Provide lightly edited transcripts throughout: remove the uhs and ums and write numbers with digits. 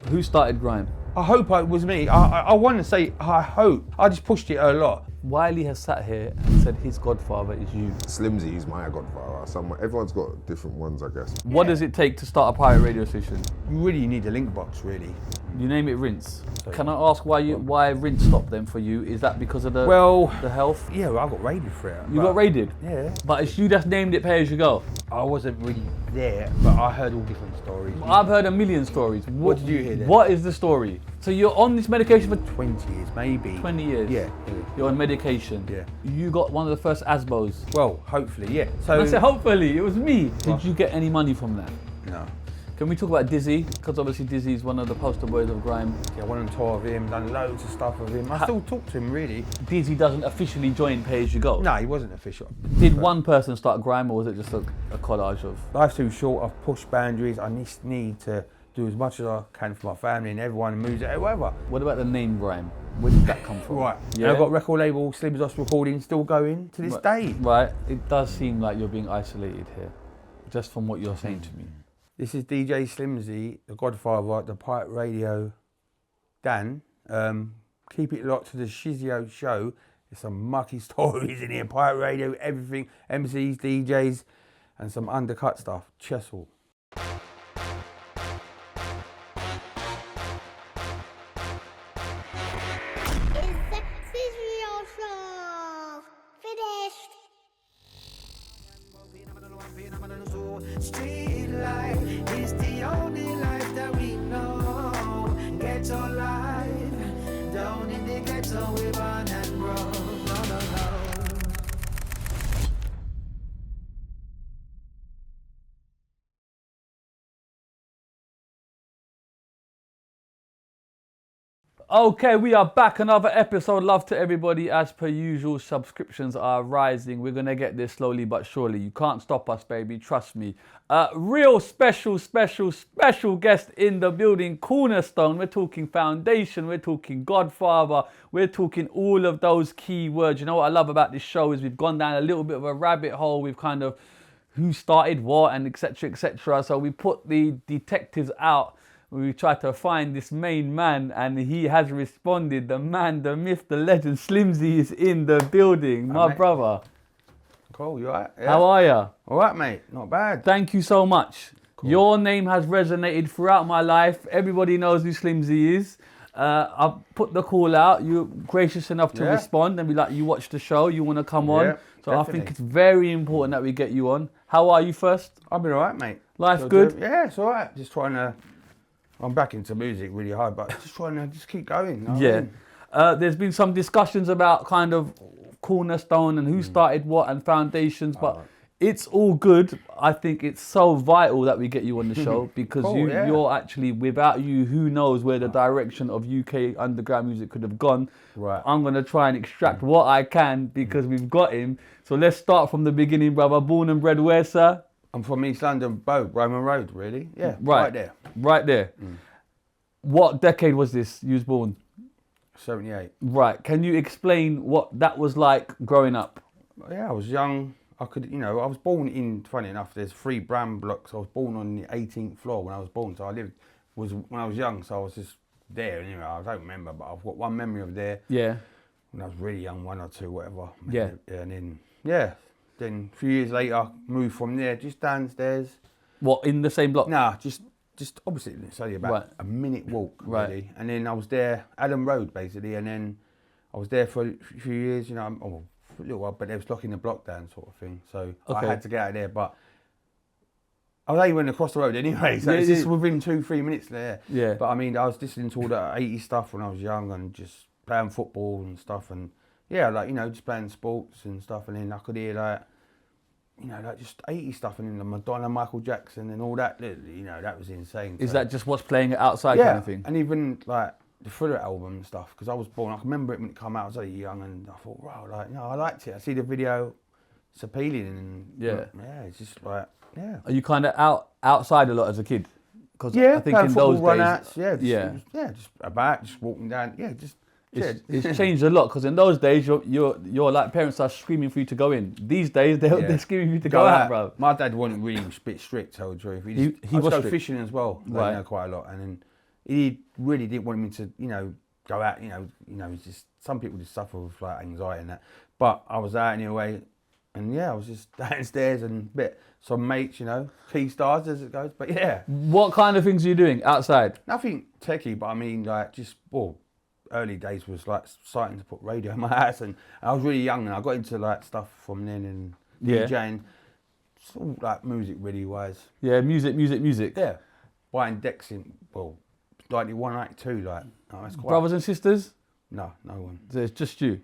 Who started Grime? I hope it was me. I want to say I hope. I just pushed it a lot. Wiley has sat here and said his godfather is you. Slimzee is my godfather. Everyone's got different ones, I guess. What does it take to start a pirate radio station? You really need a link box, really. You name it Rinse. Can I ask why Rinse stopped then for you? Is that because of the health? Yeah, well, I got raided for it. You got raided? Yeah. But it's you that's named it Pay As You Go. I wasn't really there, but I heard all different stories. I've heard a million stories. What did you hear then? What is the story? So you're on this medication for 20 years, maybe. 20 years? Yeah. You're on medication? Yeah. You got one of the first ASBOs? Well, hopefully, yeah. So I said hopefully, it was me. Did you get any money from that? No. Can we talk about Dizzee? Because obviously Dizzee is one of the poster boys of Grime. Yeah, I went on tour with him, done loads of stuff with him. I still talk to him, really. Dizzee doesn't officially join Pay As You Go? No, he wasn't official. Did one person start Grime, or was it just a collage of? Life's too short, I've pushed boundaries. I just need to do as much as I can for my family and everyone and moves it, whatever. What about the name Grime? Where did that come from? Right, Yeah. and I've got record label, Slimzee recording, still going to this day. Right, it does seem like you're being isolated here, just from what you're saying to me. This is DJ Slimzee, the godfather, the pirate radio Dan. Keep it locked to the Shizzio show. There's some mucky stories in here, pirate radio, everything, MCs, DJs, and some undercut stuff. Chessel. Streetlife is the only life that we know. Ghetto life, down in the ghetto we born and grow. No. Okay, we are back. Another episode. Love to everybody. As per usual, subscriptions are rising. We're going to get there slowly but surely. You can't stop us, baby. Trust me. Real special guest in the building. Cornerstone. We're talking foundation. We're talking godfather. We're talking all of those key words. You know what I love about this show is we've gone down a little bit of a rabbit hole. We've kind of who started what and etc, etc. So we put the detectives out. We tried to find this main man and he has responded. The man, the myth, the legend, Slimzee is in the building. My brother. Cool, you alright? Yeah. How are ya? Alright, mate. Not bad. Thank you so much. Cool. Your name has resonated throughout my life. Everybody knows who Slimzee is. I've put the call out. You're gracious enough to respond and be like, you watch the show, you want to come on. So definitely. I think it's very important that we get you on. How are you first? I've been alright, mate. Life good? Yeah, it's alright. Just trying to... I'm back into music really hard, but just trying to just keep going. There's been some discussions about kind of cornerstone and who started what and foundations, but it's all good. I think it's so vital that we get you on the show because you're actually, without you, who knows where the direction of UK underground music could have gone. Right. I'm going to try and extract what I can because we've got him. So let's start from the beginning, brother. Born and bred where, sir? I'm from East London, Roman Road, really. Yeah, right there. Right there. What decade was this you was born? 78. Right. Can you explain what that was like growing up? Yeah, I was young. I was born in, funny enough, there's 3 Bram blocks. I was born on the 18th floor when I was born. So when I was young, so I was just there. Anyway, I don't remember, but I've got one memory of there. Yeah. When I was really young, 1 or 2, whatever. Yeah. And then a few years later, moved from there, just downstairs. What, in the same block? Nah, just opposite. It's only about a minute walk, really. And then I was there, Adam Road, basically. And then I was there for a few years, for a little while, but they was locking the block down, sort of thing. So I had to get out of there. But I was only went across the road anyway, so it's just within 2-3 minutes there. Yeah. But I mean, I was listening to all that 80s stuff when I was young and just playing football and stuff. And just playing sports and stuff. And then I could hear just 80s stuff and then the Madonna, Michael Jackson and all that, that was insane. Is that just what's playing outside kind of thing? And even like the Thriller album and stuff, because I was born, I can remember it when it came out, I was really young and I thought, wow, I liked it. I see the video, it's appealing and it's just like, Are you kind of outside a lot as a kid? Because I think in those days, just walking down, It's changed a lot because in those days your like parents are screaming for you to go in. These days they're screaming for you to go out, bro. My dad wasn't really a bit strict, to tell the truth. He was go fishing as well, quite a lot, and then he really didn't want me to, go out, it's just, some people just suffer with like anxiety and that. But I was out anyway, and yeah, I was just downstairs and some mates, key stars as it goes. But yeah. What kind of things are you doing outside? Nothing techie, but I mean like early days was like starting to put radio in my house, and I was really young and I got into like stuff from then and DJing. It's all like music really wise. Yeah, music. Yeah. Buying decks in, 91, 92, like. Oh, that's quite... Brothers and sisters? No one. So it's just you.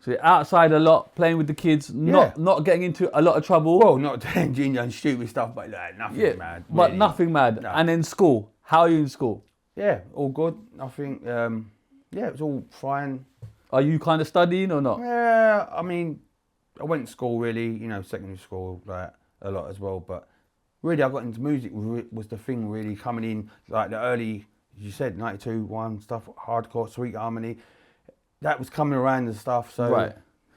So you're outside a lot, playing with the kids, not getting into a lot of trouble. Well, not doing ginger and stupid stuff, but like nothing mad. But really. nothing mad. No. And then school. How are you in school? Yeah, all good. I think, it was all fine. Are you kind of studying or not? Yeah, I mean, I went to school really, secondary school, like a lot as well. But really, I got into music was the thing really coming in, like the early, as you said, 92, 1 stuff, hardcore, Sweet Harmony. That was coming around and stuff. So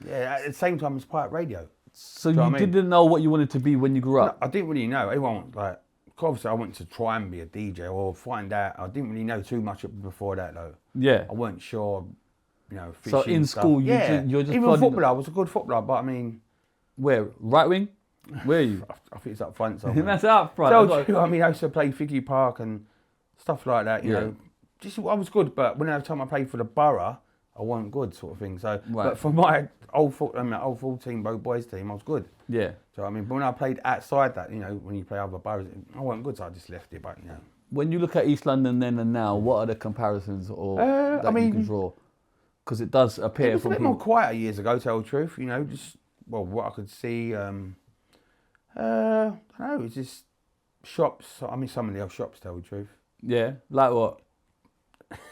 yeah, at the same time as pirate radio. So you didn't know what you wanted to be when you grew up? No, I didn't really know. Everyone like, obviously I wanted to try and be a DJ or find out. I didn't really know too much before that though. Yeah. I weren't sure, So in school, you're just even footballer. I was a good footballer, but I mean, where? Right wing? Where are you? I think it's up front somewhere. That's up front. So, I mean, I used to play Figgy Park and stuff like that. You know, just I was good, but when every time I played for the borough, I wasn't good, sort of thing. So, but for my old 14 boys team, I was good. Yeah. So I mean, but when I played outside that, when you play other boroughs, I wasn't good, so I just left it. But when you look at East London then and now, what are the comparisons or that you can draw? Because it does appear it was a bit more quieter years ago, to tell the truth. Just what I could see. I don't know. It's just shops. I mean, some of the other shops, to tell the truth. Yeah, like what?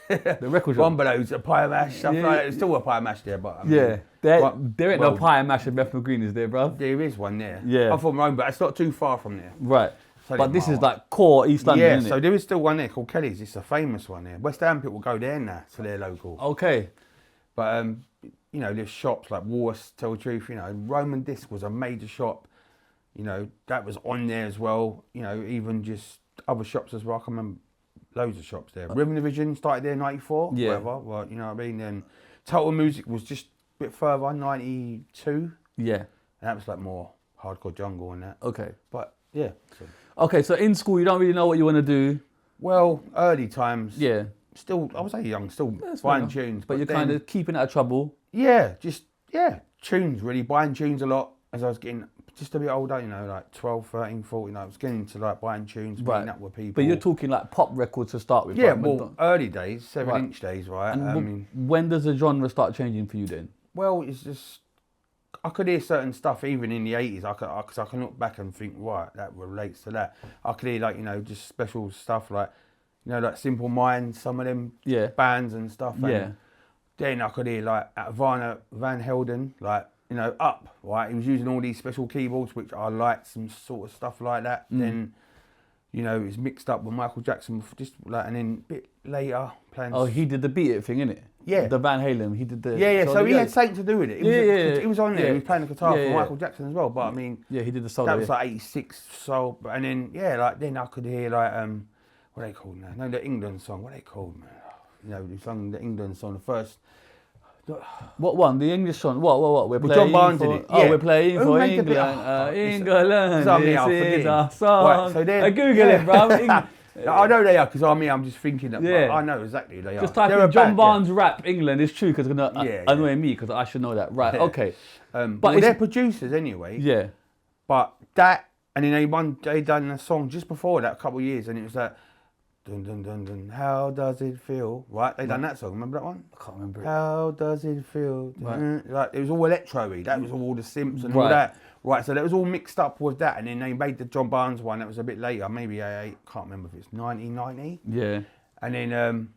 The record shop. Rumbelows, a pie mash, stuff like that. There's still a pie mash there, but I mean, there ain't no pie mash in Bethnal Green, is there, bro? There is one there. Yeah. I'm from Rome, but it's not too far from there. Right. So but this is like core East London, isn't it? So there is still one there called Kelly's. It's a famous one there. West Ham people go there now for their local. Okay. But there's shops like War's, tell the truth. Roman Disc was a major shop. That was on there as well. Even just other shops as well. I can remember. Loads of shops there. Rhythm Division started there in 94, whatever. Well, you know what I mean? Then Total Music was just a bit further, 92. Yeah. And that was like more hardcore jungle and that. Okay. But yeah. So. Okay, so in school you don't really know what you want to do. Well, early times. Yeah. Still, I was young, still buying tunes. But you're kind of keeping out of trouble. Yeah, tunes really, buying tunes a lot as I was getting just a bit older, like 12, 13, 14, I was getting into like buying tunes, meeting up with people. But you're talking like pop records to start with, yeah, right? Well, early days, 7-inch days, right? And when does the genre start changing for you then? Well, it's just, I could hear certain stuff even in the 80s, because I can look back and think, right, that relates to that. I could hear like, just special stuff like, like Simple Minds, some of them bands and stuff. And then I could hear like Van Helden, like, Up, right? He was using all these special keyboards, which I liked, some sort of stuff like that. Then, it was mixed up with Michael Jackson, just like, and then a bit later playing. Oh, he did the Beat It thing, innit? Yeah. The Van Halen, he did the. Yeah. So he had something to do with it. He was on there. He was playing the guitar for Michael Jackson as well. But I mean, he did the solo. That was like 86. So, and then then I could hear like what are they called now? No, the England song. What are they called, man? They sung the England song, the first. What one? The English song? What? We're playing John Barnes did it. Oh, we're playing for England. England, this is our song. Right, so Google it, bro. I know they are, because I'm just thinking that. I know exactly they are. Just type in John Barnes rap England. It's true, because it's going to annoy me, because I should know that. Right, okay. But they're producers anyway. Yeah. But that, and then they done a song just before that, a couple of years, and it was like, dun dun dun dun, how does it feel? Right, they done that song. Remember that one? I can't remember it. How does it feel? Right. Like it was all electro-y. That was all the synths and all that. Right, so that was all mixed up with that, and then they made the John Barnes one. That was a bit later, maybe I can't remember if it's 1990. Yeah. And then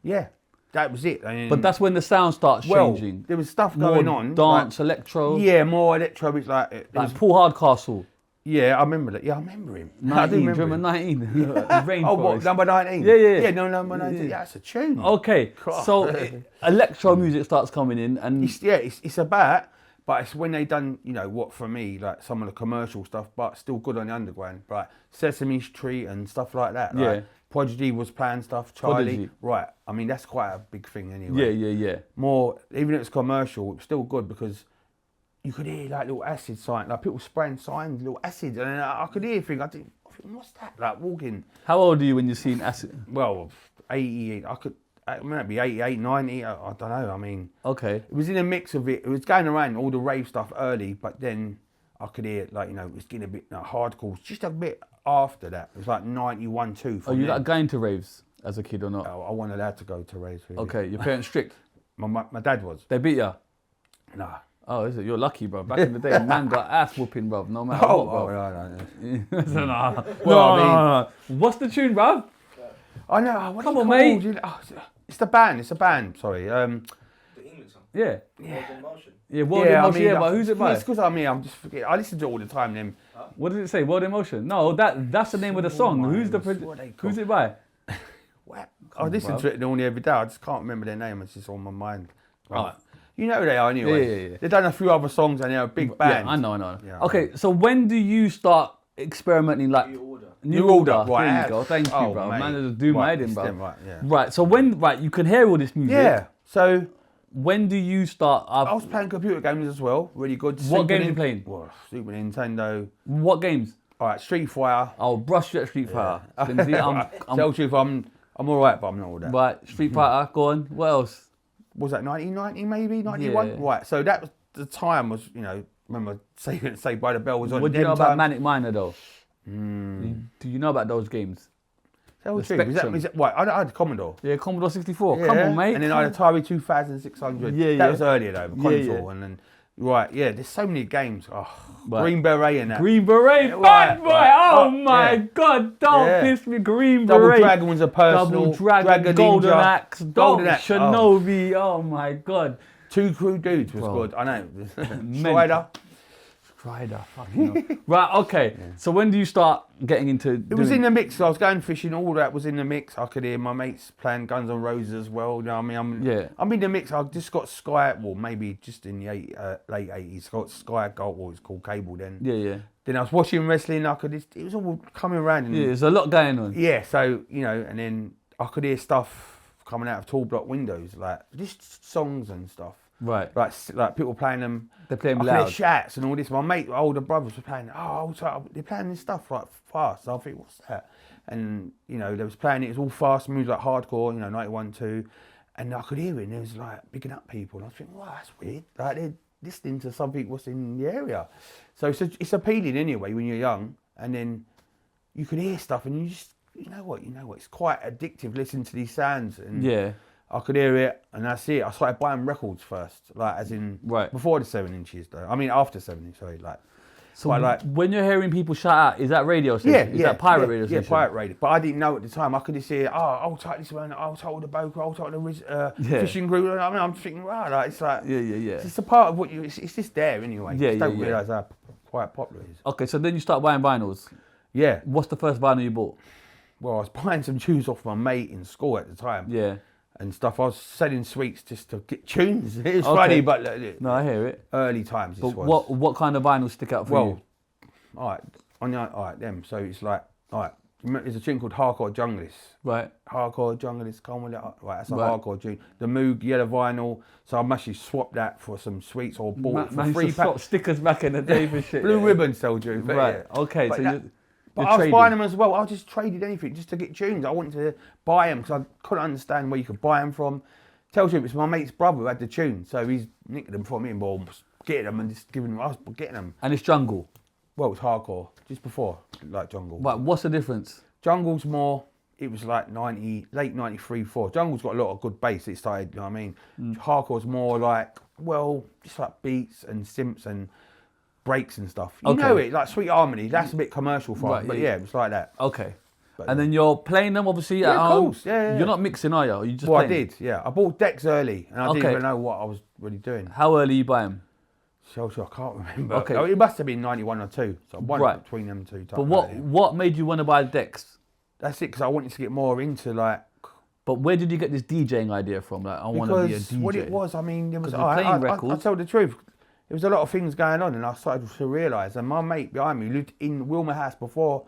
that was it. And but that's when the sound starts changing. There was stuff going on. Dance, like, electro. Yeah, more electro. It's like Paul Hardcastle. Yeah, I remember that. Yeah, I remember him. 19, remember 19? Oh, what, number 19? Yeah. Yeah, no, number 19. Yeah, that's a tune. Okay, so electro music starts coming in, and it's about, but it's when they done, what for me, like some of the commercial stuff, but still good on the underground, right? Sesame Street and stuff like that. Right? Prodigy was playing stuff, Charlie. Prodigy. Right, I mean, that's quite a big thing anyway. Yeah. More, even if it's commercial, it was still good because you could hear like little acid signs, like people spraying signs, little acid, and I could hear things. I think, what's that? Like walking. How old are you when you're seeing acid? Well, 88, it might be 88, 90, I don't know, I mean. Okay. It was in a mix of it was going around all the rave stuff early, but then I could hear like, you know, it was getting a bit hardcore, just a bit after that. It was like 91, 2. Are you like going to raves as a kid or not? I wasn't allowed to go to raves. Really. Okay, your parents strict? My dad was. They beat you? Nah. Oh, is it? You're lucky, bro. Back in the day, man got ass whooping, bro. No matter what, bro. No. What's the tune, bro? I know. What Come are on, you mate. called? It's the band. It's a band. Sorry. The English song. Yeah. World in Motion. Yeah, World in Motion. Yeah, but who's it by? It's because I'm just forgetting. I listen to it all the time. Then. What does it say? World in Motion? No, that's the name of the song. Who's it by? What? I listen to it nearly every day. I just can't remember their name. It's just on my mind. Alright. You know who they are anyway. Yeah. They've done a few other songs and they're a big band. Yeah, I know. Yeah, Okay, so when do you start experimenting like New Order? Right, there you go. Thank you, bro. Mate. Man, just do my head in, bro. Right, yeah. Right, so when you can hear all this music. Yeah. So when do you start? I was playing computer games as well. Really good. What games are you playing? Well, Super Nintendo. What games? All right, Street Fighter. I'll brush you at Street Fighter. Slimzee, Tell you truth, I'm all right, but I'm not all that. Right, Street Fighter. Go on. What else? Was that 1990 maybe 91? Yeah. Right. So that was the time was remember Saved by the Bell was on. What do you know about Manic Miner though? Do you know about those games? Tell the The truth. Spectrum. Is that right? I had Commodore. Yeah, Commodore 64. Yeah. Come on, mate. And then I had Atari 2600. Yeah, That yeah. was earlier though, the Yeah, console. And then there's so many games. Oh, Right. Green Beret and that. Green Beret, Yeah, bad boy. right. Oh my God, don't Yeah. piss me. Green Double Beret. Dragon was a personal. Double Dragon, Golden Ninja. Axe, Golden Axe. Shinobi. Oh my God. Two Crew Dudes was Bro. good. I know. Mental. Strider. Strider, fucking hell. Right, okay. So when do you start getting into It was in the mix. I was going fishing. All that was in the mix. I could hear my mates playing Guns N' Roses as well. You know what I mean? I'm in the mix. I just got Sky. Well, maybe just in the late 80s. Got Sky Gold. What it was called cable then. Yeah. Then I was watching wrestling. It was all coming around. And, Yeah, there's a lot going on. Yeah. So and then I could hear stuff coming out of tall block windows, like just songs and stuff. Right. Like people playing them. They're playing I could hear loud. shouts and all this. My mate, my older brothers were playing. They're playing this stuff like fast. So I think, what's that? And they was playing it. It was all fast moves like hardcore. 91, 2, and I could hear it. And it was like picking up people. And I was thinking, wow, that's weird. Like they're listening to something what's in the area. So it's appealing anyway when you're young. And then you can hear stuff, and you just you know what? It's quite addictive listening to these sounds. And Yeah. I could hear it, and that's it. I started buying records first, like as in before the 7 inches, though. I mean after 7 inches, sorry, like. So like when you're hearing people shout out, is that radio station? Is that pirate radio station? Yeah, pirate radio. But I didn't know at the time. I could just hear, I'll take this one, I'll take the boat, I'll take the fishing group. I mean, I'm thinking, wow, like it's like Yeah. It's just a part of what you. It's just there anyway. You just don't realise how quite popular it is. Okay, so then you start buying vinyls. Yeah. What's the first vinyl you bought? Well, I was buying some tunes off my mate in school at the time. Yeah. And stuff. I was selling sweets just to get tunes. It was funny, but no, I hear it. Early times. But what kind of vinyls stick out for you? All right, them. So it's like, there's a tune called Hardcore Junglist. Right. Hardcore Junglist, come with it. Right, that's a hardcore tune. The Moog yellow vinyl. So I actually swapped that for some sweets or bought it for £3. Swap stickers back in the day for shit. Blue ribbon still, Drew. Right. Okay. But I was buying them as well. I just traded anything just to get tunes. I wanted to buy them because I couldn't understand where you could buy them from. Tells you it's my mate's brother who had the tune, so he's nicked them from me and getting them and just giving them. I was getting them. And it's jungle. Well, it's hardcore. Just before, like jungle. Right. What's the difference? Jungle's more. It was like late 93, 4. Jungle's got a lot of good bass. It started. You know what I mean? Hardcore's more like just like beats and synths and breaks and stuff. You know it, like Sweet Harmony. That's a bit commercial for us, but yeah, it was like that. Okay. And then you're playing them obviously at home. Of course. Yeah. You're not mixing, are you? Or you just I playing? did. Yeah, I bought decks early, and I didn't even know what I was really doing. How early you buy them? So I can't remember. Okay. It must have been 91 or 2. So I won between them two. But what made you want to buy the decks? That's it, because I wanted to get more into like. But where did you get this DJing idea from? Like, I want to be a DJ. What it was, I mean, there was. playing records. I tell the truth. There was a lot of things going on, and I started to realise. And my mate behind me lived in Wilmer House before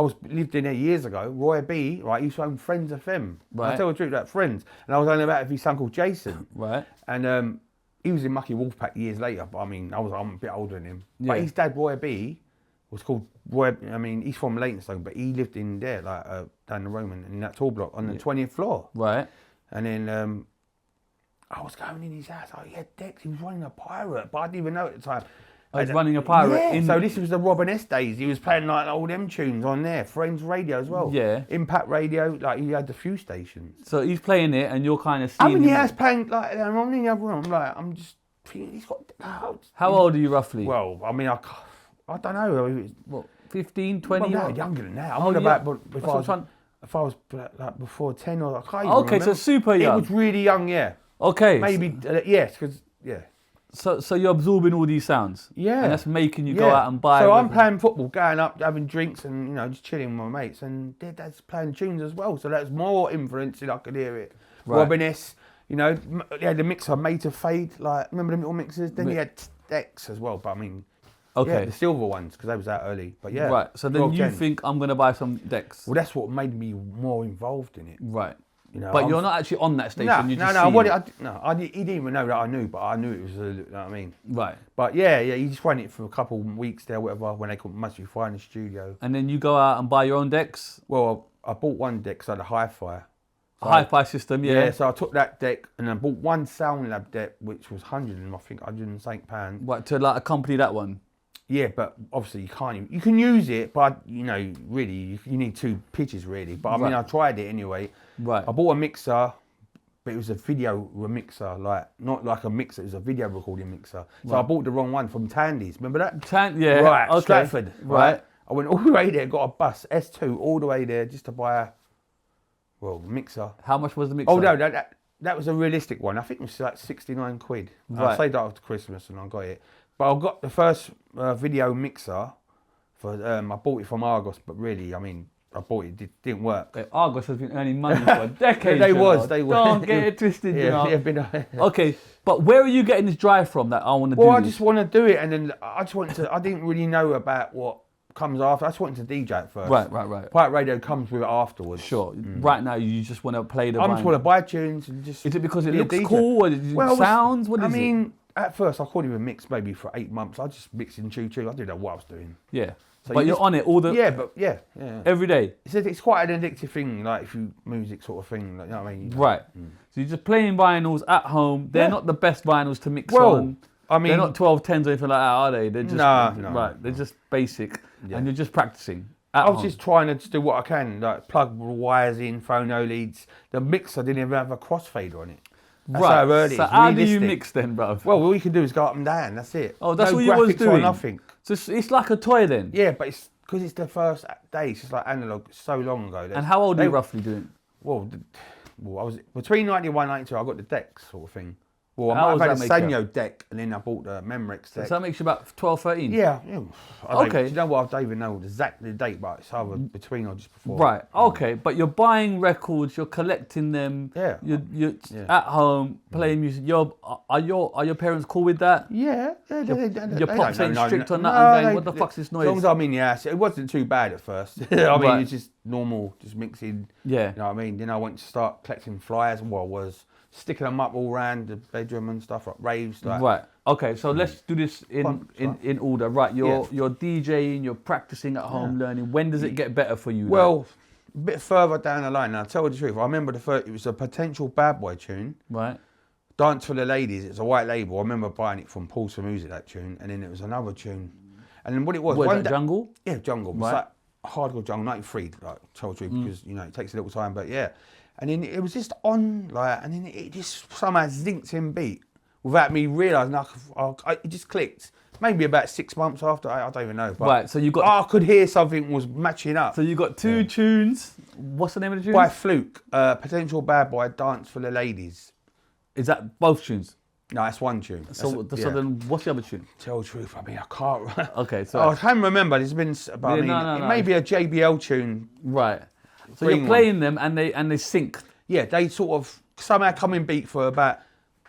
lived in there years ago. Roy B, right, he used to own Friends FM. Right. I tell the truth, that Friends. And I was only about his son called Jason. Right. And he was in Mucky Wolfpack years later, but I mean, I'm a bit older than him. Yeah. But his dad, Roy B, was called Roy, I mean, he's from Leytonstone, but he lived in there, like down the Roman, in that tall block on the 20th floor. Right. And then I was going in his house, he had decks, he was running a pirate, but I didn't even know at the time. I was running a pirate. Yeah, so this was the Robin S days. He was playing like all them tunes on there. Friends Radio as well. Yeah. Impact Radio, like he had a few stations. So he's playing it and you're kind of seeing I'm in the him. house playing like I'm in the other room. I'm just thinking he's got. How old are you roughly? Well, I mean, I don't know. What, 15, 20? Well, no, younger than that. I'm Oh, on yeah. about if I was like before 10 or I can't even Okay, remember. so super young. It was really young, yeah. Okay. Maybe yes, because yeah. So you're absorbing all these sounds. Yeah. And that's making you go out and buy. So I'm playing football, going up, having drinks, and just chilling with my mates, and their dad's playing tunes as well. So that's more influencing. I could hear it. Right. Robin S. He had the mixer made to fade. Like remember the little mixers? Then he had decks as well. But I mean, Okay. the silver ones because they was out early. But yeah. Right. So then 12, you 10. think I'm gonna buy some decks. Well, that's what made me more involved in it. Right. But you're not actually on that station. No, you just he didn't even know that I knew, but I knew it was. You know what I mean? Right. But yeah, he just ran it for a couple of weeks there, whatever, when they couldn't much be fine in the studio. And then you go out and buy your own decks. Well, I bought one deck, because I had a hi-fi. A hi-fi system, yeah. Yeah, so I took that deck and I bought one Sound Lab deck, which was £100 What, to like accompany that one? Yeah, but obviously you can't even, you can use it, but really, you need two pitches really. But I mean, I tried it anyway. Right. I bought a mixer, but it was a video mixer, like, not like a mixer, it was a video recording mixer. So I bought the wrong one from Tandy's, remember that? Yeah. Right, Okay. Stratford, Right. right? I went all the way there, got a bus, S2, all the way there just to buy a mixer. How much was the mixer? Oh no, that was a realistic one. I think it was like 69 quid. Right. I saved that after Christmas and I got it. But I got the first video mixer for, I bought it from Argos, but really, I mean, I bought it, didn't work. Argos has been earning money for a decade. They you was. Don't get it twisted, you know. Okay, but where are you getting this drive from that I want to do? Well, I this? just want to do it, and then I didn't really know about what comes after. I just wanted to DJ at first. Right. Pirate Radio comes with it afterwards. Sure. Right now, you just want to play the I just want to buy tunes and just. Is it because it be a looks DJ. cool, or is it sounds? What is I it? mean, at first I couldn't even mix maybe for 8 months. I just mixed in choo. I didn't know what I was doing. Yeah. So But you're on it all the... Yeah. Every day? It's quite an addictive thing, like if you music sort of thing, like, you know what I mean? Right. So you're just playing vinyls at home. They're not the best vinyls to mix on. I mean, they're not 1210s or anything like that, are they? They're just No. Right. They're just basic, Yeah. and you're just practicing. At I was home. just trying to do what I can, like plug wires in, phono leads. The mixer didn't even have a crossfader on it. That's how early. So it's how do you realistic. mix then, bro? Well, all you can do is go up and down. That's it. Oh, that's no what you was graphics doing? or nothing. So it's like a toy then? Yeah, but it's because it's the first day. It's just like analog. So long ago. And how old are you roughly doing? Well, I was between 91 and 92. I got the deck sort of thing. Well, I How might have does had a that make you? Sanyo deck, and then I bought the Memorex So deck. that makes you about 12, 13? Yeah. Okay. Do you know what? I don't even know exactly the date, but it's either between or just before. Right, okay, but you're buying records, you're collecting them, Yeah. you're at home playing music. Are your parents cool with that? Yeah. Your pops ain't strict on that No, and going, what the fuck's this As long noise? as I'm in the house, it wasn't too bad at first. I mean, Right. it's just normal, just mixing. Yeah. You know what I mean? Then I went to start collecting flyers. Well, I was sticking them up all around the bedroom and stuff, like raves. Like, Right, okay, so let's do this in order. Right, you're DJing, you're practicing at home, learning. When does it get better for you? Well, a bit further down the line, and I'll tell you the truth, I remember it was a potential bad boy tune. Right. Dance for the Ladies, it's a white label. I remember buying it from Pulsar Music, that tune, and then it was another tune. And then what it was... What, one is that Jungle? Yeah, Jungle. Right. It's like hardcore Jungle, 93, like, tell the truth, because, it takes a little time, but yeah. And then it was just on, like, and then it just somehow zinked in beat without me realising, it just clicked. Maybe about 6 months after, I don't even know. But Right, so you got... I could hear something was matching up. So you got two tunes. What's the name of the tune? By Fluke, Potential Bad Boy, Dance for the Ladies. Is that both tunes? No, that's one tune. So then what's the other tune? Tell the truth, I mean, I can't... Okay, so... I can't remember, there's been... But it may be a JBL tune. Right. So Green you're playing them and they sync. Yeah, they sort of somehow come in beat for about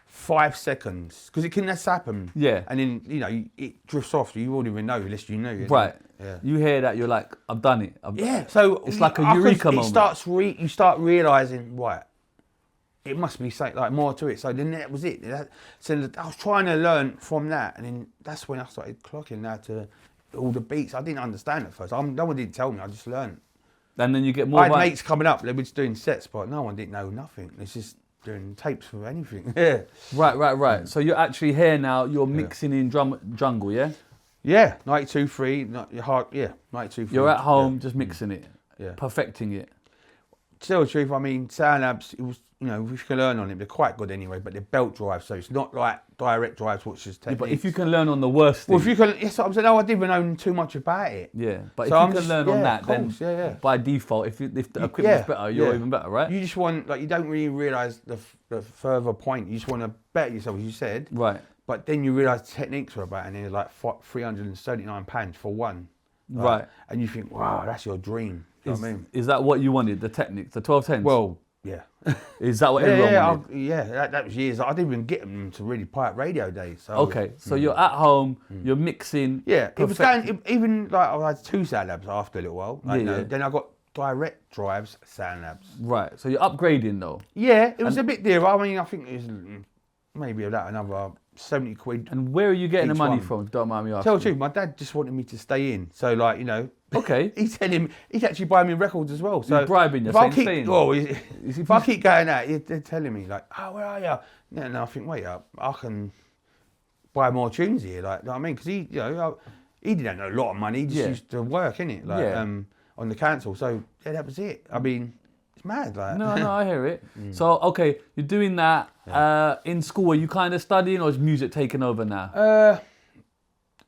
5 seconds because it can just happen. Yeah. And then it drifts off. You won't even know unless you knew. Right. Yeah. You hear that, you're like, I've done it. Yeah, so it's like a eureka moment. You start realising, right, it must be something like more to it. So then that was it. So I was trying to learn from that, and then that's when I started clocking that to all the beats. I didn't understand at first. No one didn't tell me. I just learned. And then you get more. I had mates coming up. They were just doing sets, but no one didn't know nothing. It's just doing tapes for anything. Yeah. Right. So you're actually here now. You're mixing in jungle, yeah. Yeah, 92.3, 92.3. You're at home just mixing it, yeah, perfecting it. To tell the truth, I mean, sound labs, it was, you know, we can learn on it. They're quite good anyway, but they're belt drives, so it's not like direct drives, which is techniques. Yeah, but if you can learn on the worst thing. Well, if you can, yes, I'm saying, no, I didn't even know too much about it. Yeah, but so if you can learn on that, then by default, if the equipment's better, you're even better, right? You just want, like, you don't really realise the further point. You just want to better yourself, as you said. Right. But then you realise techniques were about, and they're like £379 for one. Right. And you think, wow, that's your dream. You know what I mean? Is that what you wanted, the techniques, the 1210s? Well, yeah. Is that what everyone wanted? That was years. I didn't even get them to really pirate radio days. So, okay, so you're at home, you're mixing. Yeah, it was going, even like I had 2 sound labs after a little while. Like, yeah. Then I got direct drives sound labs. Right, so you're upgrading though. Yeah, it was a bit dear. I mean, I think it was maybe about another 70 quid. And where are you getting the money from, if you don't mind me asking? Tell the truth, my dad just wanted me to stay in. So, like, you know. Okay. he's actually buying me records as well. So he's bribing you, if I keep going out, they're telling me, like, oh, where are you? And I think, wait up, I can buy more tunes here. Like, you know what I mean? Because he didn't know a lot of money. He just used to work, innit? Like, on the council. So, yeah, that was it. I mean, it's mad. Like. No, I hear it. So, okay, you're doing that in school. Are you kind of studying, or is music taking over now?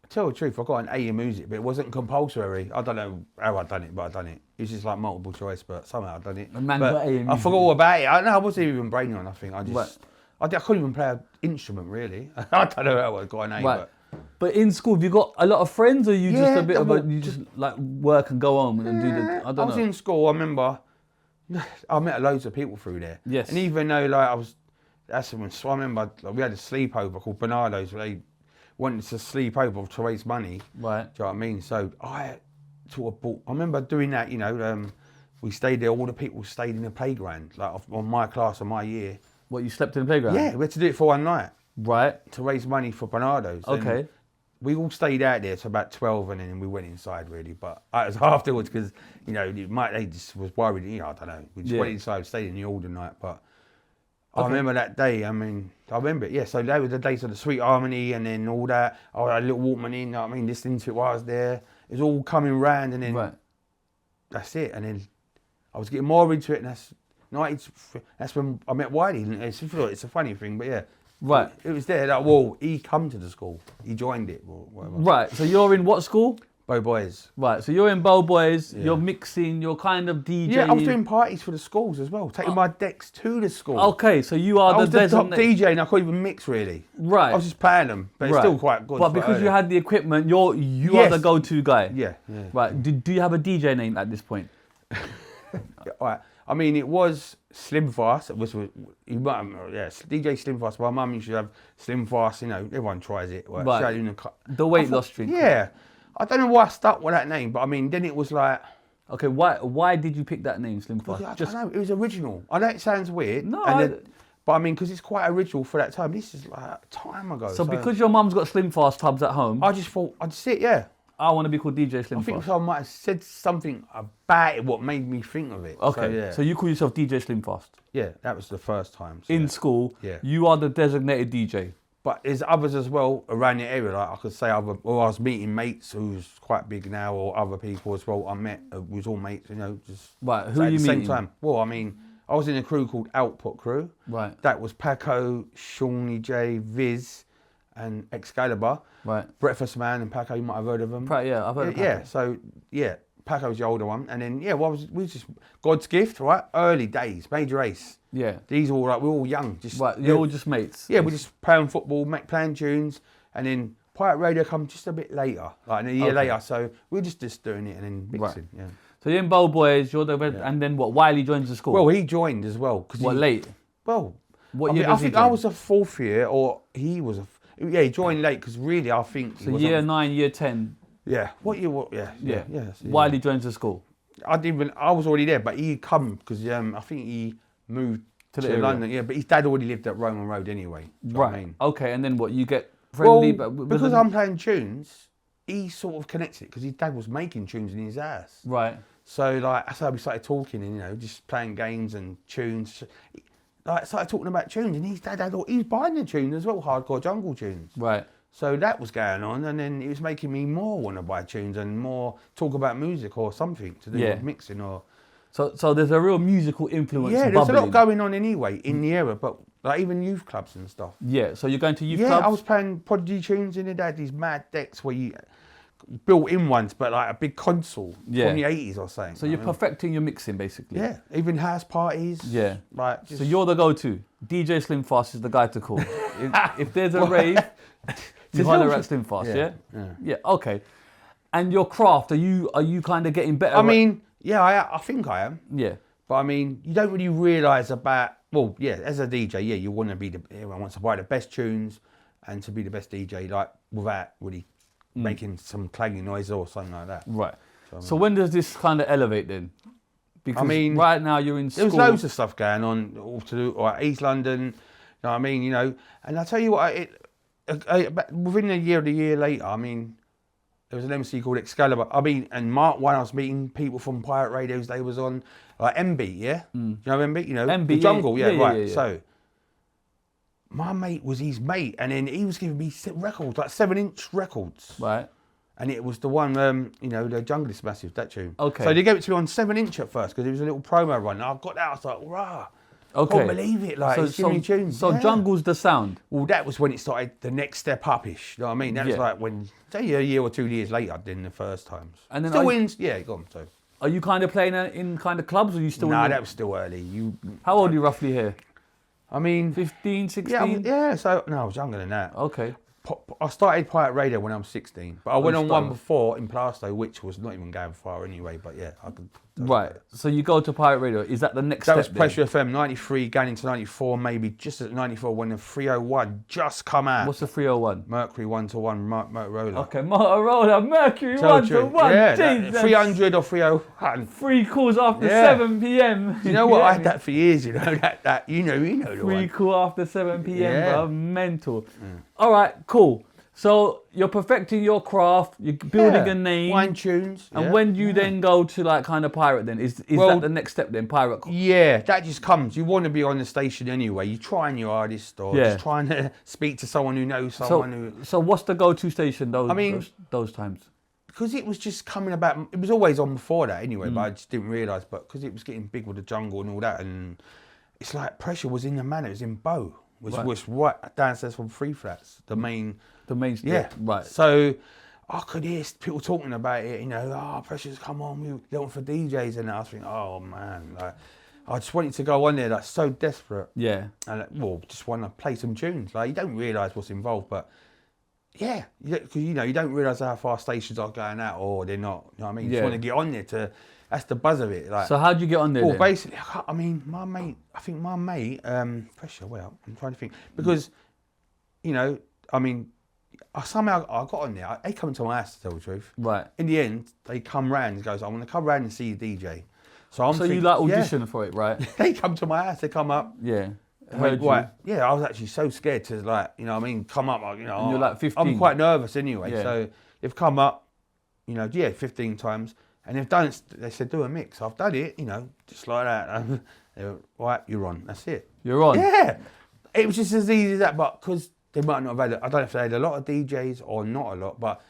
Tell the truth, I got an A in music, but it wasn't compulsory. I don't know how I done it, but I done it. It was just like multiple choice, but somehow I done it. A man got A in music. I forgot all about it. I wasn't even brainy on nothing. I couldn't even play an instrument really. I don't know how I got an A. Right. But in school, have you got a lot of friends, or you just a bit of you just like work and go home and do the? I was in school. I remember I met loads of people through there. Yes. And even though like so I remember we had a sleepover called Bernardo's where they wanted to sleep over to raise money. Right. Do you know what I mean? So I sort of bought, I remember doing that, you know, we stayed there, all the people stayed in the playground, like on my class and my year. What, you slept in the playground? Yeah, we had to do it for one night. Right. To raise money for Bernardo's. Okay. And we all stayed out there till about 12 and then we went inside really. But it was afterwards because, you know, they just was worried, you know, I don't know. We just went inside, stayed in the all the night, but I remember that day, I remember it, yeah. So that was the days of the Sweet Harmony and then all that. I had a little Walkman in, you know what I mean, listening to it while I was there. It was all coming round and then that's it. And then I was getting more into it and that's when I met Wiley. It's a funny thing, but yeah. Right. It was there, like, well, he come to the school. He joined it or whatever. Right, so you're in what school? Bow Boys. Right, so you're in Bow Boys, you're mixing, you're kind of DJing. Yeah, I was doing parties for the schools as well, taking my decks to the school. Okay, so you are I was the top DJ and I couldn't even mix really. Right. I was just playing them, but it's still quite good. But because you had the equipment, you are the go-to guy. Yeah. Right, do you have a DJ name at this point? Right. I mean, it was Slimfast. DJ Slimfast. My mum used to have Slimfast, you know, everyone tries it. Right. The weight loss drink. Yeah. I don't know why I stuck with that name, but I mean, then it was like... Okay, why did you pick that name, Slimfast? I don't know, it was original. I know it sounds weird. No, but I mean, because it's quite original for that time. This is like a time ago. So because your mum's got Slimfast tubs at home... I just thought, I'd sit, yeah. I want to be called DJ Slimfast. I think someone might have said something about it, what made me think of it. Okay, so you call yourself DJ Slimfast? Yeah, that was the first time. So in school, you are the designated DJ. But there's others as well around the area. Like I could say, I was meeting mates who's quite big now, or other people as well. I met, we was all mates, you know, just right. Who are you meeting? Same time. Well, I mean, I was in a crew called Output Crew. Right. That was Paco, Shawnee J, Viz, and Excalibur. Right. Breakfast Man and Paco, you might have heard of them. Yeah, I've heard of Paco. Yeah. So Paco's the older one, and then we was just Godsgift, right? Early days, Major Ace. Yeah. These all like we're all young, just you're all just mates. Yeah, we're just playing football, playing tunes, and then pirate radio come just a bit later, like a year later. So we're just doing it and then mixing. Right. Yeah. So you're in Bow Boys, you're the and then what? Wiley joins the school. Well, he joined as well. Late? Well, what year? I think I was a 4th year, or he was he joined late because really I think so year 9, year 10. Yeah. Yeah. Wiley joins the school. I was already there, but he'd come because I think he moved to London. Yeah, but his dad already lived at Roman Road anyway. Right. I mean? Okay, and then what? You get friendly, well, because I'm playing tunes, he sort of connects it because his dad was making tunes in his house. Right. So like that's how we started talking, and just playing games and tunes. Like started talking about tunes, and his dad he was buying the tunes as well, hardcore jungle tunes. Right. So that was going on, and then it was making me more want to buy tunes and more talk about music or something to do with mixing or. So there's a real musical influence. Yeah, there's a lot going on anyway in the era, but like even youth clubs and stuff. Yeah, so you're going to youth clubs? Yeah, I was playing Prodigy tunes in the day. Had these mad decks where you built in ones, but like a big console from the 80s or something. So you're perfecting your mixing basically. Yeah, even house parties. Yeah. Like so you're the go-to. DJ Slimfast is the guy to call. if there's a rave, you holler at Slimfast. Yeah. Okay. And your craft, are you kind of getting better? I mean, I think I am. Yeah. But I mean, you don't really realise about. Well, yeah, as a DJ, you want to be everyone wants to buy the best tunes and to be the best DJ, like without really making some clanging noise or something like that. Right. So when does this kind of elevate then? Because I mean, right now you're in school. There was loads of stuff going on, all to do, or East London. You know what I mean? And I tell you what, within a year later, I mean, there was an MC called Excalibur. I mean, and Mark 1, I was meeting people from pirate radios. They was on like MB, yeah. You know MB? MB, the Jungle, right. Yeah. So my mate was his mate, and then he was giving me records, like 7-inch records. Right. And it was the one, the Junglist Massive, that tune. Okay. So they gave it to me on 7-inch at first because it was a little promo run. I got that, I was like, rah. Okay. Can't believe it, like, it's giving me tunes. So Jungle's the sound? Well, that was when it started the next step up-ish, you know what I mean? That was like when, say a year or 2 years later than the first times. And then still wins, go on, so. Are you kind of playing in kind of clubs or are you still that was still early. How old are you roughly here? I mean... 15, 16? Yeah, so, no, I was younger than that. Okay. I started Pirate Radio when I was 16, but I went on one before in Plasto, which was not even going far anyway, but yeah, I could... Right, so you go to Pirate Radio, is that the next step? That was Pressure FM, 93, going into 94, maybe just at 94 when the 301 just come out. What's the 301? Mercury 1-to-1 Motorola. Okay, Motorola, Mercury 1-to-1, yeah, Jesus. 300 or 301. 3 calls after 7 p.m. You know what, I had that for years, that you know the 3 call after 7 p.m, bro, mental. All right, cool. So you're perfecting your craft, you're building a name. Wine tunes. And when you then go to like kind of pirate then, is that the next step then, pirate? Yeah, that just comes. You want to be on the station anyway. You're trying your hardest or just trying to speak to someone who knows someone So what's the go-to station those times? Because it was just coming about, it was always on before that anyway, but I just didn't realise. But because it was getting big with the jungle and all that, and it's like Pressure was in the manor, it was in Bow, which was right downstairs from Free Flats, the main... right. So I could hear people talking about it, Pressure's come on, we're looking for DJs, and I was thinking, oh man, like, I just wanted to go on there, like so desperate. Yeah. And just want to play some tunes. Like you don't realise what's involved, but yeah, because you don't realise how far stations are going out or they're not. You know what I mean? You just want to get on there that's the buzz of it. Like, so how'd you get on there? Well, basically, I mean, my mate, Pressure. Well, I'm trying to think because, I mean. Somehow I got on there. They come to my house to tell the truth. Right. In the end, they come round and goes, I want to come round and see you DJ. So you like audition for it, right? They come to my house, they come up. Yeah. Yeah, I was actually so scared to come up, And you're like 15. I'm quite nervous anyway. Yeah. So they've come up, 15 times. And they've done it, they said, do a mix. I've done it, just like that. They were, right, you're on. That's it. You're on? Yeah. It was just as easy as that, but because they might not have had, I don't know if they had a lot of DJs or not a lot, but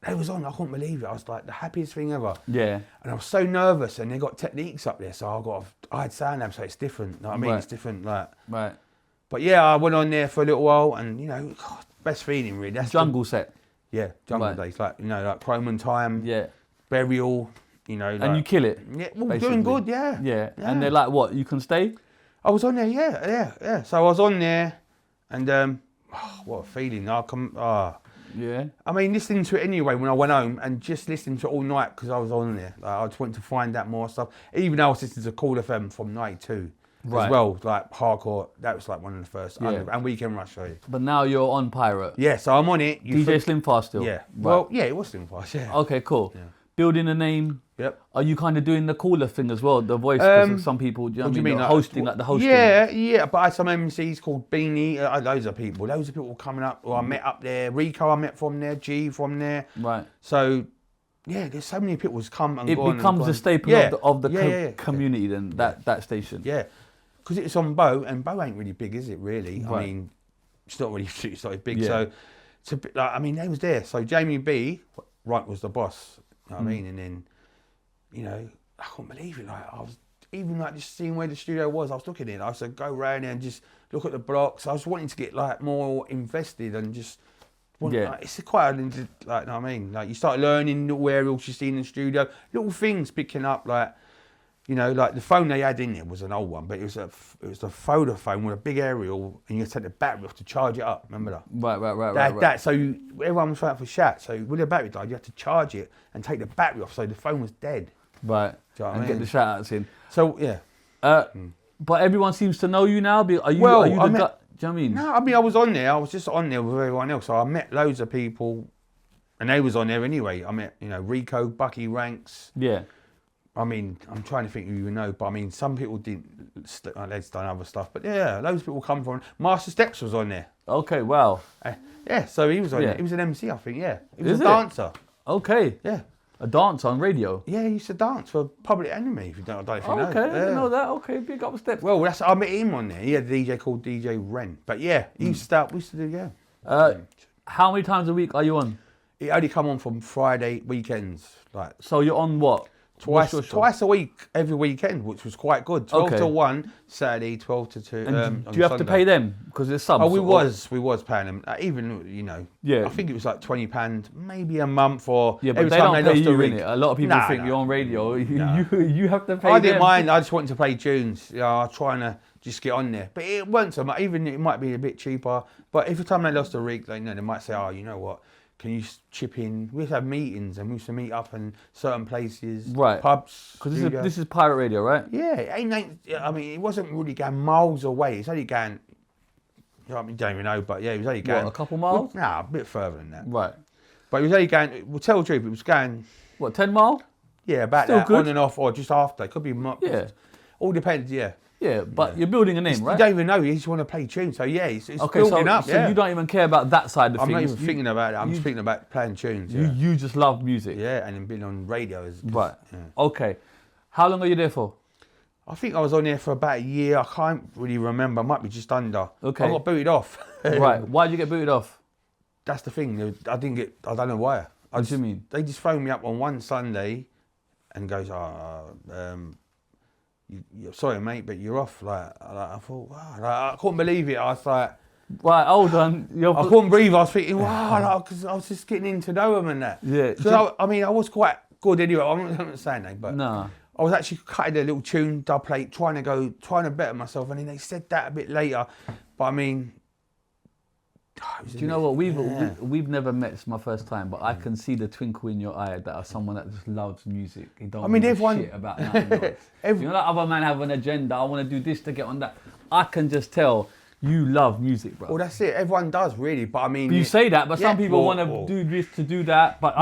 they was on. I couldn't believe it. I was like the happiest thing ever. Yeah. And I was so nervous, and they got techniques up there, so I had sound amps, so it's different. You know what I mean? It's different, like. Right. But yeah, I went on there for a little while, and God, best feeling really. That's jungle set. Yeah, jungle days, like like Chrome and Time. Yeah. Burial. And you kill it. Yeah, well, doing good. Yeah. And they're like, what? You can stay. I was on there. Yeah. So I was on there, and. What a feeling. Yeah. I mean, listening to it anyway when I went home and just listening to it all night because I was on there. Like, I just wanted to find out more stuff. Even though I was listening to Call FM from 92. as well, like hardcore. That was like one of the first, and Weekend Rush. Sorry. But now you're on Pirate. Yeah, so I'm on it. DJ Slimfast still. Yeah. Right. Well, yeah, it was Slimfast. Yeah. Okay, cool. Yeah. Building a name. Yep. Are you kind of doing the caller thing as well? The voice, 'cause some people, do you know what I mean? Like, hosting, like the hosting. Yeah, but I had some MCs called Beanie, loads of people were coming up, who I met up there. Rico I met from there, G from there. Right. So, yeah, there's so many people who's come and gone. It becomes a staple of the community then, that station. Yeah, because it's on Bo, and Bo ain't really big, is it really? Right. I mean, it's not really big, so it's a bit like, I mean, they was there. So Jamie B, was the boss, you know what I mean? And then, you know, I couldn't believe it. Like, I was even like just seeing where the studio was. I was looking at it. I said, go round there and just look at the blocks. I was wanting to get like more invested and just. Like, it's quite like, you know what I mean? Like you start learning little aerials you see in the studio, little things picking up. Like, you know, like the phone they had in there was an old one, but it was a photo phone with a big aerial, and you had to take the battery off to charge it up. Remember that? Right. So everyone was fighting for chat. So when the battery died, you had to charge it and take the battery off, so the phone was dead. Right. Do you know what I mean? Get the shout outs in. So yeah. But everyone seems to know you now. Are you the guy? Do you know what I mean? No, I mean I was on there. I was just on there with everyone else. So I met loads of people, and they was on there anyway. I met, you know, Rico, Bucky Ranks. Yeah. I mean, I'm trying to think who you know, but I mean, some people didn't. They've done other stuff, but yeah, loads of people come from. Master Steps was on there. Okay, wow. Yeah, so he was on there. He was an MC, I think. Yeah, he was Is a it? dancer. Okay. Yeah. A dance on radio. Yeah, he used to dance for Public Enemy. If you don't know if you know. Okay, I didn't know that. Okay, big up Steps. Well, I met him on there. He had a DJ called DJ Ren. But yeah, he used to start. We used to do How many times a week are you on? He only come on from Friday weekends, like. So you're on what? Twice a week, every weekend, which was quite good. 12 to 1, Saturday, 12 to 2. And do you have to pay them? Because it's subs? Oh, we was paying them. Even, you know, I think it was like £20 maybe a month or but every they time don't they pay lost you a week. in it. A lot of people think you're on radio. You have to pay them. I didn't mind. I just wanted to play tunes. You know, I was trying to just get on there. But it weren't so much. Even it might be a bit cheaper. But every time they lost a week, they might say, oh, you know what? Can you chip in? We used to have meetings and we used to meet up in certain places, pubs. Because this is pirate radio, right? Yeah, I mean, it wasn't really going miles away. It's only going, you don't even know, but yeah, it was only going. What, a couple miles? Nah, a bit further than that. Right. But it was only going, we'll tell the truth, it was going. What, 10 mile? Yeah, about Still that, good. on and off, or just after. It could be, all depends, yeah. Yeah, but you're building a name, right? You don't even know, you just want to play tunes. So yeah, it's okay, building up. So you don't even care about that side of things. I'm not even thinking about it. I'm just thinking about playing tunes. You just love music. Yeah, and then being on radio. Right. Yeah. Okay. How long are you there for? I think I was on there for about a year. I can't really remember. I might be just under. Okay. I got booted off. Right. Why did you get booted off? That's the thing. I don't know why. What do you mean? They just phoned me up on one Sunday and goes, you're sorry, mate, but you're off. Like I thought, wow. I couldn't believe it. I was like, right, hold on. I couldn't breathe. I was thinking, wow, because I was just getting into know them and that. Yeah. So I was quite good anyway. I'm not saying that, but no. I was actually cutting a little tune, dub plate, trying to better myself. And then they said that a bit later. But I mean, do you know what? We've never met. It's my first time, but I can see the twinkle in your eye that are someone that just loves music. He don't give a shit about nothing else. You know, like other men have an agenda. I want to do this to get on that. I can just tell you love music, bro. Well, that's it. Everyone does, really. But I mean, you say that, but some people want to do this to do that. But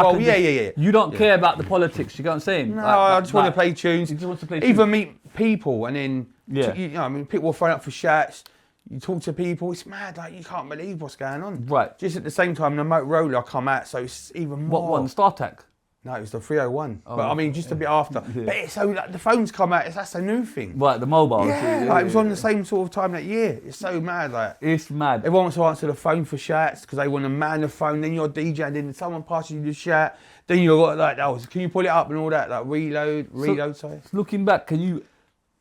you don't care about the politics. You get what I'm saying? No, I just want to play tunes. You just want to play tunes. Even meet people, and then you know, I mean, people will phone up for chats. You talk to people, it's mad, like you can't believe what's going on. Right. Just at the same time, the Motorola come out, so it's even more. What one? StarTAC? No, it was the 301. Oh, but I mean, just a bit after. Yeah. But it's so like the phones come out, that's a new thing. Right, the mobile. Yeah, like it was on the same sort of time that year. It's so mad, like. It's mad. Everyone wants to answer the phone for chats because they want to man the phone. Then you're DJing, then someone passes you the chat. Then you're like, can you pull it up and all that, like reload. Sorry. Looking back, can you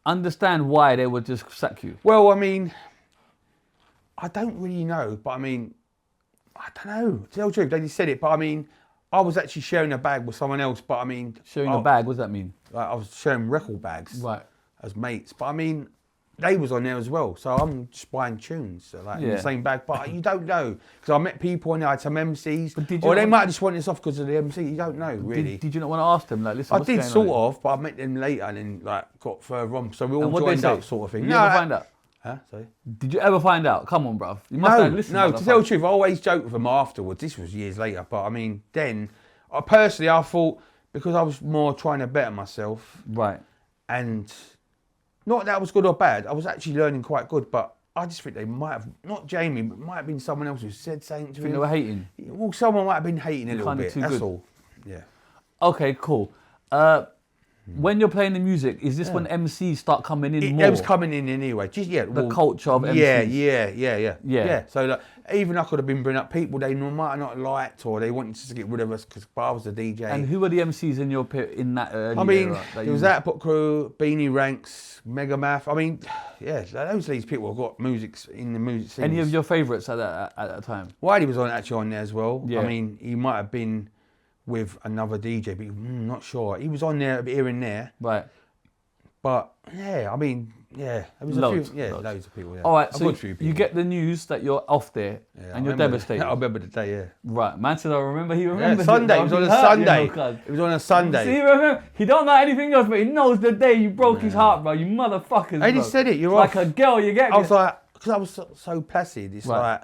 understand why they would just sack you? Well, I mean, I don't really know, but I mean, I don't know. To tell the truth, they just said it, but I mean, I was actually sharing a bag with someone else, but I mean... Sharing a bag, what does that mean? Like I was sharing record bags. Right. As mates, but I mean, they was on there as well. So I'm just buying tunes, so like in the same bag. But you don't know, because I met people and I had some MCs, or they might have just wanted this off because of the MC. You don't know really. Did you not want to ask them, like, listen? I did sort of, but I met them later and then like got further on. So we all joined up, sort of thing. Did you ever find out? Huh? Sorry? Did you ever find out? Come on, bruv. You must have listened. No. To tell the truth, I always joke with them afterwards. This was years later, but I mean, then I thought, because I was more trying to better myself, right, and not that I was good or bad, I was actually learning quite good, but I just think they might have, not Jamie, but might have been someone else who said something to me. They were hating? Well, someone might have been hating a little bit, that's all. Yeah. Okay, cool. When you're playing the music, is this when MCs start coming in more? It was coming in anyway. Just, the culture of MCs. Yeah. So like, even I could have been bringing up people they might have not liked, or they wanted to get rid of us because I was the DJ. And who were the MCs in that early I mean, era? There was Output Crew, Beanie Ranks, Mega Math. I mean, yeah, those of these people have got music in the music scene. Any of your favourites at that time? Wiley was actually on there as well. Yeah. I mean, he might have been with another DJ, but I'm not sure. He was on there a bit here and there. Right. But yeah, I mean, yeah, there was loads of people. Yeah. All right, so you get the news that you're off there, and you're devastated. I remember the day, yeah. Right, man said I remember. He remembers. Yeah, Sunday. It was on a Sunday. It was on a Sunday. See, remember? He don't know anything else, but he knows the day you broke his heart, bro. You motherfuckers. And he said it. You're off. Like a girl, you get. I was like, because I was so placid. It's like,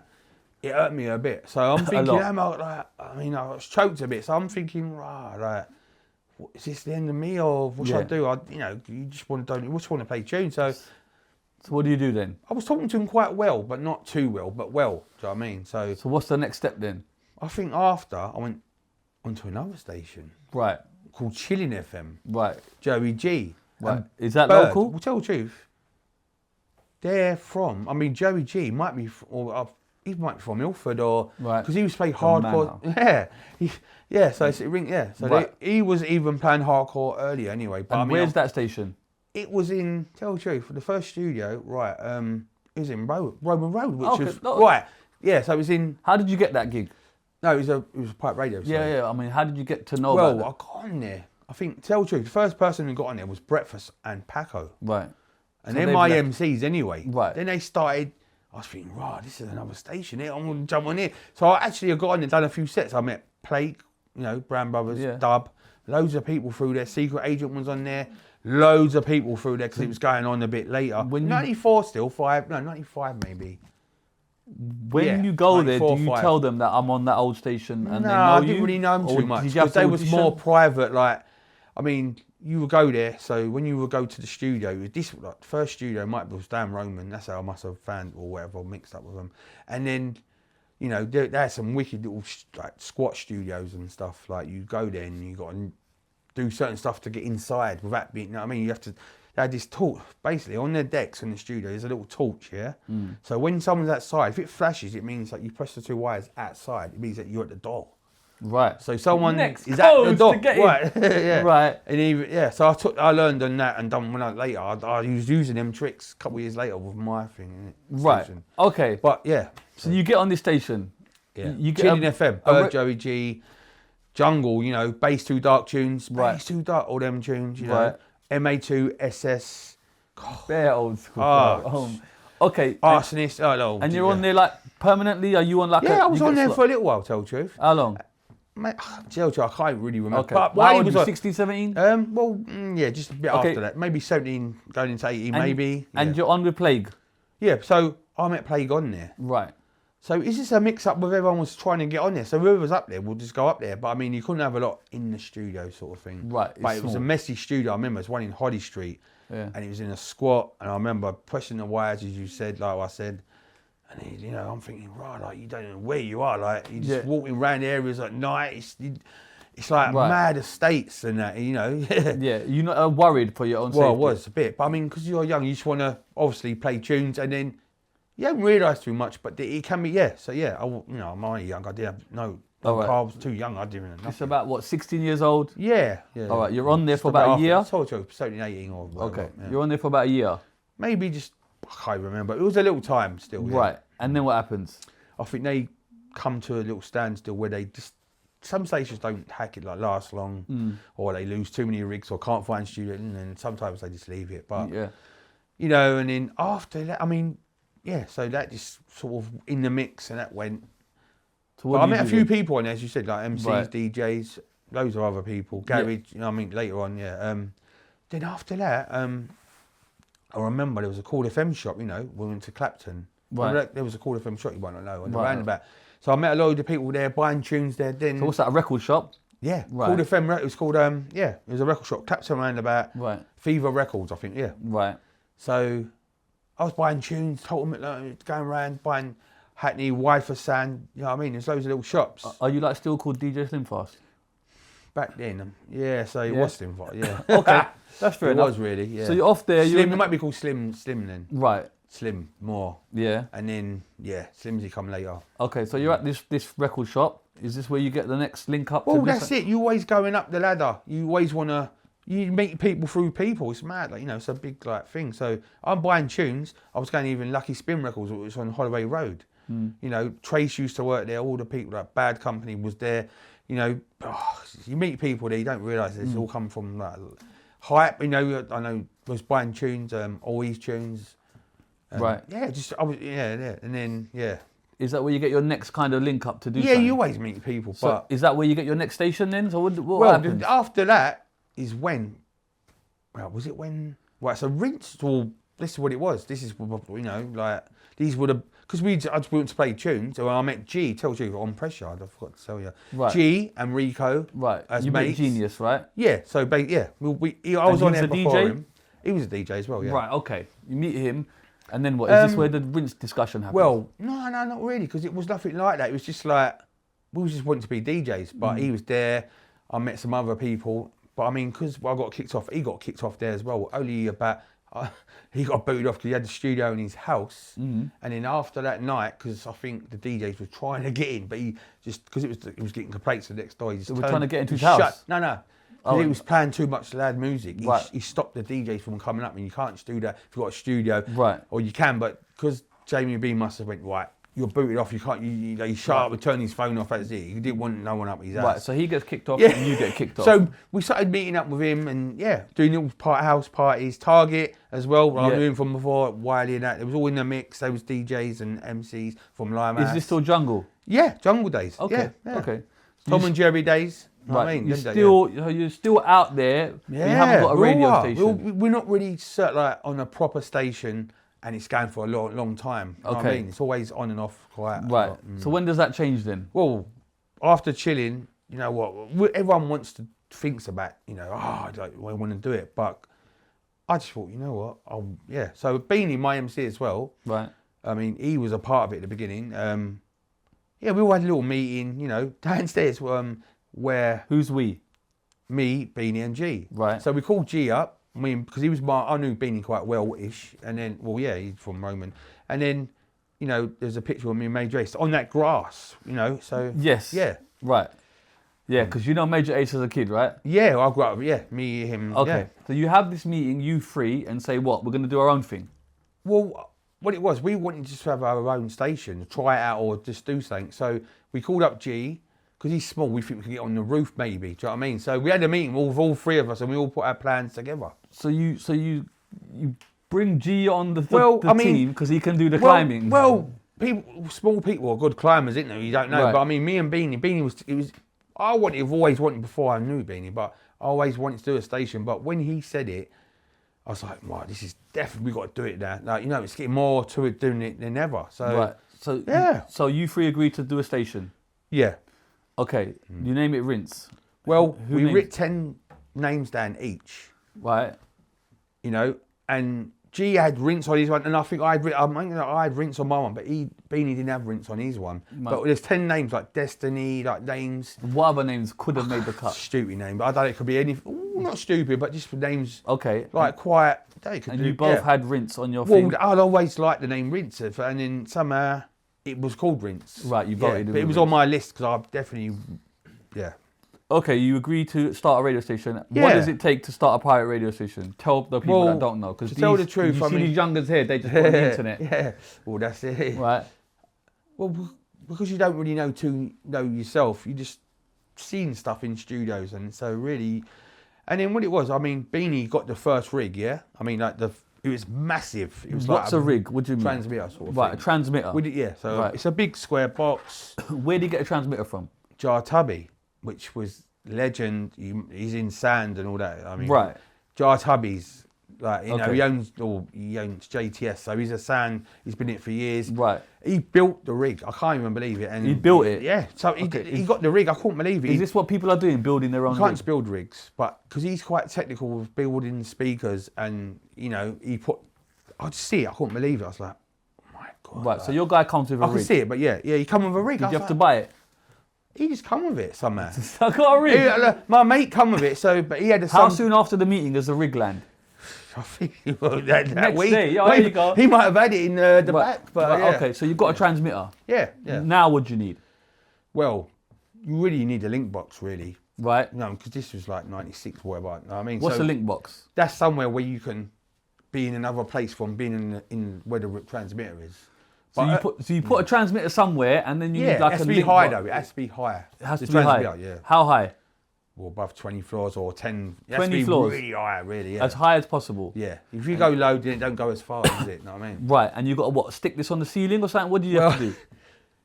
it hurt me a bit. So I'm thinking, I was choked a bit. So I'm thinking, right, is this the end of me, or what should I do? You just want to play tunes. So what do you do then? I was talking to him quite well, but not too well, but well. Do you know what I mean? So what's the next step then? I think after I went onto another station, right, called Chillin FM, right, Joey G. Right, is that local? Well, tell the truth, they're from. I mean, Joey G might be, he might be from Ilford, or because he was playing hardcore. So it's ring. Yeah, so he was even playing hardcore earlier anyway. But and where's that station? It was in, tell the truth, for the first studio, right, it was in Roman Road, which right. Yeah, so it was in. How did you get that gig? No, it was a pipe radio. Yeah. I mean, how did you get to know about that? Well, I got on there. I think, tell the truth, the first person who got on there was Breakfast and Paco. Right. And they're my MCs anyway. Right. Then they started, I was thinking, right, this is another station here, I'm going to jump on here. So I got on there, done a few sets. I met Plague, Brown Brothers, Dub, loads of people through there. Secret Agent was on there. Loads of people through there because it was going on a bit later. 94 still, 95 maybe. When you go there, do you tell them that I'm on that old station and they know I didn't really know them too much because they was more private. Like, I mean, you would go there. So when you would go to the studio, this first studio might be Dan Roman. That's how I must have found or whatever mixed up with them. And then, they had some wicked little squat studios and stuff. Like you go there and you got to do certain stuff to get inside without being. You have to. They had this torch, basically, on their decks in the studio, there's a little torch, yeah? So when someone's outside, if it flashes, it means like you press the two wires outside. It means that you're at the door. Right. So someone is at the door. Right. Yeah. Right. And so I learned on that and done later. I was using them tricks a couple of years later with my thing. Right. Station. Okay. But yeah. So you get on this station. Yeah. You get Chillin FM, Bird, Joey G, Jungle, Bass Too Dark tunes. Right. Bass Too Dark, all them tunes, Right. MA2, SS. Bare old school. Okay. Arsonist. And you're on there like permanently? Are you on like I was on there for a little while, tell the truth. How long? Mate, I can't really remember. Okay. But how old was 16, 17? Just a bit after that. Maybe 17, going into 18, maybe. And you're on with Plague? Yeah, so I met Plague on there. Right. So is this a mix-up with everyone was trying to get on there? So whoever was up there, we'll just go up there. But I mean, you couldn't have a lot in the studio sort of thing. Right. But it was a messy studio. I remember it was one in Hoddy Street. Yeah. And it was in a squat. And I remember pressing the wires, as you said, like I said. And I'm thinking, right, like you don't know where you are. Like you're just walking around areas at night. It's like mad estates and that, Yeah, you're not worried for your own safety? Well, I was a bit. But I mean, because you're young, you just want to obviously play tunes and then you haven't realised too much, but it can be, So yeah, I'm only young. I didn't have no car. I was too young. I didn't know nothing. It's about, what, 16 years old? Yeah. All right, you're on there for about a year? I told you, 17, 18 or whatever. Okay, you're on there for about a year? Maybe just, I can't remember. It was a little time still. Yeah. Right, and then what happens? I think they come to a little standstill where they just, some stations don't hack it, like last long, or they lose too many rigs or can't find studio, and then sometimes they just leave it. But you know, and then after that, I mean, yeah, so that just sort of in the mix, and that went. So I met a few people on there, as you said, like MCs, Right. DJs, loads of other people, garage, you know, I mean, later on, yeah. Then after that, I remember there was a Call FM shop, you know, we went to Clapton. Right. There was a Call FM shop, you might not know, on the Right. roundabout. So I met a load of people there buying tunes there. Then So what's that, a record shop? yeah, Right. Call FM. It was called yeah, it was a record shop, Clapton roundabout. Right. Fever Records, I think. Yeah. Right. So I was buying tunes, told them like, going around buying Hackney, Wifer Sand. You know what I mean? There's loads of little shops. Are you like still called DJ Slimfast? Back then, yeah. So it Yeah. was Slim, yeah. Okay, that's fair It enough. was really, yeah. So you're off there. Slim. You're It might be called Slim then. right. Slim more, Yeah. and then yeah, Slimzee come later. Okay, so you're at this record shop. Is this where you get the next link up? Well, to that's it. You always going up the ladder. You always wanna. You meet people through people. It's mad, like, you know. It's a big like thing. So I'm buying tunes. I was going even Lucky Spin Records. It was on Holloway Road. You know, Trace used to work there. All the people, like Bad Company was there. You know, you meet people there. You don't realise it's all come from like hype. You know, I know. I was buying tunes. All these tunes. Right. Yeah, I was. Yeah, and then yeah. Is that where you get your next kind of link up to do? Yeah, something? you always meet people, So but is that where you get your next station then? So what well, happens? after that is when. Well, was it when? Right, so Rinse. Well, this is what it was. This is, you know, like these would have, because I just went to play tunes. So I met G. Tell you on Pressure. I forgot to tell you. Right. G and Rico. Right. As You met mates. Geeneus, right? Yeah. So yeah, I was And on he's there a before DJ? him. He was a DJ as well. Yeah. Right. Okay. You meet him, and then what? Is this where the Rinse discussion happens? Well, no, not really, because it was nothing like that. It was just like, we was just wanting to be DJs, but he was there. I met some other people, but I mean, because I got kicked off, he got kicked off there as well. Only about, he got booted off because he had the studio in his house. And then after that night, because I think the DJs were trying to get in, but he just, because he was getting complaints the next door. He just So we're turned- trying to get into he his house? shut- No. Oh, He was playing too much loud music. Right. He stopped the DJs from coming up, and you can't just do that if you've got a studio. Right. Or you can, but because Jamie B must have went, right, you're booted off, you can't, you shut up and turn his phone off, that's it. He didn't want no one up his ass. right. So he gets kicked off, Yeah. and you get kicked off. So we started meeting up with him and yeah, doing little house parties, Target as well. I Yeah. knew him from before, Wiley and that. It was all in the mix. There was DJs and MCs from Limehouse. is this still jungle? Yeah, Jungle Days. Okay. Yeah. Okay. Tom You and Jerry Days. You know what I mean? You're Them days, still out there. But you haven't got a we all radio are. station. We're not really like on a proper station, and it's going for a long time. You know what I Okay. mean? It's always on and off quite. a Right. lot. So when does that change then? Well, after chilling, you know what? Everyone wants to thinks about, you know, I want to do it, but I just thought, you know what? Yeah. So Beanie, my MC as well. Right. I mean, he was a part of it at the beginning. Yeah, we all had a little meeting, you know, downstairs. Where Who's we? me, Beanie, and G. Right. So we called G up. I mean, because he was I knew Beanie quite well-ish, and then, well, yeah, he's from Roman, and then, you know, there's a picture of me and Major Ace on that grass, you know. So Yes. yeah, Right. Yeah, because you know Major Ace as a kid, right? yeah, I grew up. Yeah, me, him. Okay. Yeah. So you have this meeting, you three, and say what? We're going to do our own thing. Well, what it was, we wanted just to have our own station, try it out, or just do something. So we called up G. Because he's small, we think we can get on the roof maybe. Do you know what I mean? So we had a meeting with all three of us, and we all put our plans together. So you bring G on the I mean, team because he can do the climbing. Well, small people are good climbers, isn't they? You don't know. Right. But I mean, me and Beanie was. I've always wanted before I knew Beanie, but I always wanted to do a station. But when he said it, I was like, wow, this is definitely, we got to do it now. Like, you know, it's getting more to it doing it than ever. So Right. So yeah. So you three agreed to do a station. Yeah. Okay. You name it Rinse. Well, Who we named- writ 10 names down each. Right. You know, and G had Rinse on his one, and I think I had Rinse on my one, but Beanie didn't have Rinse on his one. Right. But there's 10 names like Destiny, like names, What other names could have made the cut? stupid name, but I don't know, it could be any, not stupid, but just names Okay. like quiet. They could And do, you both yeah. had Rinse on your Well, thing. I'd always liked the name Rinse, and then somehow it was called Rinse. Right, you Yeah, voted but with it was Rinse. on my list because I definitely, yeah. Okay, you agree to start a radio station. What Yeah. does it take to start a pirate radio station? Tell the people Well, that don't know. Because to tell the truth, you I see mean- these youngers here, they just put on the internet. Yeah, well, that's it. Right. Well, because you don't really know yourself, you just seen stuff in studios, and so really, and then what it was, I mean, Beanie got the first rig, yeah. I mean, like It was massive. It was What's like a rig? What do you mean? Transmitter sort of Right, thing. a transmitter. Yeah, so Right. it's a big square box. Where do you get a transmitter from? Jar Tubby, which was legend. He's in sand and all that. I mean, Right. Jar Tubby's like Okay. he owns JTS, so he's a sand. He's been in it for years. Right. He built the rig. I can't even believe it. And He built it? Yeah. So he got the rig. I couldn't believe it. Is this what people are doing, building their own You can't rig? just build rigs, but because he's quite technical with building speakers, and he put. I just see it. I couldn't believe it. I was like, oh my god. Right, so your guy comes with a I rig. could see it, but yeah, he come with a rig. Did you have to buy it? He just come with it somehow. I got a rig. My mate come with it, but he had a How son. soon after the meeting does the rig land? I think that Next week. day, yeah, there you go. He might have had it in the Right, back, but right, yeah. okay, so you've got a transmitter. Yeah. Now what do you need? Well, you really need a link box, really. Right. No, because this was like 96, whatever. You know what I mean, What's so a link box? That's somewhere where you can be in another place from being in where the transmitter is. So you put a transmitter somewhere, and then you need like it has a to be link high box. though. It has to be higher. It has The to be high. transmitter, yeah. How high? Or above 20 floors or 10. It has 20 to be floors? really high, really. Yeah. As high as possible. Yeah. If you go low, then it don't go as far, does it? You know what I mean? Right, and you got to what? Stick this on the ceiling or something? What do you have to do?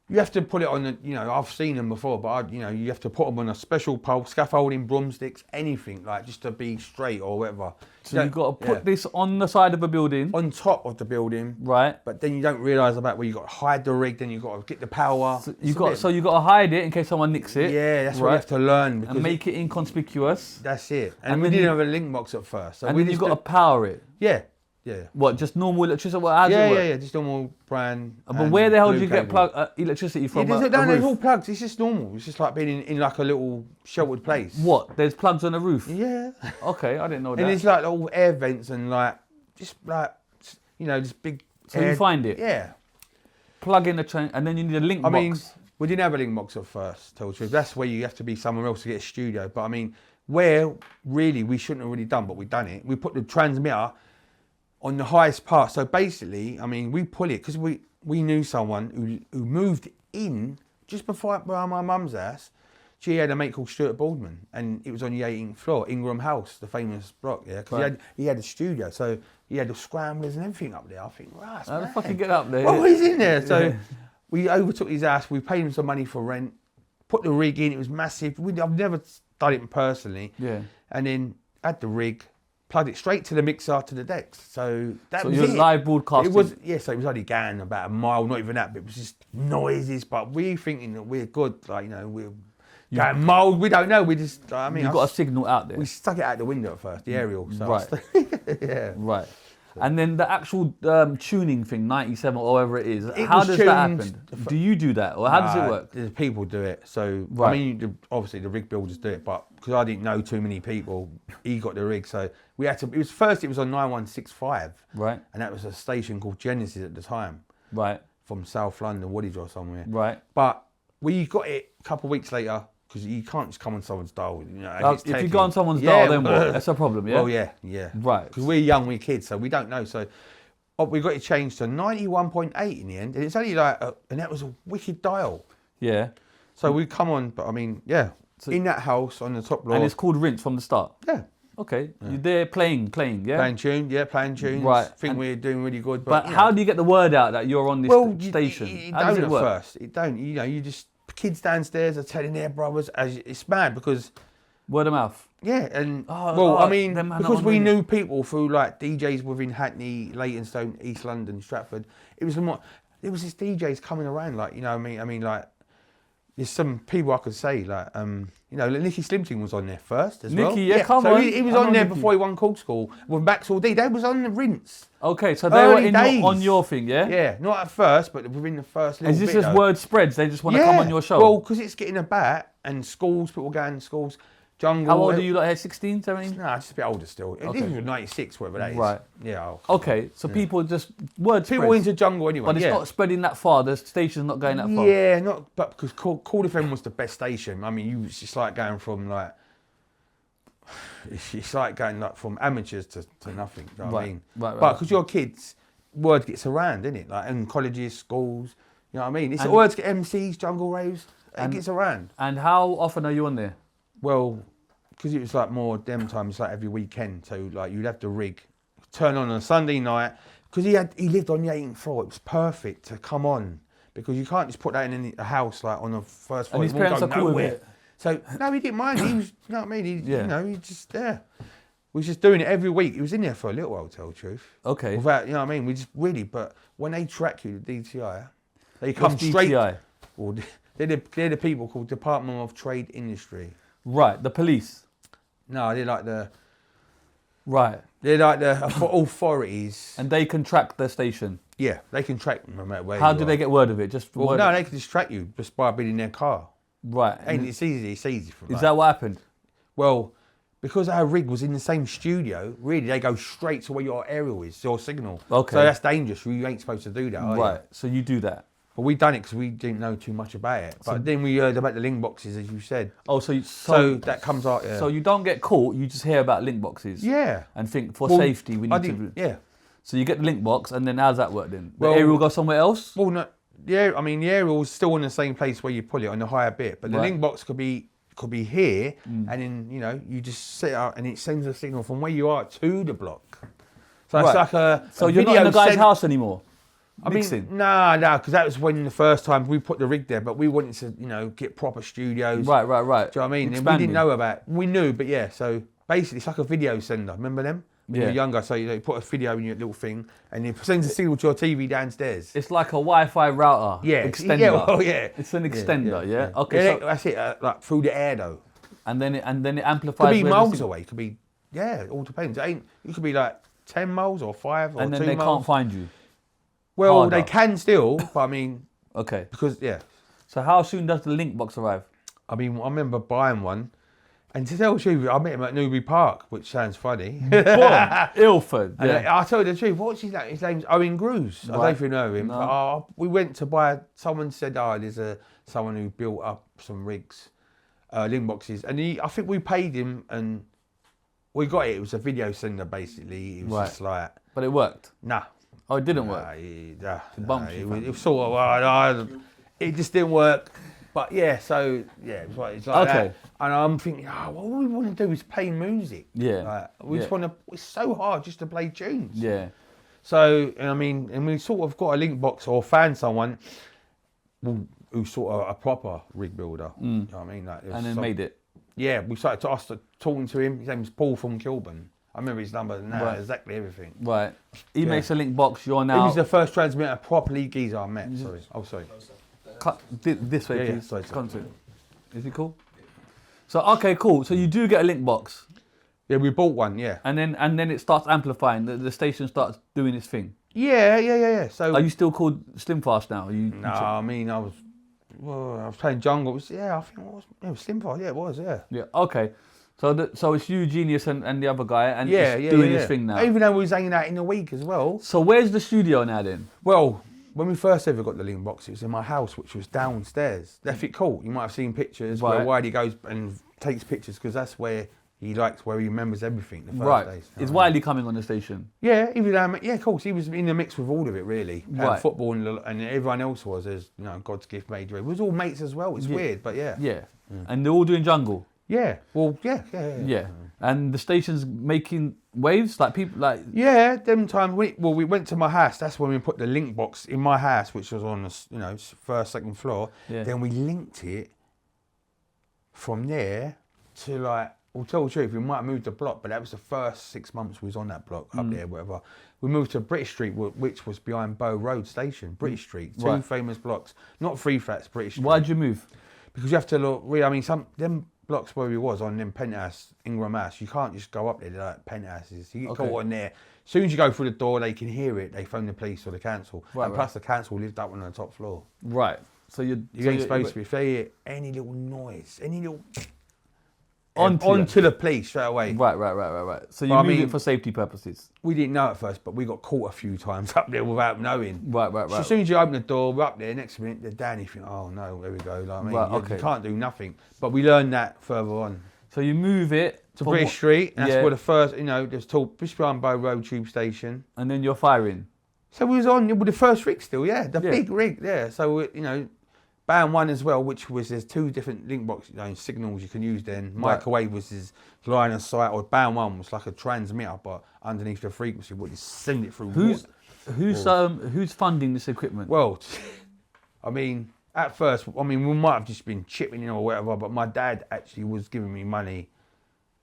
You have to put it on the, I've seen them before, but you have to put them on a special pole, scaffolding, broomsticks, anything, like just to be straight or whatever. So you've got to put this on the side of a building. On top of the building. Right. But then you don't realise about where you got to hide the rig, then you got to get the power. So you got to hide it in case someone nicks it. Yeah, that's what you have to learn. And make it inconspicuous. That's it. And And we then didn't you- have a link box at first. So And we then you've just got to power it. Yeah. What, just normal electricity? How does it work? Yeah, just normal brand. But where the hell do blue you get cable. electricity Yeah, from? there's, a no, there's roof? all plugs. It's just normal. It's just like being in like a little sheltered place. What? There's plugs on the roof? Yeah. Okay, I didn't know that. And it's like all air vents and like, just like, this big. So you find it? Yeah. Plug in the train, and then you need a link box. I mean, we didn't have a link box at first, to tell the truth. That's where you have to be somewhere else to get a studio. But I mean, where really we shouldn't have really done, but we've done it. We put the transmitter on the highest part. So basically, I mean, we pull it because we knew someone who moved in just before my mum's house. She had a mate called Stuart Baldwin, and it was on the 18th floor, Ingram House, the famous block, yeah. Because he had a studio, so he had the scramblers and everything up there. I think, right, how the fuck you get up there? well, he's in there. So we overtook his house. We paid him some money for rent. Put the rig in. It was massive. I've never done it personally. Yeah. And then had the rig, plugged it straight to the mixer to the decks. So that was you're it. live broadcasting. It was so it was only going about a mile, not even that, but it was just noises. But we thinking that we're good, like we're going mild. We don't know. We just You've got a signal out there. we stuck it out the window at first, the aerial. So Right. yeah. Right. And then the actual tuning thing, 97 or whatever it is, It how was does that tuned happen? Do you do that or how does it work? The people do it. So, Right. I mean, obviously the rig builders do it, but because I didn't know too many people, he got the rig. So we had to, it was on 9165. Right. And that was a station called Geeneus at the time. Right. From South London, Woolwich or somewhere. Right. But we got it a couple of weeks later, because you can't just come on someone's dial. If you go on someone's dial, then what? That's a problem, yeah? Well, yeah. Right. Because we're young, we're kids, so we don't know. So we got it changed to 91.8 in the end, and it's only like, and that was a wicked dial. Yeah. So we come on, but I mean, yeah, in that house on the top floor. And it's called Rinse from the start? Yeah. Okay. You're there playing, yeah? Playing tunes. Right. Think we're doing really good. But how do you get the word out that you're on this station? You How does don't it work? at first. It don't. You just, kids downstairs are telling their brothers, it's mad because... Word of mouth? Yeah, and I mean, them man because are we on knew people through like DJs within Hackney, Leytonstone, East London, Stratford. It was this DJs coming around, like, I mean, like, there's some people I could say, like, Nicky Slimzee was on there first as well. Nicky, yeah, come so on. He was I on know there Nicky. before he won Cold School with Maxwell D. They was on the Rinse. Okay, so they were Early days. on your thing, yeah? Yeah, not at first, but within the first little Is this bit, as though. word spreads? They just want to come on your show? Well, because it's getting about, and schools, people going to schools, jungle. How old are you, like 16, 17? Nah, just a bit older still. Okay. This was 96, whatever that is. Right. Yeah. Okay, so people just, word People spreads. into jungle anyway. But it's not spreading that far. The station's not going that far. Yeah, but because Cool FM was the best station. I mean, it's just like going from like, it's like going like from amateurs to nothing. You know what I mean? Right. But because you're kids, word gets around, innit? Like in colleges, schools. You know what I mean? It's words get MCs, jungle raves. It gets around. And how often are you on there? Well, because it was like more them times, like every weekend. So like you'd have the rig. turn on a Sunday night, because he lived on the 18th floor. It was perfect to come on, because you can't just put that in a house like on the first floor. And his parents are cool with it. So no, he didn't mind. He was, you know what I mean? You know, he just there. We was just doing it every week. He was in there for a little while, to tell the truth. Okay. Without, you know what I mean? We just really, but when they track you, the DTI, they come straight. DTI? Well, they're the people called Department of Trade Industry. Right, the police. No, they're like the. Right. They're like the authorities. And they can track the station. Yeah, they can track them no matter where. How do they get word of it? Just well, no, they can just track you just by being in their car. Right. And it's easy. It's easy for. Is that what happened? Well, because our rig was in the same studio, really, they go straight to where your aerial is, your signal. Okay. So that's dangerous. You ain't supposed to do that, are Right. you? So you do that. But we done it because we didn't know too much about it. But then we heard about the link boxes, as you said. Oh, so that comes out. Yeah. So you don't get caught. You just hear about link boxes. Yeah. And think for safety we need to. Yeah. So you get the link box, and then how's that work then? The Well, aerial go somewhere else? Well, no. Yeah. I mean, the aerial's still in the same place where you pull it on the higher bit, but the link box could be here, and then you just set it up, and it sends a signal from where you are to the block. So it's like a. So a you're not in the video guy's house anymore. I mean, no, because that was when the first time we put the rig there, but we wanted to, get proper studios. Right. Do you know what I mean? And we didn't know about. We knew, but yeah. So basically, it's like a video sender. Remember them? When you're younger, so you put a video in your little thing, and it sends a signal to your TV downstairs. It's like a Wi-Fi router. Yeah. Extender. Yeah. Well, yeah. It's an extender. Yeah. Okay. Okay. Yeah, that's it. Like through the air though. And then it amplifies. Could be miles away. Could be. Yeah. It all depends. It could be like 10 miles or 5 or 2 miles. And then they can't find you. Well, Harder. they can still, but I mean. Okay. Because So how soon does the link box arrive? I mean, I remember buying one, and to tell the truth, I met him at Newbury Park, which sounds funny. Ilford. Yeah. And I'll tell you the truth. What's his name? His name's Owen Grooves. I don't know if you know him. No. But, we went to buy. Someone said, there's someone who built up some rigs, link boxes, and I think we paid him, and we got it. It was a video sender basically. It was just like. But it worked. Nah. Oh, it didn't work. It was sort of. It just didn't work. But yeah, so yeah, it's like that. And I'm thinking, what we want to do is play music. Yeah. We just want to. It's so hard just to play tunes. Yeah. So I mean, and we sort of got a link box or found someone who's sort of a proper rig builder. You know what I mean? Like, and then made it. Yeah, we started talking to him. His name's Paul from Kilburn. I remember his number now, exactly everything. Right. He makes a link box. You're now. He was the first transmitter properly geezer I met. Sorry. Oh, sorry. Cut this way, please. Sorry. Is he cool? So okay, cool. So you do get a link box. Yeah, we bought one. Yeah. And then it starts amplifying. The station starts doing its thing. Yeah. So. Are you still called Slimfast now? No, I mean I was playing jungle. I think it was Slimfast. Yeah, it was. Yeah. Yeah. Okay. So it's you, Geeneus, and the other guy, and it's doing his thing now. Even though we was hanging out in the week as well. So where's the studio now then? Well, when we first ever got the link box, it was in my house, which was downstairs. Left it cool. You might have seen pictures where Wiley goes and takes pictures because that's where he remembers everything. The first days. Is Wiley coming on the station? Yeah, of course. He was in the mix with all of it, really. Football and everyone else was. As Godsgift, Major. It was all mates as well. It's weird, but yeah. Yeah. And they're all doing jungle. Yeah. Well, yeah. And the station's making waves, like people like. Yeah, them times. We went to my house. That's when we put the link box in my house, which was on the first, second floor. Yeah. Then we linked it from there to We'll tell the truth. We might have moved the block, but that was the first 6 months we was on that block up there, whatever. We moved to British Street, which was behind Bow Road Station. British Street, two famous blocks, not 3 flats. British Street. Why'd you move? Because you have to look. I mean, them blocks where we was on them penthouse, Ingram House, you can't just go up there. They're like penthouses. You get caught on there. As soon as you go through the door, they can hear it. They phone the police or the council. And plus the council lived up on the top floor. Right. So you ain't supposed to be. If they hear any little noise, any little onto the police straight away. Right. So you moved it for safety purposes. We didn't know at first, but we got caught a few times up there without knowing. Right. So as soon as you open the door, we're up there. Next minute, they're down. You think, oh no, there we go. You can't do nothing. But we learned that further on. So you move it to British Street. And that's where the first, there's just behind Bow Road Tube Station. And then you're firing. So we was on with the first rig still, the big rig, So band 1 as well, which was there's 2 different link box signals you can use then. Microwave was his line of sight, or band 1 was like a transmitter, but underneath the frequency, what you send it through. Who's funding this equipment? Well, I mean, at first, I mean, we might have just been chipping in or whatever, but my dad actually was giving me money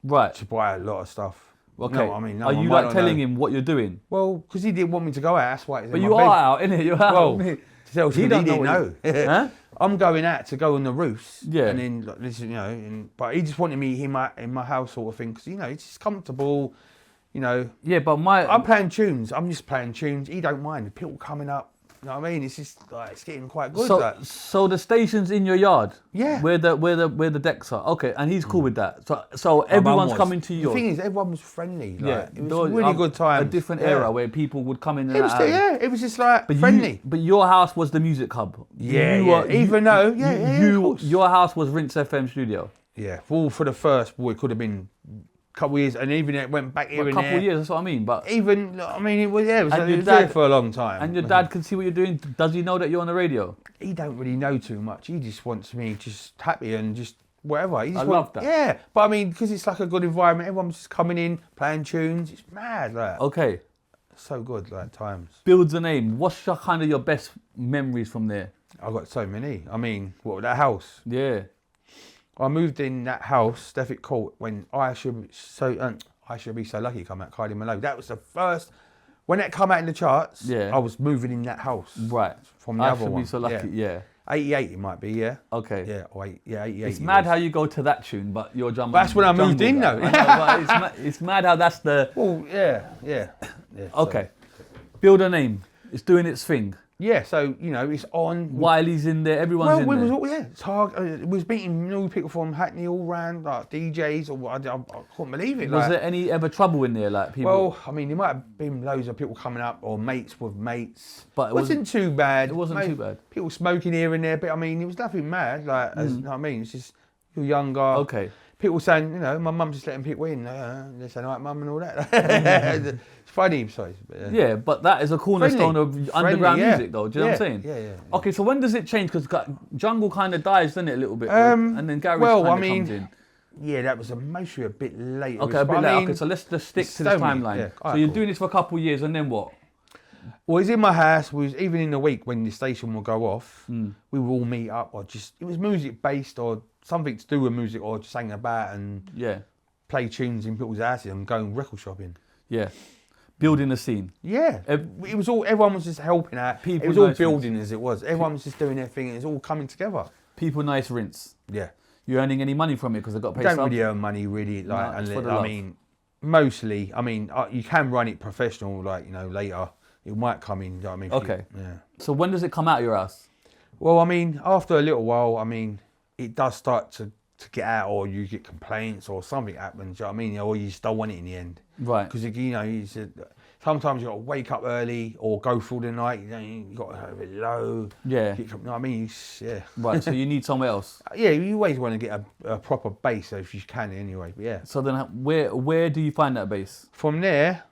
to buy a lot of stuff. Okay. You know what I mean? Are you like telling him what you're doing? Well, because he didn't want me to go out, that's why. But you are out, innit? You're out. Well, to tell you, he didn't know. Huh? I'm going out to go on the roofs. Yeah. And then, like, listen, you know, but he just wanted me in my house sort of thing, because, you know, it's just comfortable, you know. Yeah, but I'm playing tunes. I'm just playing tunes. He don't mind. The people coming up. You know what I mean? It's just like it's getting quite good. So the station's in your yard. Yeah. Where the decks are. Okay, and he's cool with that. So everyone's coming to you. The thing is, everyone was friendly. Like, Yeah, it was a really good time. A different era where people would come in and out. Yeah, it was just like friendly. But your house was the music hub. Even though, your house was Rinse FM studio. Yeah, for the first, it could have been a couple of years, and even it went back here and there. A couple of years, that's what I mean. But even, I mean, it was there for a long time. And your dad can see what you're doing. Does he know that you're on the radio? He don't really know too much. He just wants me just happy and just whatever. I love that. Yeah, but I mean, because it's like a good environment. Everyone's just coming in, playing tunes. It's mad, like. Okay. So good, like times. Builds a name. What's your best memories from there? I've got so many. I mean, that house? Yeah. I moved in that house, Stefford Court, when I Should Be So Lucky come out, Kylie Minogue. That was the first, when that come out in the charts, I was moving in that house. Right. From the other one. I Should Be So Lucky, yeah. 88 it might be, yeah. Okay. Yeah, 88. It's mad how you go to that tune, but you're jumping. That's when I moved in, though. It's mad how that's the... Well, yeah. Okay. Build a name. It's doing its thing. Yeah, so, you know, it's on. Wiley's in there, everyone's in there. It's hard. It was meeting new people from Hackney all round, like DJs, or I couldn't believe it. Was there any ever trouble in there, like people? Well, I mean, there might have been loads of people coming up, or mates with mates. But it wasn't too bad. It wasn't too bad. People smoking here and there, but I mean, it was nothing mad, like, you know what I mean? It's just, you're younger. Okay. People saying, you know, my mum's just letting people in. They're saying, all right, mum, and all that. It's funny, sorry. Yeah, but that is a cornerstone of underground music, though. Do you know what I'm saying? Yeah. Okay, so when does it change? Because jungle kind of dies, doesn't it, a little bit? And then garage comes in. Yeah, that was mostly a bit later. Okay, a bit later. Okay, so let's just stick to the timeline. Yeah. So you're doing this for a couple of years, and then what? Well, it's in my house. Even in the week when the station will go off, we will all meet up, or just, it was music based, or something to do with music, or just hang about and play tunes in people's houses and going record shopping. Yeah. Building a scene. Yeah. It was all, everyone was just helping out. It was all building as it was. Everyone was just doing their thing, and it's all coming together. People nice rinse. Yeah. You earning any money from it because they've got to pay Don't really earn money, really. Like, no, I mean, mostly, I mean, you can run it professional, like, you know, later. It might come in, you know what I mean? Okay. Yeah. So when does it come out of your house? Well, I mean, after a little while, I mean, it does start to get out, or you get complaints, or something happens, you know what I mean? Or you just don't want it in the end. Right. Because, you know, sometimes you got to wake up early or go through the night, you got to have it low. Yeah. You know what I mean? Right, so you need somewhere else. Yeah, you always want to get a proper base if you can anyway, but yeah. So then where do you find that base? From there,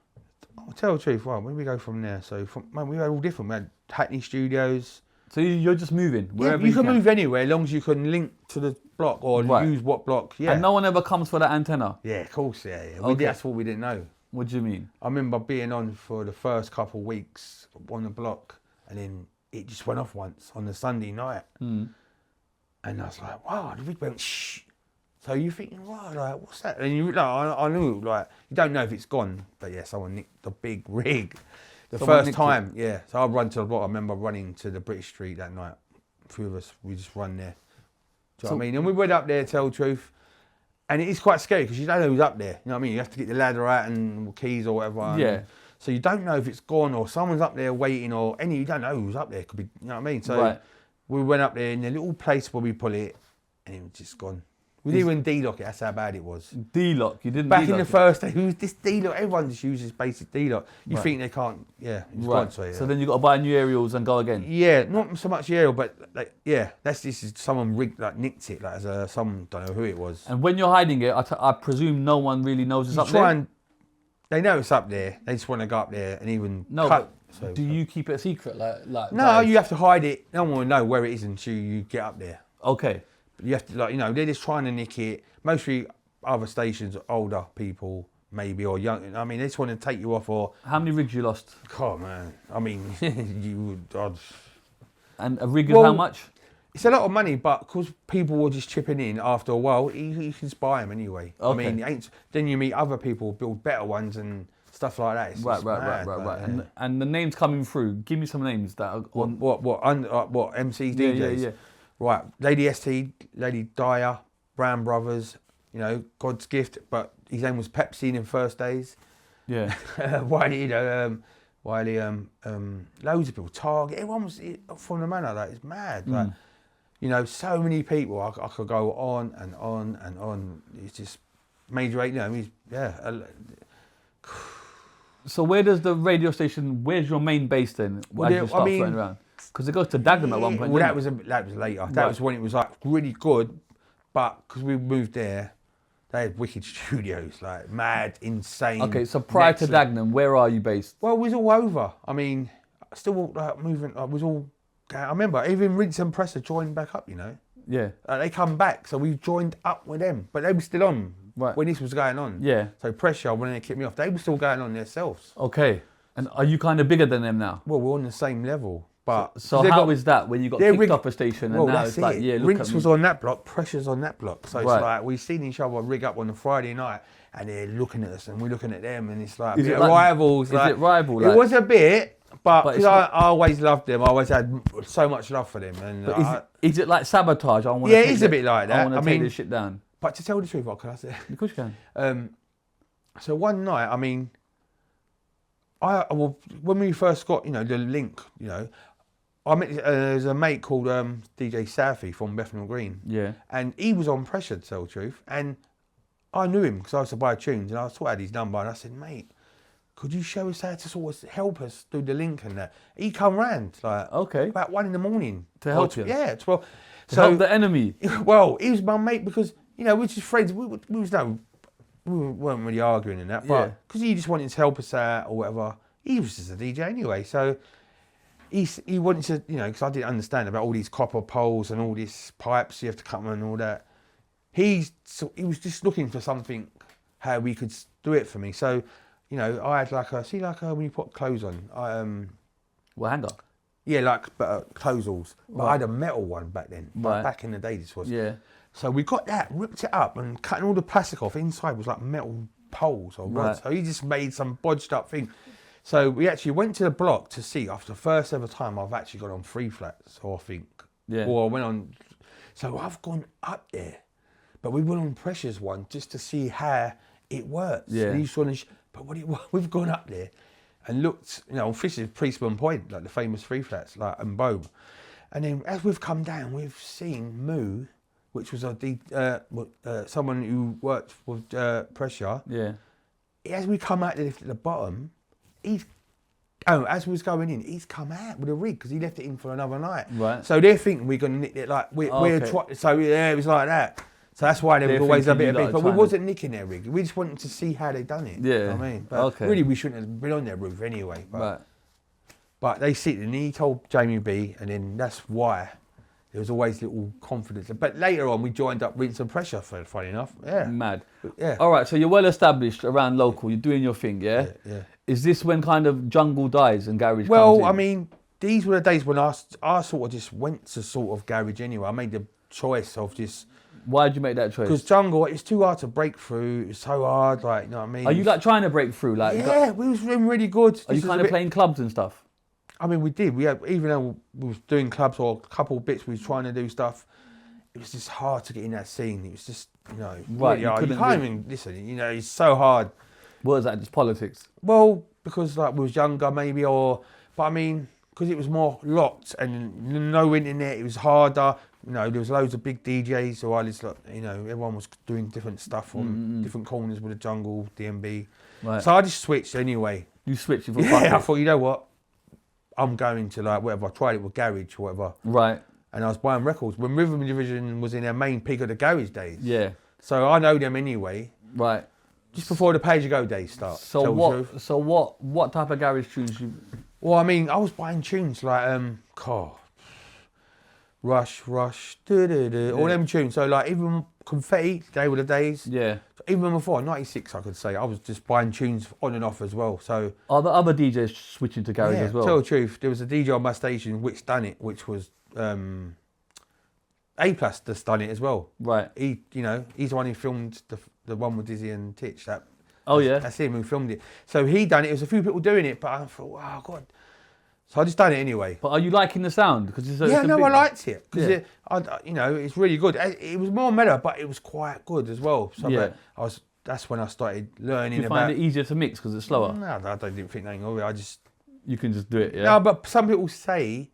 I'll tell the truth, where do we go from there? So, we had all different. We had Hackney Studios. So you're just moving wherever you can move anywhere as long as you can link to the block or use what block. Yeah. And no one ever comes for that antenna? Yeah, of course, yeah. Okay. That's what we didn't know. What do you mean? I remember being on for the first couple of weeks on the block, and then it just went off once on the Sunday night. And I was like, wow, the rig went shh. So you're thinking, wow, like, what's that? And I knew, like, you don't know if it's gone, but yeah, someone nicked the big rig. First time, yeah. So I run to the block. I remember running to the British Street that night. A few of us, we just run there. Do you know what I mean? And we went up there, to tell the truth. And it is quite scary because you don't know who's up there. You know what I mean? You have to get the ladder out and keys or whatever. Yeah. So you don't know if it's gone or someone's up there waiting or you don't know who's up there. Could be, you know what I mean? So we went up there in the little place where we pull it, and it was just gone. We didn't even D-lock it, that's how bad it was. D-lock? You didn't Back in the first day, who's this D-lock? Everyone just uses basic D-lock. You think they can't, it's gone. So then you got to buy new aerials and go again? Yeah, not so much aerial, but like, this is someone nicked it, like as someone, don't know who it was. And when you're hiding it, I presume no one really knows it's up there? They know it's up there, they just want to go up there and even So do you keep it a secret? Like no, guys? you have to hide it. No one will know where it is until you get up there. Okay. But you have to, like, you know, they're just trying to nick it. Mostly other stations, older people, maybe, or young. I mean, they just want to take you off. Or how many rigs you lost? God, man. I mean, you would. And a rig is how much? It's a lot of money, but because people were just chipping in after a while, you can just buy them anyway. Okay. I mean, then you meet other people, build better ones and stuff like that. It's Right. Yeah. And the names coming through. Give me some names that are on. What MCs, DJs? Yeah. Right, Lady ST, Lady Dyer, Brown Brothers, you know, Godsgift, but his name was Pepsi in first days. Yeah. Wiley, you know, Wiley, loads of people, Target, everyone was from the man like that. It's mad. Like, you know, so many people. I could go on and on and on. It's just major, you know. So where does the radio station? Where's your main base then? Well, as you start floating around, because it goes to Dagenham at one point. Well, that didn't it? was later. That was when it was like really good, but because we moved there, they had wicked studios, like mad, insane. Okay, so prior to Dagenham, where are you based? Well, it was all over. I mean, still like moving. I was all. I remember even Rinse and Presser joined back up. You know. Yeah. They come back, so we joined up with them, but they were still on Right. when this was going on. Yeah. So Pressure, when they kicked me off, they were still going on themselves. Okay. And are you kind of bigger than them now? Well, we're on the same level, but So how is that when you got kicked off a station and now that's it's like, it. yeah, look Rinse at was me. on that block, Pressure's on that block. So it's Right. like we've seen each other rig up on a Friday night, and they're looking at us, and we're looking at them, and it's like Is a it bit like- rivals. is like, it rival, It like- was a bit, but But because I always loved them, I always had so much love for them, and But is it like sabotage? I want Yeah, it's a bit like that. I want to I take mean- this shit down. But to tell the truth, what can I say? Of course you can. So one night, I mean, when we first got, you know, the link, you know, I met there's a mate called DJ Southie from Bethnal Green. Yeah. And he was on Pressure, to tell the truth. And I knew him because I used to buy tunes, and I sort of had his number, and I said, mate, could you show us how to sort of help us do the link and that? He come round, like, Okay. about 1 in the To help you? Yeah, 12. To help the enemy. Well, he was my mate because, you know, we're just friends. We weren't really arguing in that, Yeah. but because he just wanted to help us out or whatever, he was just a DJ anyway. So he wanted to, you know, because I didn't understand about all these copper poles and all these pipes you have to cut them and all that. He was just looking for something how we could do it for me. So, you know, I had like when you put clothes on, Well, hanger. yeah, like clothesals. But Right. I had a metal one back then. Right. Back in the day, this was. Yeah. So we got that, ripped it up, and cutting all the plastic off. Inside was like metal poles or rods. Right. So he just made some bodged up thing. So we actually went to the block to see. After the first ever time, I've actually gone on 3 flats, or I think. Yeah. Or I went on. So I've gone up there, but we went on Pressure's one just to see how it works. Yeah. And he's trying to but we've gone up there and looked, you know, on Fisher's Priestman Point, like the famous 3 flats, like, and Boom. And then as we've come down, we've seen Moo, which was someone who worked with Pressure. Yeah. As we come out the lift at the bottom, as we was going in, he's come out with a rig because he left it in for another night. Right. So they're thinking we're going to nick it, like, so yeah, it was like that. So that's why there was They're always a thinking bit you of lot beef. are But we trying to- wasn't nicking their rig. We just wanted to see how they done it. Yeah. You know what I mean? But Okay. really, we shouldn't have been on their roof anyway. But, Right. but they sit and he told Jamie B, and then that's why there was always little confidence. But later on, we joined up Rinse and Pressure, funny enough. Yeah. Mad. Yeah. All right, so you're well established around local. You're doing your thing, yeah? Yeah. Is this when kind of jungle dies and garage Well, comes in? I mean, these were the days when I sort of just went to sort of garage anyway. I made the choice of just... Why did you make that choice? Because jungle, it's too hard to break through. It's so hard, like, you know what I mean? Are you like trying to break through? Like, Yeah, we was doing really good. Are you kind of playing clubs and stuff? I mean, we did. We had, even though we was doing clubs or a couple of bits, we was trying to do stuff. It was just hard to get in that scene. It was just, you know, Right, really hard. You couldn't can't really- even listen. You know, it's so hard. What is that? Just politics? Well, because like we was younger, maybe, but I mean, because it was more locked and no internet, it was harder. You know, there was loads of big DJs, so I just, like, you know, everyone was doing different stuff on different corners with the jungle, DMB. Right. So I just switched anyway. You switch. You thought, Yeah, I fuck it. thought, you know what? I'm going to like whatever. I tried it with garage or whatever. Right. And I was buying records when Rhythm Division was in their main peak of the garage days. Yeah. So I know them anyway. Right. Just before the PAYG Go days start. So tell the truth. what type of garage tunes you? Well, I mean, I was buying tunes like Rush, all them tunes. So like even Confetti, they were the days. Yeah. Even before '96, I could say I was just buying tunes on and off as well. So are the other DJs switching to garage as well? Tell the truth, there was a DJ on my station which done it, which was A+ that's done it as well. Right. He's the one who filmed the one with Dizzee and Titch. That's him who filmed it. So he done it. There was a few people doing it, but I thought, wow, God. So I just done it anyway. But are you liking the sound? Because I liked it because it's really good. It was more mellow, but it was quite good as well. So that's when I started learning. Do you find it easier to mix because it's slower? No, I don't think nothing of it. You can just do it. Yeah. No, but some people say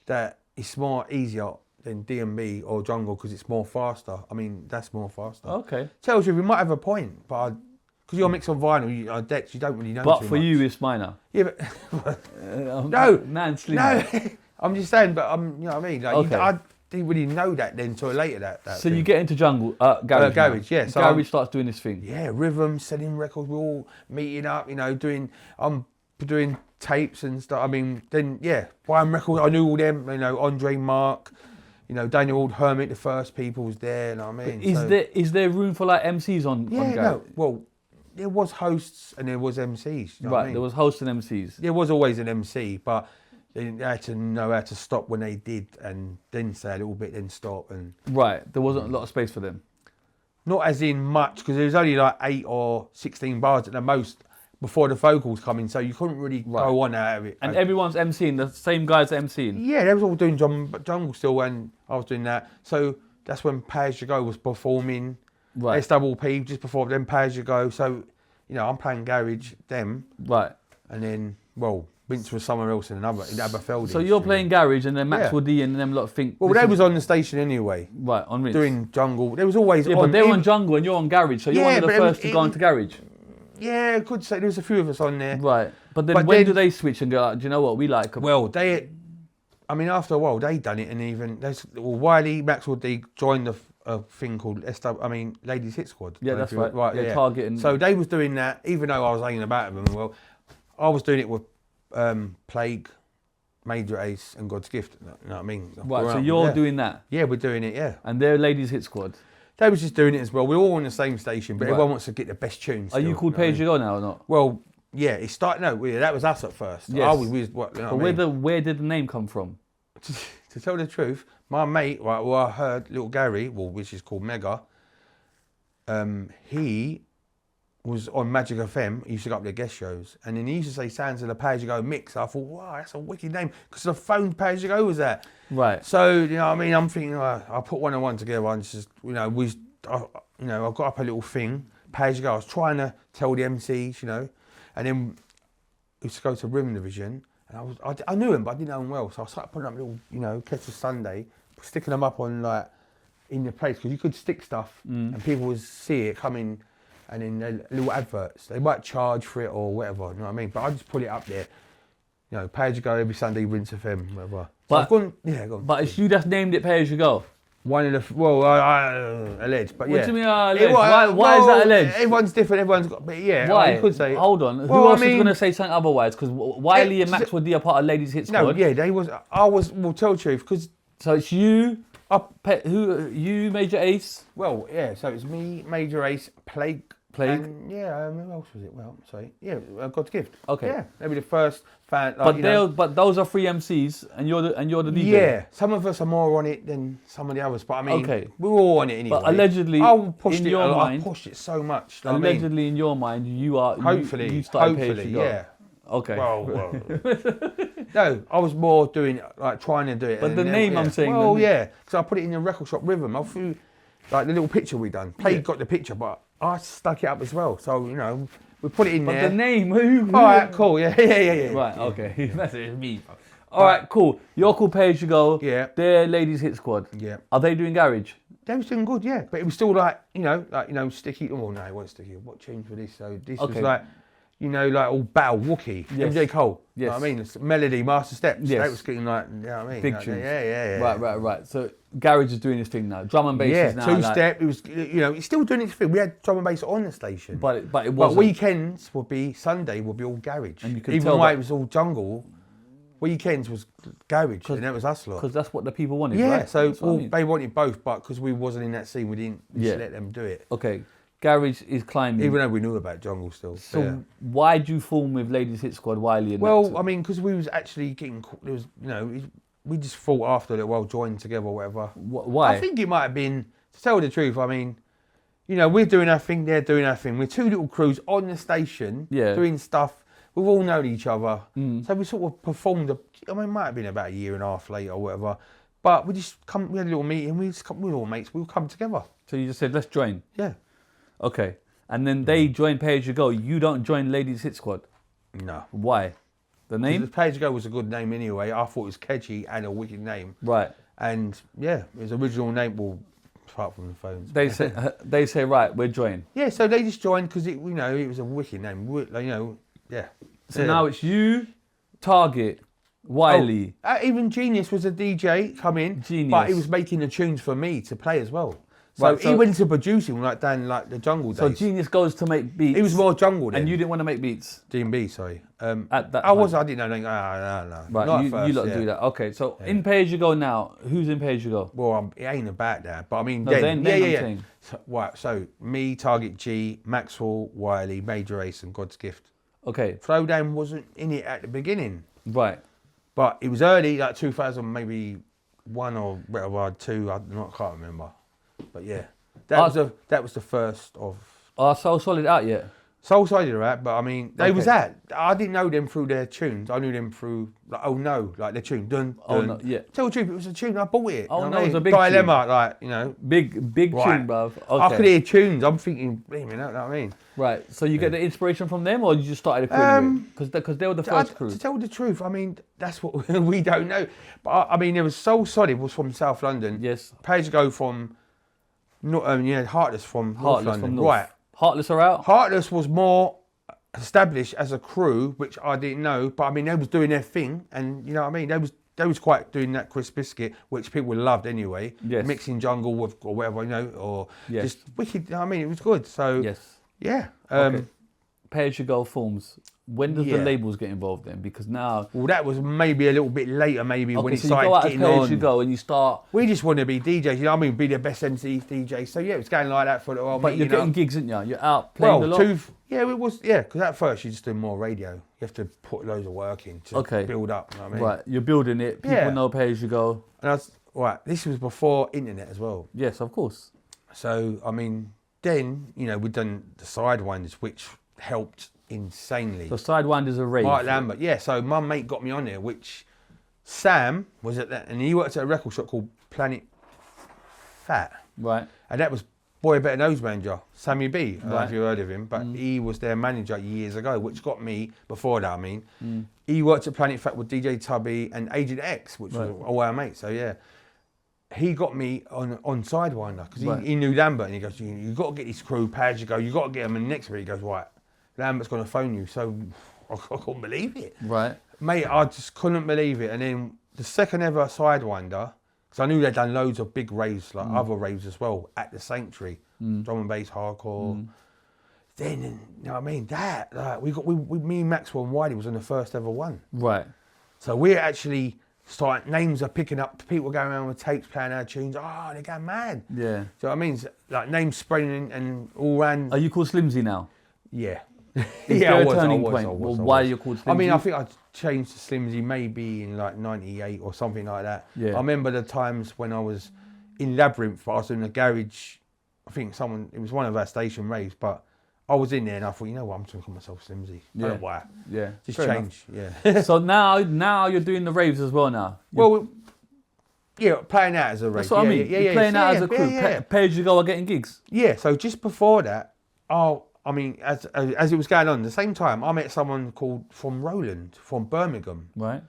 that it's more easier than D&B or jungle because it's more faster. I mean, that's more faster. Okay. Tells you we might have a point, but. Because you're mixed on vinyl, on decks, you don't really know. But too for much. you, it's minor. Yeah, but no, man, Slim. No, I'm just saying. But you know what I mean. Like, I didn't really know that then until later. That so thing. you get into jungle, garage. Garage, yeah. So garage starts doing this thing. Yeah, rhythm, selling records. We're all meeting up. I'm doing tapes and stuff. I mean, then buying records. I knew all them. Andre, Mark. Daniel Old Hermit, the first people was there. You know what I mean? Is there room for like MCs on? Yeah, on no. Well. There was hosts and there was MCs. You know what I mean? There was hosts and MCs. There was always an MC, but they had to know how to stop when they did and then say a little bit, then stop. And right, there wasn't a lot of space for them. Not as in much, because there was only like 8 or 16 bars at the most before the vocals come in, so you couldn't really go on out of it. And everyone's MCing, the same guys MCing? Yeah, they was all doing jungle still, and I was doing that. So that's when PAYG Go was performing. Right. SWP just before them, PAYG Go. So, I'm playing garage, them. Right. And then, Vince was somewhere else in Aberfeldy. So you're playing garage and then Maxwell D and them lot think... Well, they was on the station anyway. Right, on Rinse. Doing jungle. There was always on... Yeah, but they're on jungle and you're on garage, so you're one of the first to go into garage. Yeah, I could say there was a few of us on there. Right. But then when do they switch and go, do you know what, we like them? Well, after a while, they done it and even... Wiley, Maxwell D joined a thing called Ladies Hit Squad. Yeah, that's right. Yeah, targeting. So they was doing that, even though I was hanging about with them. Well, I was doing it with Plague, Major Ace, and Godsgift. You know what I mean? Right. So you're doing that. Yeah, we're doing it. Yeah. And they're Ladies Hit Squad. They was just doing it as well. We're all on the same station, but everyone wants to get the best tunes. Are you called PAYG Go now or not? Well, yeah. It started. No, that was us at first. Yes. Where did the name come from? To tell the truth, my mate, I heard, little Gary, which is called Mega, he was on Magic FM. He used to go up their guest shows, and then he used to say sounds of the PAYG Go mix. I thought, wow, that's a wicked name, because the phone PAYG Go was that. Right. So, you know what I mean? I'm thinking, I'll put one and one together, and just, I got up a little thing, PAYG Go. I was trying to tell the MCs, and then we used to go to Rhythm Division. And I knew him, but I didn't know him well. So I started putting up little, Kettle Sunday, sticking them up on in the place, because you could stick stuff and people would see it coming, and then little adverts. They might charge for it or whatever, you know what I mean? But I just put it up there. PAYG Go every Sunday, Rinse FM, whatever. So go on. But it's you that's named it PAYG Go. One of the, alleged, but yeah. What do you mean alleged? Why is that alleged? Everyone's different, everyone's got, but yeah. Why? You could say. Hold on, who else is going to say something otherwise? Because Wiley and Maxwell D are part of Ladies Hit Squad. No, yeah, we'll tell the truth, because... So it's you, you, Major Ace? Well, yeah, so it's me, Major Ace, Plague. And, who else was it? Well, sorry. Yeah, Godsgift. Okay. Yeah, maybe the first fan. But those are 3 MCs, and you're the DJ. Yeah, some of us are more on it than some of the others, but I mean, we're all on it anyway. But allegedly, I pushed it so much. Allegedly, in your mind, you are. Hopefully, you started PAYG Go. Yeah. Okay. Well. No, I was more doing trying to do it. But the name I'm saying. Well, yeah, because I put it in the record shop rhythm. I threw the little picture we done. Plague got the picture, but I stuck it up as well. So we put it in there. But the name, who? All right, cool. Yeah. Right, okay. That's it. It's me. All right, cool. You're called PAYG Go. Yeah. They're Ladies Hit Squad. Yeah. Are they doing garage? They was doing good, yeah. But it was still sticky. Oh no, it wasn't sticky. What changed for this? So this was all battle Wookie. Yes. MJ Cole. Yes. You know what I mean? It's melody, master steps. Yes. That was getting you know what I mean? Big tunes. Yeah. Right. So garage is doing his thing now. Drum and bass is now. Two-step. It was, it's still doing its thing. We had drum and bass on the station. But it wasn't. But weekends would be, Sunday would be all garage. And you could even tell though it was all jungle. weekends was garage, and that was us lot. Because that's what the people wanted, Yeah, right? so That's what I mean. they wanted both, but because we wasn't in that scene, we didn't just let them do it. Okay, garage is climbing. Even though we knew about jungle still. So why'd you form with Ladies Hit Squad, Wiley and Well, that? I mean, because we was actually getting, there was, you know, we just thought after that, well, joined together or whatever. Why? I think it might have been, to tell the truth, I mean, you know, we're doing our thing, they're doing our thing. We're two little crews on the station, doing stuff. We've all known each other. So we sort of performed, I mean, it might have been about a year and a half later or whatever. But we had a little meeting, we were all mates, we all come together. So you just said, let's join? Yeah. Okay. And then they join Pay-As-You-Go. You don't join Ladies Hit Squad? No. Why? The name? The Pay-As-You-Go was a good name anyway. I thought it was catchy and a wicked name. Right. And yeah, his original name, well, apart from the phones. They say, right, we're joining. Yeah, so they just joined because it was a wicked name. You know, yeah. So now it's you, Target, Wiley. Even Geeneus was a DJ come in, Geeneus. but he was making the tunes for me to play as well. So, Right, he went into producing like down like the jungle days. So Geeneus goes to make beats. He was more jungle then. And you didn't want to make beats? D&B, sorry. At that I didn't know. No. Right, Not at first, you lot do that. Okay, so in Pay-As-You-Go now, who's in Pay-As-You-Go? Well, it ain't about that, but I mean, No, then I'm yeah. saying. So, right, so me, Target G, Maxwell, Wiley, Major Ace, and Godsgift. Okay. Throwdown wasn't in it at the beginning, Right. but it was early, like 2000, maybe 1 or whatever, 2. I can't remember, but yeah, that was the first of. Are Soul Solid out yet? Soul Sided are out, but I mean, they was Okay. out. I didn't know them through their tunes. I knew them through, like, Oh No, like their tune. Dun, Oh dun. No, yeah. Tell the truth, it was a tune. I bought it. Oh you know No, what I it was mean? a big Dilemma, like, you know. Big Right. tune, bruv. I Okay. could hear tunes. I'm thinking, blimey, you know what I mean? Right. So you get the inspiration from them, or you just started a crew? Because they were the first crew. To tell the truth, I mean, that's what we don't know. But I mean, there was Soul Solid was from South London. Yes. Pay-As-You-Go from, Heartless from North Heartless London. from North. Right. Heartless are out? Heartless was more established as a crew, which I didn't know. But I mean, they was doing their thing, and you know what I mean. They was quite doing that crisp biscuit, which people loved anyway. Yes. Mixing jungle with or whatever, you know, or Yes. just wicked. You know what I mean, it was good. So Yes. yeah. Okay. Pay-As-You-Go forms. When does the Yeah. labels get involved then? Because now... Well, that was maybe a little bit later, maybe when Okay, it so you go started out as getting on. Pay-As-You-Go and you start... We just want to be DJs, you know what I mean? Be the best MC DJs. So yeah, it was going like that for a while. But you're you know. getting gigs, aren't you? You're out playing a lot? It was, yeah, because at first you're just doing more radio. You have to put loads of work in to build up, you know what I mean? Right, you're building it. People Yeah. know Pay-As-You-Go. And this was before internet as well. Yes, of course. So, I mean, then, you know, we'd done the Sidewinders, which helped insanely. So Sidewinder's a rave. Mark Lambert, yeah. So my mate got me on there, which Sam was at that, and he worked at a record shop called Planet Fat. Right. And that was Boy Better Knows manager, Sammy B. I don't know Right. if you heard of him, but he was their manager years ago, which got me, before that, I mean, he worked at Planet Fat with DJ Tubby and Agent X, which was all our mates, so yeah. He got me on Sidewinder, because he knew Lambert, and he goes, you got to get this crew, Pay-As-You-Go, you got to get them, and next week he goes, right, Lambert's going to phone you, so I couldn't believe it. Right. Mate, I just couldn't believe it, and then the second ever Sidewinder, because I knew they'd done loads of big raves, like other raves as well, at the Sanctuary, drum and bass, hardcore. Then, you know what I mean? That, like, me, Maxwell and Wiley was on the first ever one. Right. So we're actually names are picking up, people going around with tapes playing our tunes. Oh, they're going mad. Yeah. Do you know what I mean? So, like names spreading and all around. Are you called Slimzee now? Yeah. Is there I a was. turning point? Well, why are you called Slimzee? I mean, I think I changed to Slimzee maybe in like 98 or something like that. Yeah. I remember the times when I was in Labyrinth, I was in a garage. I think it was one of our station raves, but I was in there and I thought, you know what, I'm just going to call myself Slimzee. I don't know why. Yeah. Just Fair change. Yeah. So now you're doing the raves as well now. Well, yeah, playing out as a rave. That's what I mean. You're playing out as a crew. Yeah. Pay-As-You-Go are getting gigs. Yeah, so just before that, I mean, as it was going on, at the same time, I met someone called from Roland, from Birmingham. Right.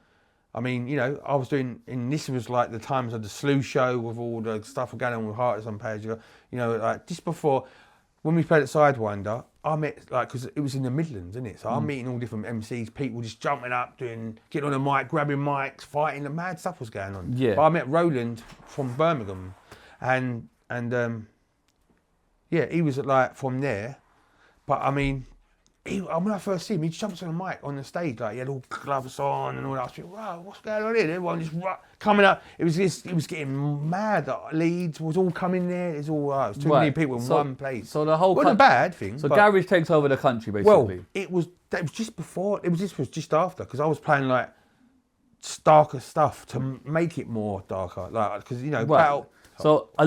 I mean, you know, I was doing, and this was like the times of the Slew show with all the stuff going on with Heartless on Pay-As-You-Go. You know, like just before, when we played at Sidewinder, I met, like, because it was in the Midlands, isn't it? So I'm meeting all different MCs, people just jumping up, getting on the mic, grabbing mics, fighting, the mad stuff was going on. Yeah. But I met Roland from Birmingham, and yeah, he was like from there. But I mean, when I first see him, he jumps on the mic on the stage, like he had all gloves on and all that. I was like, wow, what's going on here? Everyone just coming up. It was getting mad. Like, Leeds was all coming there. It was too many people in one place. So the whole wasn't a bad thing. So garage takes over the country, basically. Well, it was just before. This was just after, because I was playing like darker stuff to make it more darker, like because battle. So a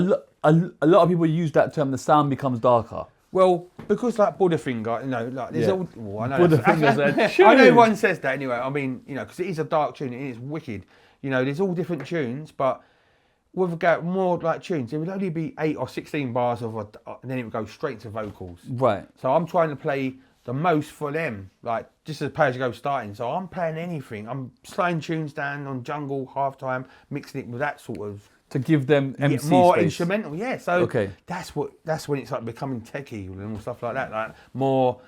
lot of people use that term. The sound becomes darker. Well, because like Butterfinger, like there's all. Well, I know Butterfinger's a tune. I know everyone says that anyway. I mean, because it is a dark tune and it's wicked. There's all different tunes, but with more like tunes, there would only be 8 or 16 bars and then it would go straight to vocals. Right. So I'm trying to play the most for them, like just as PAYG starting. So I'm playing anything. I'm slowing tunes down on jungle halftime, mixing it with that sort of. To give them MC more space. Instrumental, yeah. So that's when it's like becoming techie and stuff like that. Like more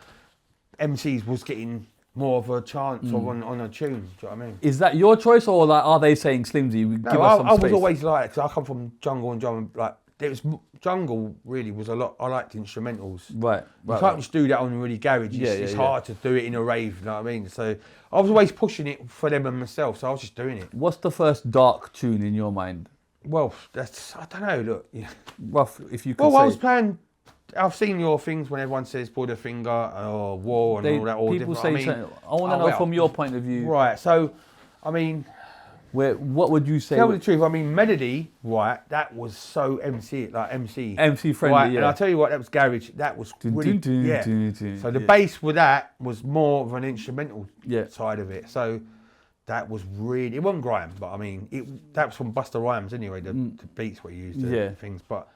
MCs was getting more of a chance on a tune. Do you know what I mean? Is that your choice, or like are they saying Slimzee? No, I was always like, because I come from jungle and drum. Like jungle really was a lot. I liked instrumentals. Right. You can't just do that on really garage. It's hard to do it in a rave. You know what I mean? So I was always pushing it for them and myself. So I was just doing it. What's the first dark tune in your mind? Well, I don't know, look. Yeah. Rough, if you could say. Well, I was playing, I've seen your things when everyone says Butterfinger or War and all that. All people different. say, I want to know from your point of view. Right, so, I mean. What would you say? Tell me the truth, I mean, Melody, right, that was so MC friendly, right, yeah. And I'll tell you what, that was garage, that was really, So the bass with that was more of an instrumental side of it. So. That was really, it wasn't grime, but I mean, that was from Busta Rhymes anyway, the beats were used, things. But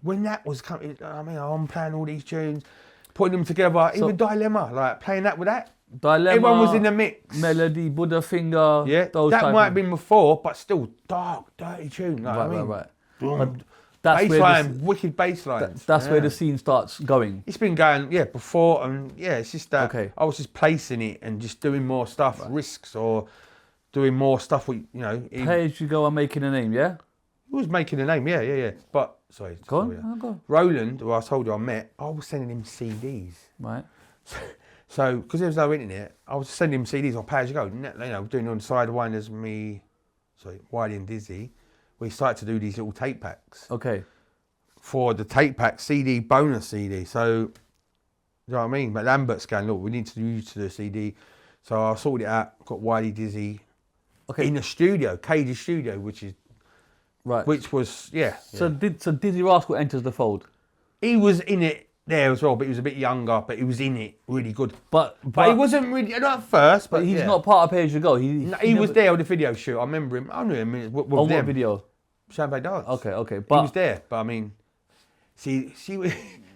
when that was coming, I mean, I'm playing all these tunes, putting them together, even Dilemma, like playing that with that. Dilemma, everyone was in the mix. Melody, Butterfinger. Yeah, that might have been before, but still dark, dirty tune. Like, right. Wicked bass lines. That's where the scene starts going. It's been going, before, and it's just that I was just placing it and just doing more stuff, risks, or doing more stuff with, PAYG and making a name, yeah? He was making a name, yeah. But, sorry. Go on. Roland, who I told you I met, I was sending him CDs. Right. So, because there was no internet, I was sending him CDs on PAYG, doing on Sidewinders, Wiley and Dizzee. We started to do these little tape packs. Okay. For the tape pack CD, bonus CD. So, you know what I mean? But Lambert's going, look, we need to use to the CD. So I sorted it out, got Wiley Dizzee in the studio, Cage's studio, which was, So Dizzee Rascal enters the fold? He was in it there as well, but he was a bit younger, but he was in it really good. But he wasn't really, not at first, but he's not part of PAYG. He was there on the video shoot. I remember him. I knew him with them. What video? Champagne Dance. Okay. But he was there, but I mean, see,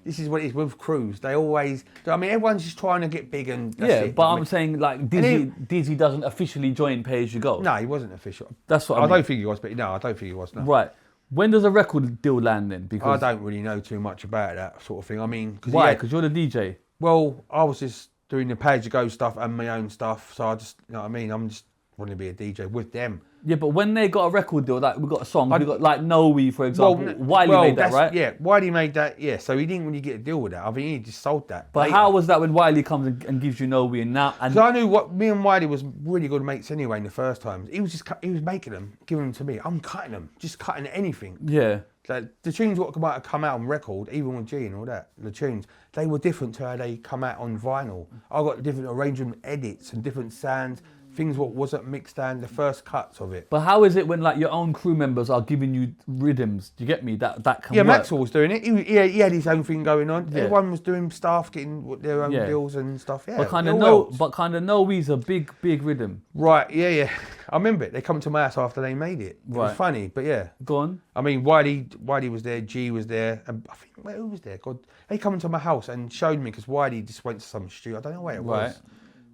this is what it is with crews. They always, everyone's just trying to get big and that's it. But I'm saying like Dizzee doesn't officially join PAYG. No, he wasn't official. That's what I don't think he was, but no, I don't think he was. No. Right. When does a record deal land then? Because I don't really know too much about that sort of thing. I mean, why? Because you're the DJ. Well, I was just doing the PAYG stuff and my own stuff, so I just, I'm just wanting to be a DJ with them. Yeah, but when they got a record deal, like we got a song, we got like No We, for example. Wiley made that, right? Yeah, Wiley made that. Yeah, so he didn't really get a deal with that. I mean, he just sold that. But later. How was that when Wiley comes and gives you No We and now? Because I knew me and Wiley was really good mates anyway in the first times. He was making them, giving them to me. I'm cutting them, just cutting anything. Yeah. Like the tunes what might have come out on record, even with G and all that, the tunes, they were different to how they come out on vinyl. I got different arrangement edits and different sounds. Things what wasn't mixed down, the first cuts of it. But how is it when like your own crew members are giving you rhythms? Do you get me? That can work. Maxwell was doing it. He had his own thing going on. Yeah. Everyone was doing stuff, getting their own deals and stuff. Yeah. But kind of No We's a big rhythm. Right. Yeah. I remember it. They come to my house after they made it. It was funny, but yeah. Go on. I mean, Wiley was there. G was there. And I think who was there? God, they come into my house and showed me because Wiley just went to some studio. I don't know where it was,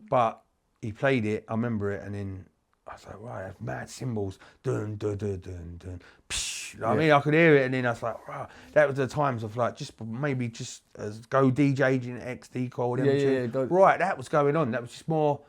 but he played it. I remember it, and then I was like, right, that's mad cymbals, dun dun dun dun dun. Psh, I mean, I could hear it, and then I was like, wow, that was the times of like maybe as go DJ in XD called them. Right, that was going on. That was just more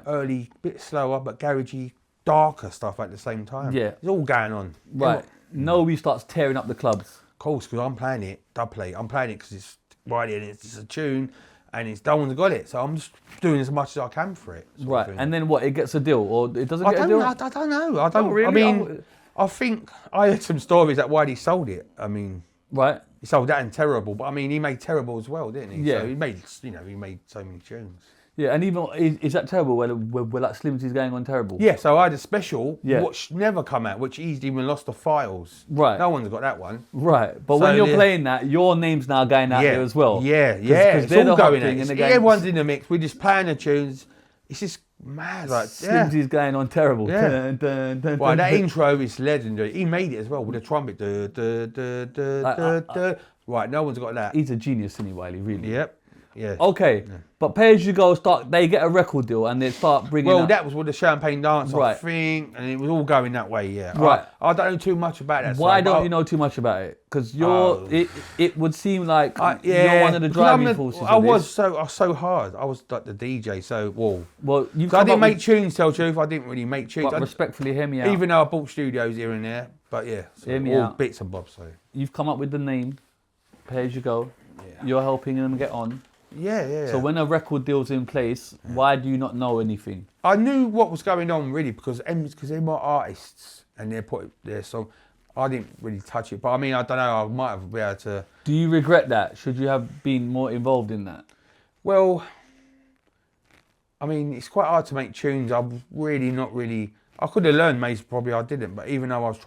early, bit slower, but garagey, darker stuff at the same time. Yeah, it's all going on. Right, No We starts tearing up the clubs. Of course, because I'm playing it, dub play. I'm playing it because it's Wiley and it's a tune. and no one's got it. So I'm just doing as much as I can for it. Right, and then what? It gets a deal, or it doesn't get a deal? I don't know. I don't really? I mean, I think I heard some stories that Wiley sold it. I mean, right. He sold that and Terrible, but I mean, he made Terrible as well, didn't he? Yeah. So he made, he made so many tunes. Yeah, and even is that Terrible? Where like Slimzee's going on Terrible? Yeah, so I had a special which never come out, which he's even lost the files. Right. No one's got that one. Right, but so when you're playing that, your name's now going out there as well. Yeah, Cause it's all going out. Everyone's in the mix. We're just playing the tunes. It's just mad. Like, Slimzee's going on Terrible. Yeah. Well, that intro is legendary. He made it as well with the trumpet. Right, no one's got that. He's a genius, isn't he, Wiley? Really. Yep. Yeah. Okay, but PAYG they get a record deal and they start bringing. Well, that was with the Champagne Dance, I think, and it was all going that way. Yeah. Right. I don't know too much about that. Why don't you know too much about it? Because it would seem like you're one of the driving forces. I was so hard. I was like the DJ. So well, I didn't make tunes. Tell the truth, I didn't really make tunes. But respectfully, hear me out. Even though I bought studios here and there, but yeah, so hear me all out. Bits and bobs. So you've come up with the name, PAYG. Yeah. You're helping them get on. Yeah. So when a record deal's in place, why do you not know anything? I knew what was going on really because they're my artists and they're put their song. I didn't really touch it, but I mean I don't know. I might have been able to. Do you regret that? Should you have been more involved in that? Well, I mean it's quite hard to make tunes. I'm really not really. I could have learned, maybe probably I didn't. But even though I was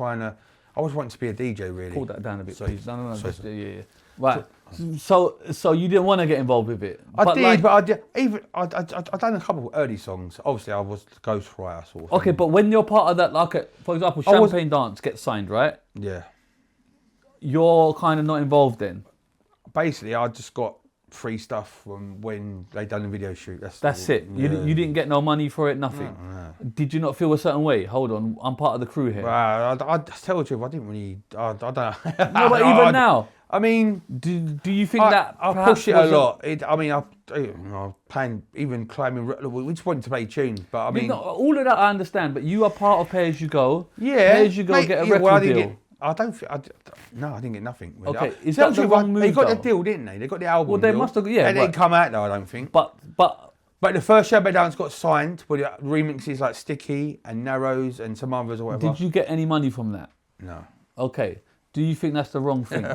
wanting to be a DJ really. Pull that down a bit, please. No. Sorry. Just, yeah. Right. So you didn't want to get involved with it. I did, but I did. I done a couple of early songs. Obviously, I was the ghostwriter sort of. Okay, but when you're part of that, like for example, Champagne Dance gets signed, right? Yeah. You're kind of not involved then. Basically, I just got free stuff from when they done the video shoot. That's it. You didn't get no money for it, nothing. No. Did you not feel a certain way? Hold on, I'm part of the crew here. Well, I tell the truth, I didn't really. I don't know. No, but even now. I mean, do you think that I push it a lot? I playing, even climbing. We just wanted to play tunes, but I mean, all of that I understand. But you are part of PAYG. Yeah, PAYG get a record deal. I didn't get nothing. Really. Okay, is that the wrong move? They got the deal, didn't they? They got the album. Well, they deal. must have. Yeah, it didn't come out though. I don't think. But the first Champagne Dance got signed with the remixes like Sticky and Narrows and some others or whatever. Did you get any money from that? No. Okay. Do you think that's the wrong thing?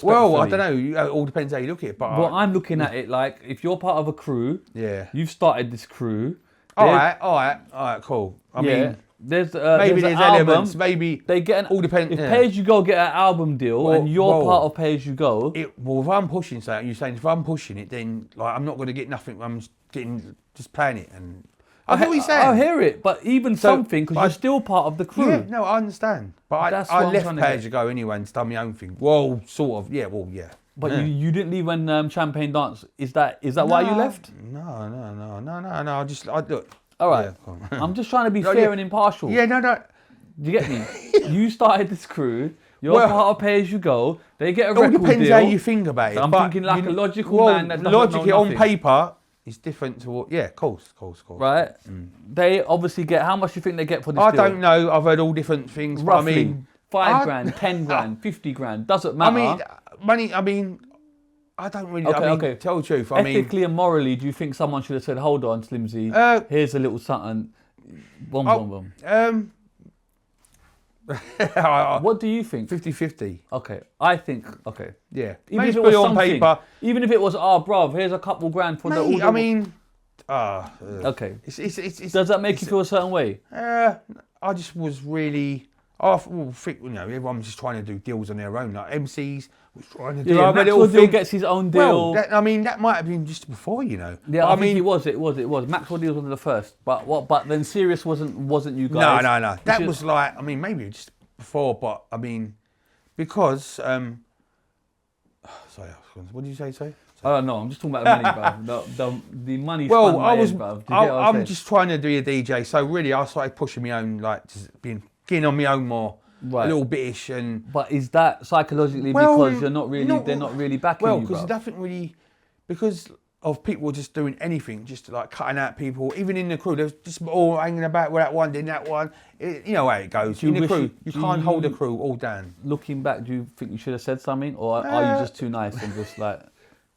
Well, I don't know. It all depends how you look at it. But I'm looking at it like if you're part of a crew, you've started this crew. All right, cool. I mean, there's maybe there's elements. Maybe they get all depends. If PAYG get an album deal and you're part of PAYG, if I'm pushing something, you're saying if I'm pushing it, then like I'm not going to get nothing. I'm just playing it and. I hear what you're saying. I hear it, but even something because you're still part of the crew. Yeah, no, I understand. But I left PAYG anyway and done my own thing. Well, sort of. Yeah. Well, yeah. But you didn't leave when Champagne Dance. Is that why you left? No. I look. All right. Yeah, I'm just trying to be fair and impartial. Yeah, no. Do you get me? You started this crew. You're part of PAYG. They get a record deal. It all depends how you think about it. So I'm thinking like a logical man that doesn't know nothing. On paper. It's different to what, of course. Right? They obviously get, how much do you think they get for this deal? I don't know, I've heard all different things. Roughly, but I mean, 5 grand, 10 grand, 50 grand, doesn't matter. I don't really, tell the truth. Ethically and morally, do you think someone should have said, hold on, Slimzee, here's a little something, boom. What do you think? 50-50. Okay, I think, okay. Yeah. Even if it was on paper. Even if it was, bruv, here's a couple grand for the order. I mean, okay. It's, does that make you feel a certain way? I just was really, everyone was just trying to do deals on their own. Like MCs was trying to do Maxwell deal gets his own deal. Well, that might have been just before, Yeah, but I mean, it was. Maxwell deal was one of the first, but then Sirius wasn't you guys. No. That was like, maybe just before, but I mean, because sorry, what did you say? Sorry. Oh no, I'm just talking about the money, bruv. The money. Well, bruv. I'm just trying to be a DJ, so really, I started pushing my own, like just getting on my own more. Right. A little bitish and. But is that psychologically because you're not really? They're not really backing you. Well, because nothing really, because of people just doing anything, just like cutting out people, even in the crew. They're just all hanging about with that one, doing that one. You know how it goes. In the crew, you can't hold the crew all down. Looking back, do you think you should have said something, or are you just too nice and just like?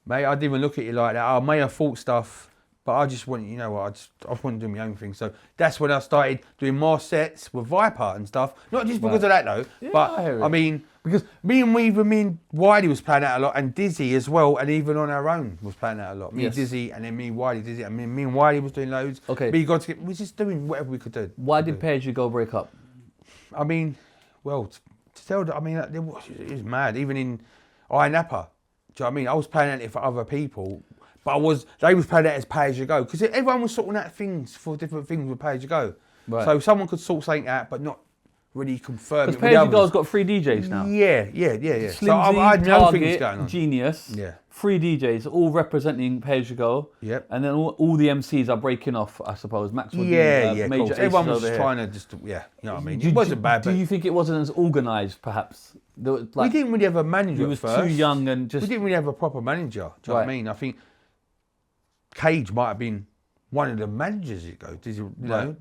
Mate, I didn't even look at you like that. I may have thought stuff, but I just wanted, you know what, I wanted to do my own thing. So that's when I started doing more sets with Viper and stuff. Not just because of that though, but I mean, because me and Wiley was playing out a lot, and Dizzee as well, and even on our own was playing out a lot. Me and Dizzee, and then me and Wiley Dizzee, and me and Wiley was doing loads. Okay. We was just doing whatever we could do. Why did PAYG break up? I mean, well, to tell that, I mean, it was mad. Even in AYIA NAPA, do you know what I mean? I was playing it for other people, but they was playing it as pay-as-you-go, because everyone was sorting out things for different things with pay-as-you-go. Right. So someone could sort something out, but not really confirm it. Because PAYG's got 3 DJs now. Yeah. Slimzee, So I had my own things going on. Geeneus. Yeah. 3 DJs, all representing PAYG. Yep. And then all the MCs are breaking off, I suppose. Maxwell. Major. Everyone was trying to just, you know what I mean? It wasn't bad. Do you think it wasn't as organised, perhaps? We didn't really have a manager at first. He was too young and just... We didn't really have a proper manager. Do you know what I mean? I think Cage might have been one of the managers. You know?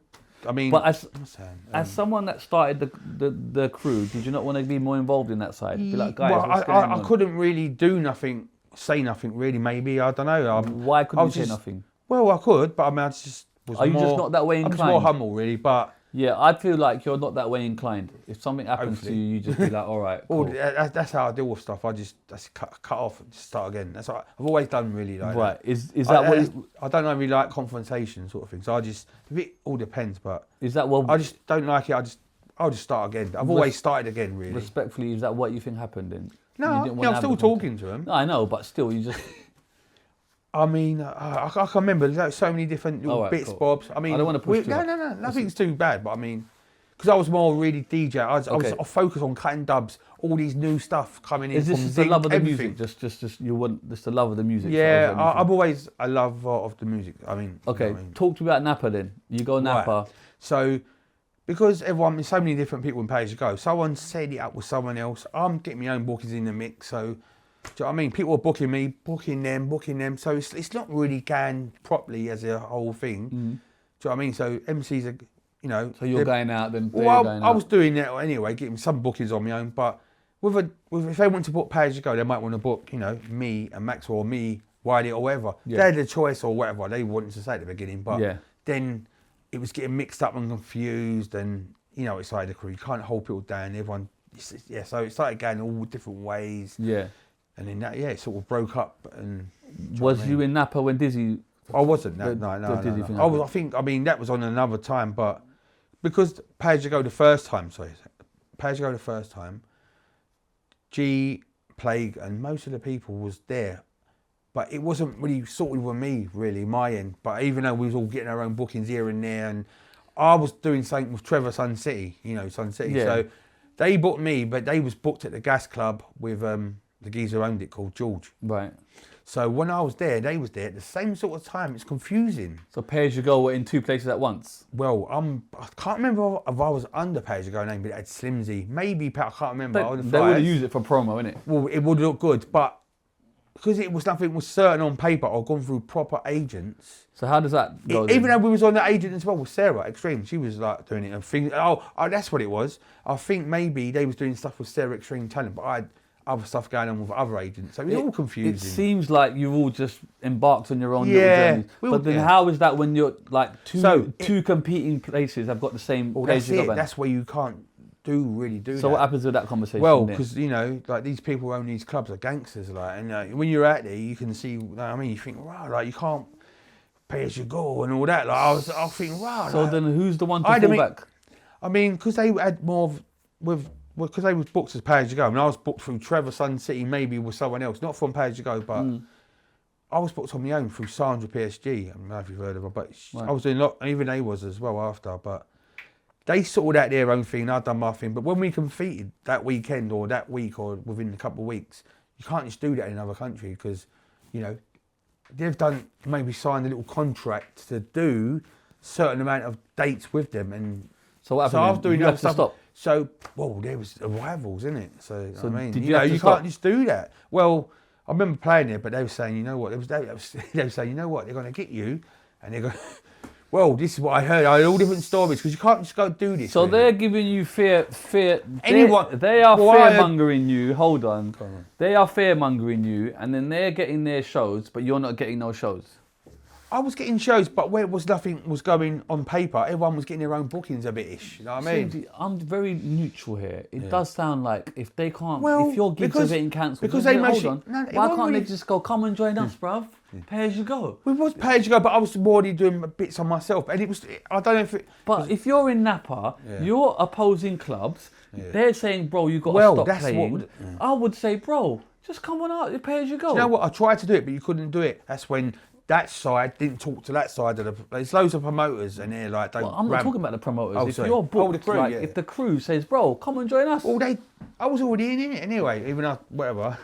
I mean, but as someone that started the crew, did you not want to be more involved in that side? Be like, guys, what's going on? I couldn't really do nothing, say nothing really. Maybe I don't know. Why couldn't you say nothing? Well, I could, but I mean, I just was. Are you just not that way inclined? I'm just more humble, really. But yeah, I feel like you're not that way inclined. If something happens to you, you just be like, all right. Cool. That's how I deal with stuff. I just cut off and just start again. That's what I've always done, really. Like right. That. Is that what? I don't really like confrontation sort of thing. So it all depends. But is that what? I just don't like it. I'll just start again. I've always started again, really. Respectfully, is that what you think happened then? No, I'm still talking to him. No, I know, but still, you just. I mean, I can remember there's so many different little bits, bobs. I mean, I don't want to push no, nothing's too bad. But I mean, because I was more really DJ, I was focused on cutting dubs, all these new stuff coming in. Is this the love of the music? Just you want just the love of the music? Yeah, I'm always a love of the music. I mean, okay. You know talk to me about Napa then. You go Napa. Right. So, because there's so many different people in pay-as-you-go, someone set it up with someone else. I'm getting my own bookings in the mix, so. Do you know what I mean? People are booking me, booking them. So it's not really going properly as a whole thing. Do you know what I mean? So MCs are, you know. So you're going out then? Well, I was doing that anyway, getting some bookings on my own. But if they want to book pay-as-you-go, they might want to book, you know, me and Maxwell or me, Wiley or whatever. Yeah. They had the choice or whatever they wanted to say at the beginning. But then it was getting mixed up and confused, and, you know, it's like the crew. You can't hold people down. Everyone, so it started going all different ways. Yeah. And then that, it sort of broke up. And was you in Napa when Dizzee? I wasn't. No. I think that was on another time, but because PAYG the first time, G, Plague, and most of the people was there, but it wasn't really sorted with me, really, my end. But even though we was all getting our own bookings here and there, and I was doing something with Trevor Sun City, Sun City. Yeah. So they booked me, but they was booked at the Gas Club with the geezer who owned it called George. Right. So when I was there, they was there at the same sort of time. It's confusing. So PAYG were in 2 places at once? Well, I can't remember if I was under PAYG name, but it had Slimzee. Maybe, I can't remember. They would have used it for promo, innit? Well, it would look good, but because it was nothing was certain on paper or gone through proper agents. So how does that go? Even though we was on the agent as well with Sarah Extreme, she was like doing it and things. Oh, that's what it was. I think maybe they was doing stuff with Sarah Extreme Talent, but I had other stuff going on with other agents, so it was all confusing. It seems like you've all just embarked on your own little journeys. But then how is that when you're like two competing places have got the same PAYG band? That's where you can't really do that. So what happens with that conversation? Well, because like these people who own these clubs are gangsters, like, and when you're out there, you can see. I mean, you think, wow, like you can't pay-as-you-go and all that. Like I think, wow. So then, who's the one to fall back? I mean, because they had more because they was booked as pay-as-you-go. I mean, I was booked through Trevor Sun City, maybe with someone else, not from pay-as-you-go, but I was booked on my own through Sandra PSG. I don't know if you've heard of her, but I was doing a lot, even they was as well after, but they sorted out their own thing, and I'd done my thing. But when we competed that weekend or that week or within a couple of weeks, you can't just do that in another country because, they've maybe signed a little contract to do a certain amount of dates with them. And so what happened? So I was doing other stuff. Stop. So, there was arrivals, innit? So I mean, did you can't just do that. Well, I remember playing there, but they were saying, you know what? They were saying, you know what? They're going to get you, and they're going. Well, this is what I heard. I heard all different stories because you can't just go do this. So really. they're giving you fear. Anyone- They are Well, I heard- fear-mongering you. Hold on. They are fear-mongering you, and then they're getting their shows, but you're not getting no shows. I was getting shows, but where nothing was going on paper, everyone was getting their own bookings a bit-ish. You know what I mean? See, I'm very neutral here. It does sound like if they can't, Well, if your gigs are getting cancelled, because then they hold mostly- on. no, it Why won't can't they really- just go, come and join us, bruv? Pay as you go. We was pay as you go, but I was already doing bits on myself, and it was. I don't know if it. But if you're in Napa, you're opposing clubs. They're saying, bro, you got to Well, stop that's what playing. would- I would say, bro, just come on out, you pay as you go. You know what? I tried to do it, but you couldn't do it. That's when that side didn't talk to that side of the. There's loads of promoters, and they're like, don't. Well, I'm not talking about the promoters. Oh, if sorry. you're Oh, booked, the crew, like, yeah. if the crew says, bro, come and join us. Well, I was already in it anyway, even though whatever.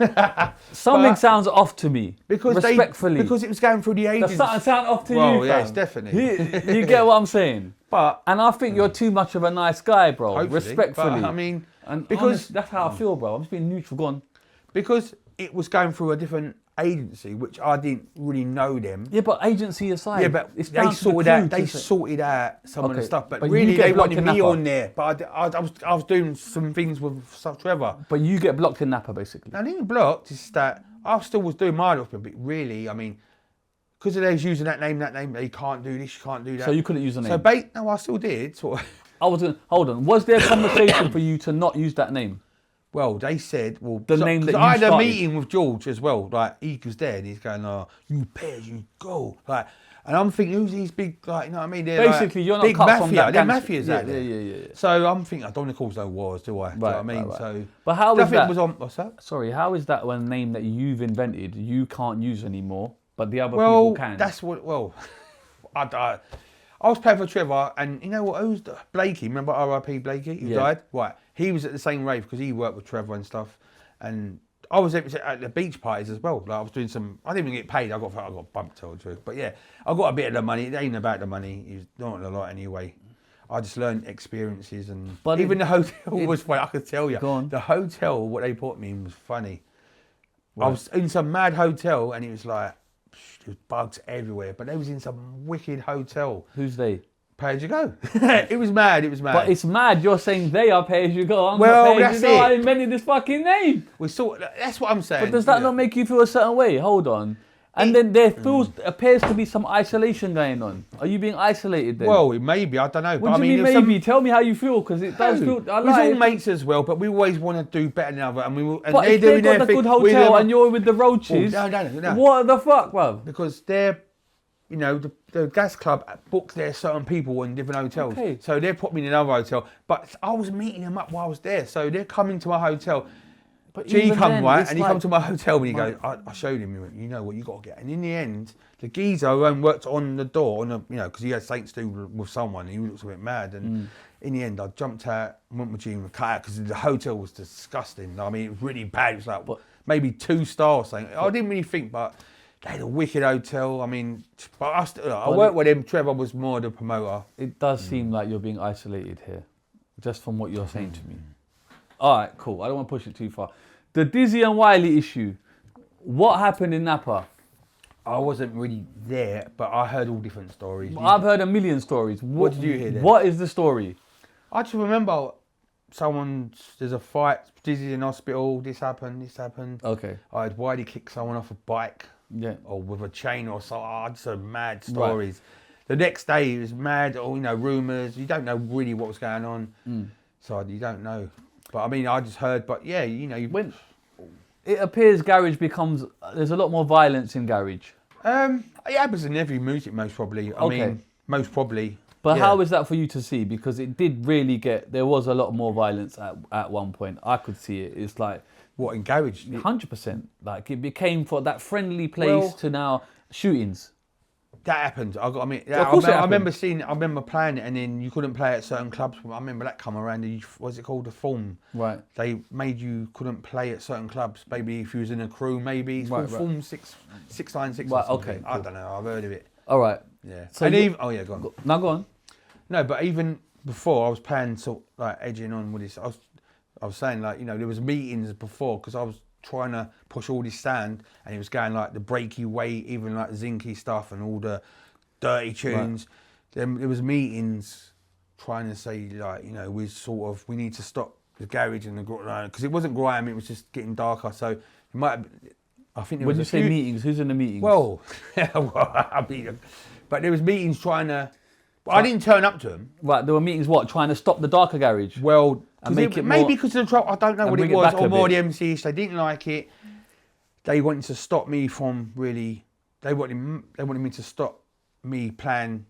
Something But- sounds off to me. because respectfully. because it was going through the Does agents. something sound off to Well, you, yes, fam? definitely. You get what I'm saying? But And I think you're too much of a nice guy, bro. hopefully, Respectfully. but, I mean, and because that's how I feel, bro. I'm just being neutral. Go on. because it was going through a different agency, which I didn't really know them. Yeah, but agency aside, Yeah, but it's they down to the sorted crew out. to They say- sorted out some of the Okay, stuff, but but you really get they blocked wanted in me Napa. on there. But I was doing some things with Trevor. But you get blocked in Napa, basically. I didn't blocked. It's that I still was doing my stuff, but really, I mean, because they was using that name, you can't do this, you can't do that. So you couldn't use the name. So no, I still did. Sort of. I was gonna, hold on. Was there a conversation for you to not use that name? Well, they said, The name that you I had started. a meeting with George as well. Like he was there, and he's going, "Oh, you pay as you go." Like, and I'm thinking, who's these big, like, you know what I mean? They're Basically, like, you're not big cut mafia. from that They're gangster- mafias yeah, out there. yeah. So I'm thinking, I don't want to cause no wars, do I? Do you know what I mean? right. So, But how is nothing that? was on. What's that? Sorry, how is that one name that you've invented you can't use anymore, but the other Well, people can? that's what. Well, I was playing for Trevor, and you know what? Who's Blakey? Remember R.I.P. Blakey who died? Right. He was at the same rave because he worked with Trevor and stuff, and I was at the beach parties as well. Like I was doing some. I didn't even get paid. I got bumped, to tell the truth. But yeah, I got a bit of the money. It ain't about the money. It was not a lot anyway. I just learned experiences, and But even the hotel was funny. I could tell you. Go on. The hotel, what they put me in was funny. I was in some mad hotel, and it was like there was bugs everywhere. But they was in some wicked hotel. Who's they? Pay as you go. It was mad. It was mad. But it's mad. You're saying they are pay as you go. I'm Well, not pay as you that's go. I it. invented this fucking name. That's what I'm saying. But does that Yeah. not make you feel a certain way? Hold on. And then there appears to be some isolation going on. Are you being isolated then? Well, maybe, I don't know. what but do you mean there's some- maybe? Tell me how you feel, because it does feel. I We're like all it. mates as well, but we always want to do better than other. And we will. And But they're if they've doing got their a good thing, we're hotel doing- and you're with the roaches, Oh, no. what the fuck, bruv? Because they're, you know, the gas club booked their certain people in different hotels. Okay. So they put me in another hotel. But I was meeting them up while I was there. So they're coming to my hotel. But G even come then, right, it's and he like- come to my hotel and he goes, I showed him, he went, you know what, you got to get. And in the end, the geezer who worked on the door, because he had something to do with someone, he looks a bit mad. And in the end, I jumped out, went with Gene and cut out because the hotel was disgusting. I mean, it was really bad. It was like maybe 2 stars. Something. I didn't really think, but they had a wicked hotel. I mean, but I worked with him. Trevor was more the promoter. It does seem like you're being isolated here, just from what you're saying to me. All right, cool. I don't want to push it too far. The Dizzee and Wiley issue. What happened in Napa? I wasn't really there, but I heard all different stories. I've heard a million stories. What did you hear then? What is the story? I just remember there's a fight, Dizzy's in hospital, this happened. Okay. I had Wiley kick someone off a bike Yeah. or with a chain or so. Just some mad stories. The next day it was mad, or rumours. You don't know really what was going on. So you don't know. But I mean, I just heard, but yeah, When it appears garage becomes, there's a lot more violence in garage. It happens in every music, most probably. I mean, most probably. But yeah. how is that for you to see? Because it did really there was a lot more violence at one point. I could see it. It's like, What, in garage? 100%. Like it became for that friendly place to now shootings. That happened. I Of course it I happened. remember playing it, and then you couldn't play at certain clubs. I remember that come around. What's it called? The form. Right. They made you couldn't play at certain clubs. Maybe if you was in a crew, maybe it's called Form 696. Right, Or something. okay, I cool. don't know. I've heard of it. All right. Yeah. So and you- even, go on. Now go on. No, but even before I was playing, edging on with this. I was saying there was meetings before because I was trying to push all this sound, and it was going like the breaky way, even like zinky stuff and all the dirty tunes. then there was meetings trying to say like, you know, we need to stop the garage and the because it wasn't grime, it was just getting darker. So it might. I think. When you say meetings, who's in the meetings? Well, I mean, but there was meetings trying to. I didn't turn up to them. Right, there were meetings. What, trying to stop the darker garage? Well, maybe because of the trouble. I don't know what it was, or more the MCs. They didn't like it. They wanted to stop me from really. They wanted me to stop me playing,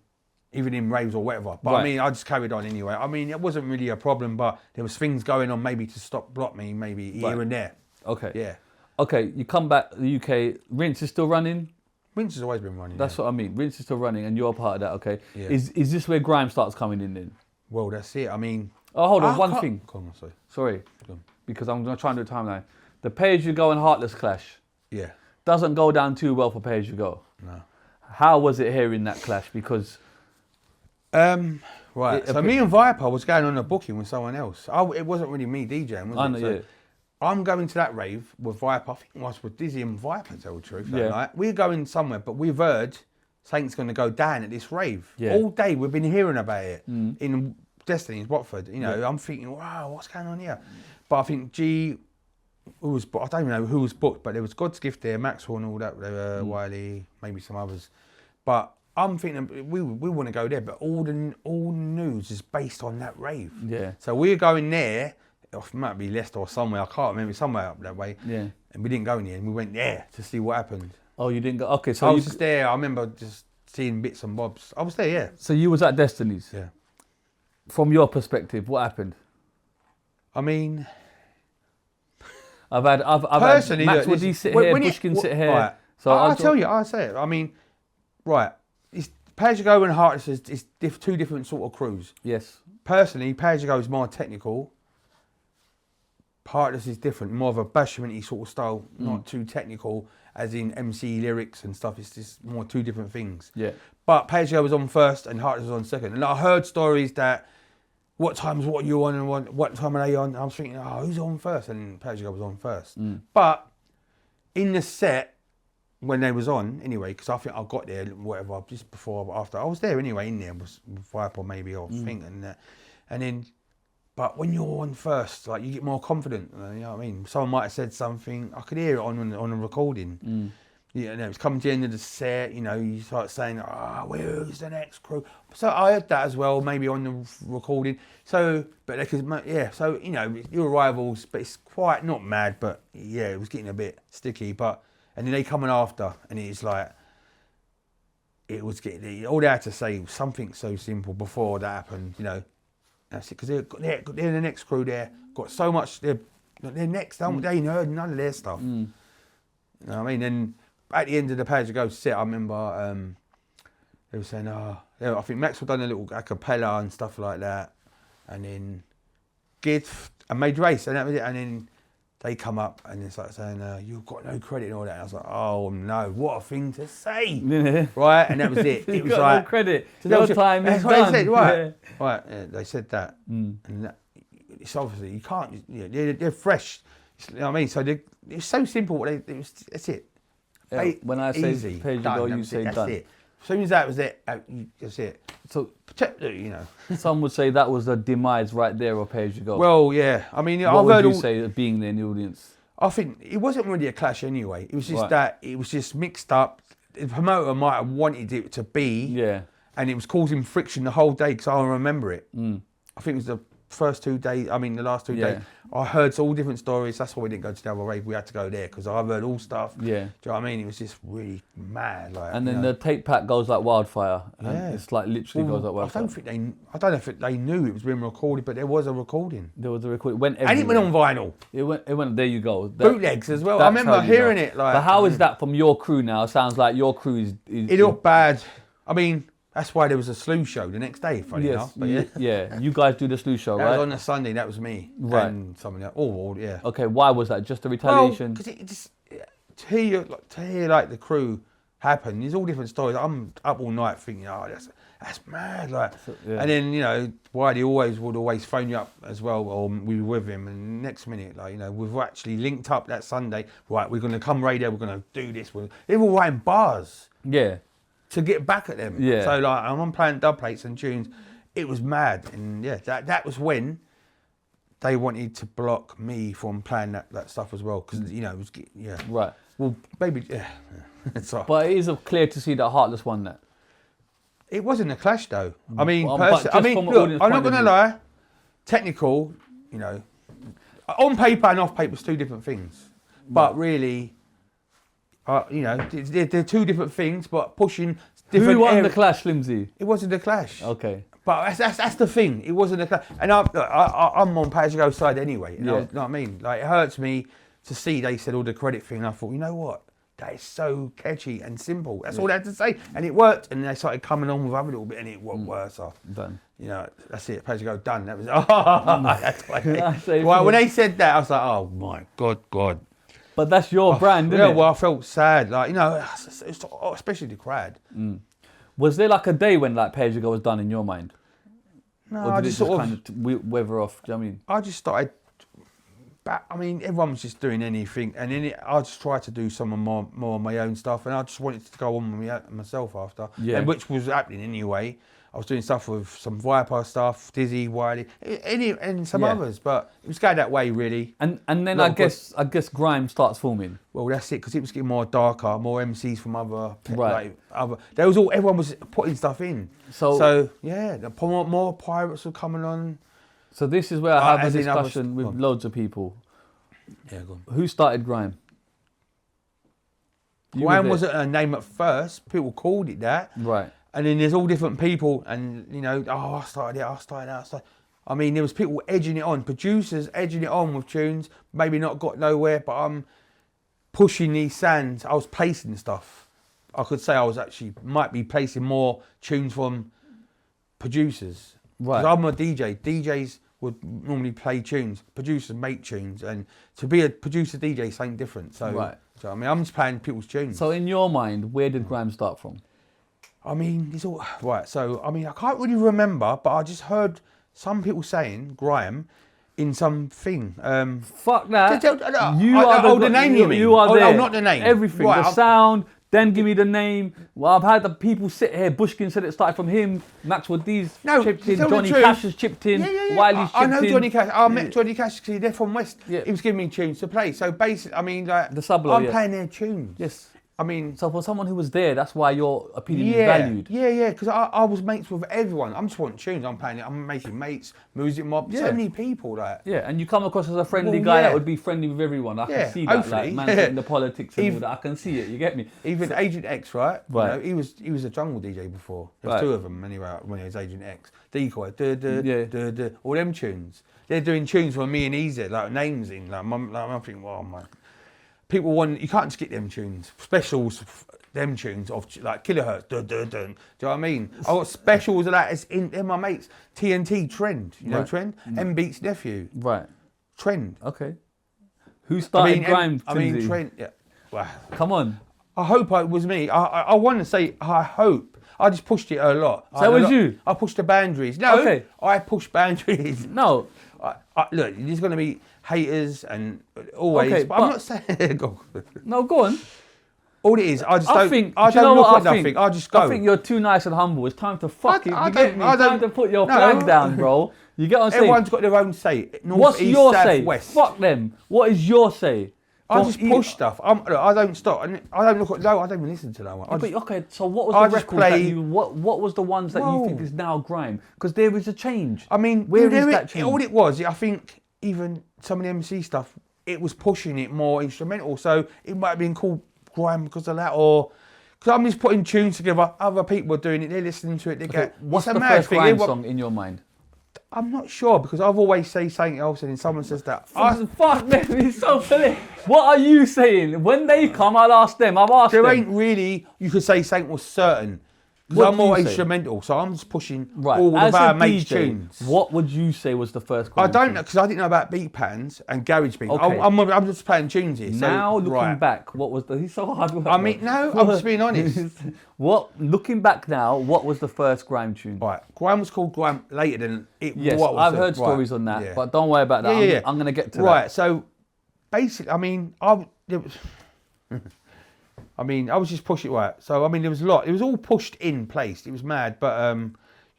even in raves or whatever. But I mean, I just carried on anyway. I mean, it wasn't really a problem, but there was things going on maybe to block me, maybe here and there. Okay. Yeah. Okay, you come back to the UK. Rinse is still running. Rinse has always been running. That's what I mean. Rinse is still running, and you're a part of that. Okay. Yeah. Is this where grime starts coming in then? Well, that's it. I mean. Oh, hold on. One thing. Come on, sorry. Sorry. Because I'm going to try and do a timeline. The PAYG and Heartless clash. Yeah. Doesn't go down too well for PAYG. No. How was it here in that clash? Because. Right. So me and Viper was going on a booking with someone else. It wasn't really me DJing, was it? I know, So I'm going to that rave with Viper. I think it was with Dizzee and Viper, to tell the truth. That night. We're going somewhere, but we've heard something's going to go down at this rave. Yeah. All day we've been hearing about it in Destiny's Watford. You know, I'm thinking, wow, what's going on here? But I think I don't even know who was booked, but there was Godsgift there, Maxwell and all that, Wiley, maybe some others. But I'm thinking we want to go there, but all news is based on that rave. Yeah. So we're going there. It might be Leicester or somewhere. I can't remember. Somewhere up that way. Yeah. And we didn't go in there, and we went there to see what happened. Oh, you didn't go. Okay, so I was just there. I remember just seeing bits and bobs. I was there, yeah. So you was at Destiny's. Yeah. From your perspective, what happened? I mean, I've had personally, Maxwell D sit here, Pushkin sit here. Right. So I'll tell you. I'll say it. I mean, right. PAYG and Heartless is two different sort of crews. Yes. Personally, PAYG is more technical. Heartless is different, more of a bashment-y sort of style, not too technical, as in MC lyrics and stuff. It's just more two different things. Yeah. But PAYG was on first and Heartless was on second. And I heard stories that what are you on and what time are they on? I was thinking, oh, who's on first? And PAYG was on first. But in the set, when they was on, anyway, because I think I got there, whatever, just before or after. I was there anyway, in there, with Viper maybe, or think, and then, but when you're on first, like, you get more confident, you know what I mean? Someone might have said something, I could hear it on a recording. You know, it's coming to the end of the set, you know, you start saying, where's the next crew? So I heard that as well, maybe on the recording. So, but so, you know, your rivals, but it's quite, not mad, but yeah, it was getting a bit sticky, but, and then they coming after, and it's like, it was getting, all they had to say was something so simple before that happened, you know. That's it, because they're the next crew there, got so much, they're next, they ain't heard none of their stuff. You know what I mean? And at the end of the PAYG set, I remember they were saying, I think Maxwell done a little a cappella and stuff like that, and then Gift and made race, and that was it, and then they come up and it's like saying, you've got no credit and all that. And I was like, oh no, what a thing to say. Right? And that was it. It was got like, no credit. Your time is done. They said, right. Yeah. Right. They said that. And that, it's obviously, you can't, you know, they're fresh. You know what I mean? So it's so simple. That's it. Yeah, when I say easy, PAYG, done, you say that's done. it. As soon as that was it, that's it. So, you know. some would say that was the demise right there of PAYG. Well, yeah. I mean, what would you say being there in the audience? I think it wasn't really a clash anyway. It was just Right. that it was just mixed up. The promoter might have wanted it to be, Yeah. and it was causing friction the whole day because I remember it. I think it was the first 2 days. I mean, the last 2 days. I heard all different stories. That's why we didn't go to the other rave. We had to go there because I heard all stuff. Yeah. Do you know what I mean? It was just really mad. Like, And then the tape pack goes like wildfire. And it's like literally goes like wildfire. I don't know if they knew it was being recorded, but there was a recording. There was a record. It went And it went on vinyl. It went. There you go. Bootlegs as well. I remember hearing it. Like, but how is that from your crew now? It sounds like your crew is it looked bad. I mean, that's why there was a slew show the next day, funny enough. But yeah. You guys do the slew show, that right? was on a Sunday, that was me. Right. And someone else. Oh, yeah. Okay, why was that? Just a retaliation? Because it just, to hear like the crew happen, there's all different stories. I'm up all night thinking, oh, that's mad. Like, and then, you know, Wiley would always phone you up as well, or we were with him, and next minute, like, you know, we've actually linked up that Sunday. Right, we're going to come right there, we're going to do this. They were writing bars. Yeah. to get back at them. Yeah. So like I'm playing dub plates and tunes. It was mad, and yeah, that was when they wanted to block me from playing that stuff as well, because it was Right. Well, maybe it's all. But it is clear to see that Heartless won that. It wasn't a clash though. I mean, but just from an look, audience I'm point not of going to view. lie. Technical, on paper and off paper, it's two different things. But really, they're two different things, but pushing different. Who won the clash, Slimzee? It wasn't a clash. Okay. But that's the thing. It wasn't a clash. And I'm on PAYG side anyway. You know what I mean? Like, it hurts me to see they said all the credit thing. And I thought, you know what? That is so catchy and simple. That's all they had to say. And it worked. And they started coming on with other little bit, and it got worse. Done. That's it. PAYG done. That was, that's why. Well, when they said that, I was like, oh my God. But that's your brand, isn't it? Well, I felt sad. Like, especially the crowd. Was there like a day when like PAYG was done in your mind? No, Or I did just it sort of, kind of weather off? Do you know what I mean? I just started. Everyone was just doing anything, and then I just tried to do some of more of my own stuff, and I just wanted to go on with myself after, and which was happening anyway. I was doing stuff with some Viper stuff, Dizzee, Wiley, and some others, but it was going that way really. And then I guess Grime starts forming. Well, that's it, because it was getting more darker, more MCs from other. Everyone was putting stuff in. So yeah, more pirates were coming on. So this is where I have a discussion with loads of people. Yeah, go on. Who started Grime? Grime wasn't a name at first. People called it that. Right. And then there's all different people, and I started it. I mean, there was people edging it on, producers edging it on with tunes. Maybe not got nowhere, but I'm pushing these sounds. I was placing stuff. I could say I was might be placing more tunes from producers. Right. Because I'm a DJ. DJs would normally play tunes. Producers make tunes, and to be a producer DJ is something different. So, I mean, I'm just playing people's tunes. So in your mind, where did Grime start from? I mean, it's all right. So, I mean, I can't really remember, but I just heard some people saying Grime in some thing. Fuck that. You are the name. You are there. Oh, not the name. Everything. Right, the sound. Then give me the name. Well, I've had the people sit here. Bushkin said it started from him. Maxwell D's chipped in. Jon E Cash has chipped in. Wiley's chipped in. I know Jon E Cash. I met Jon E Cash because they're from West. Yeah. He was giving me tunes to play. So basically, I mean, like, the Sublo, I'm playing their tunes. Yes. I mean, so for someone who was there, that's why your opinion is valued. Yeah, because I was mates with everyone. I'm just wanting tunes. I'm playing it. I'm making mates, music mob. So many people, like. Yeah, and you come across as a friendly guy that would be friendly with everyone. I can see that, hopefully. like, man, in the politics and all that. I can see it. You get me? Even Agent X, right? Right. He was a jungle DJ before. There's two of them anyway. When he was Agent X, Decoy, all them tunes. They're doing tunes for me and Easy, like names in. Like I'm thinking, wow, man. People want, you can't just get them tunes. Specials, them tunes of like kilohertz, do you know what I mean? I got specials of that. It's in my mates. TNT Trend, you know Trend. M Beats nephew. Right. Trend. Okay. Who started Grime? Trend. Yeah. Wow. Come on. I hope it was me. I want to say I hope. I just pushed it a lot. So it was you? I pushed the boundaries. No, okay. I pushed boundaries. No. Look, there's going to be haters and always, okay, but I'm not saying. No, go on. All it is, I don't look at nothing. I just go. I think you're too nice and humble. It's time to fuck it. It's time to put your flag down, bro. You get what I'm saying? Everyone's got their own say. North, what's east, your south, say? West. Fuck them. What is your say? I just push stuff. I don't stop. I don't look at. No, I don't even listen to no one. Okay, so what was the record that you? What was the ones that you think is now Grime? Because there is a change. I mean, where is that change? All it was, I think, even some of the MC stuff, it was pushing it more instrumental. So it might have been called Grime because of that, or because I'm just putting tunes together. Other people are doing it. They're listening to it. They go. What's the first Grime song in your mind? I'm not sure because I've always say something else and then someone says that. Fuck them, it's so funny. What are you saying? When they come, I'll ask them. I've asked them. There ain't really, you could say something was certain. Because I'm more instrumental, so I'm just pushing all of our mates' tunes. What would you say was the first Grime I don't know, because I didn't know about beat patterns and garage beats. Okay. I'm just playing tunes here. Now, looking back, what was the... He's so hard work. I mean, no, I'm just being honest. Looking back now, what was the first Grime tune? Right, Grime was called Grime later than it was. Yes, I've heard stories on that, but don't worry about that. I'm going to get to that. Right, so basically, I mean, I I mean, I was just pushing right. So I mean, there was a lot. It was all pushed in place. It was mad, but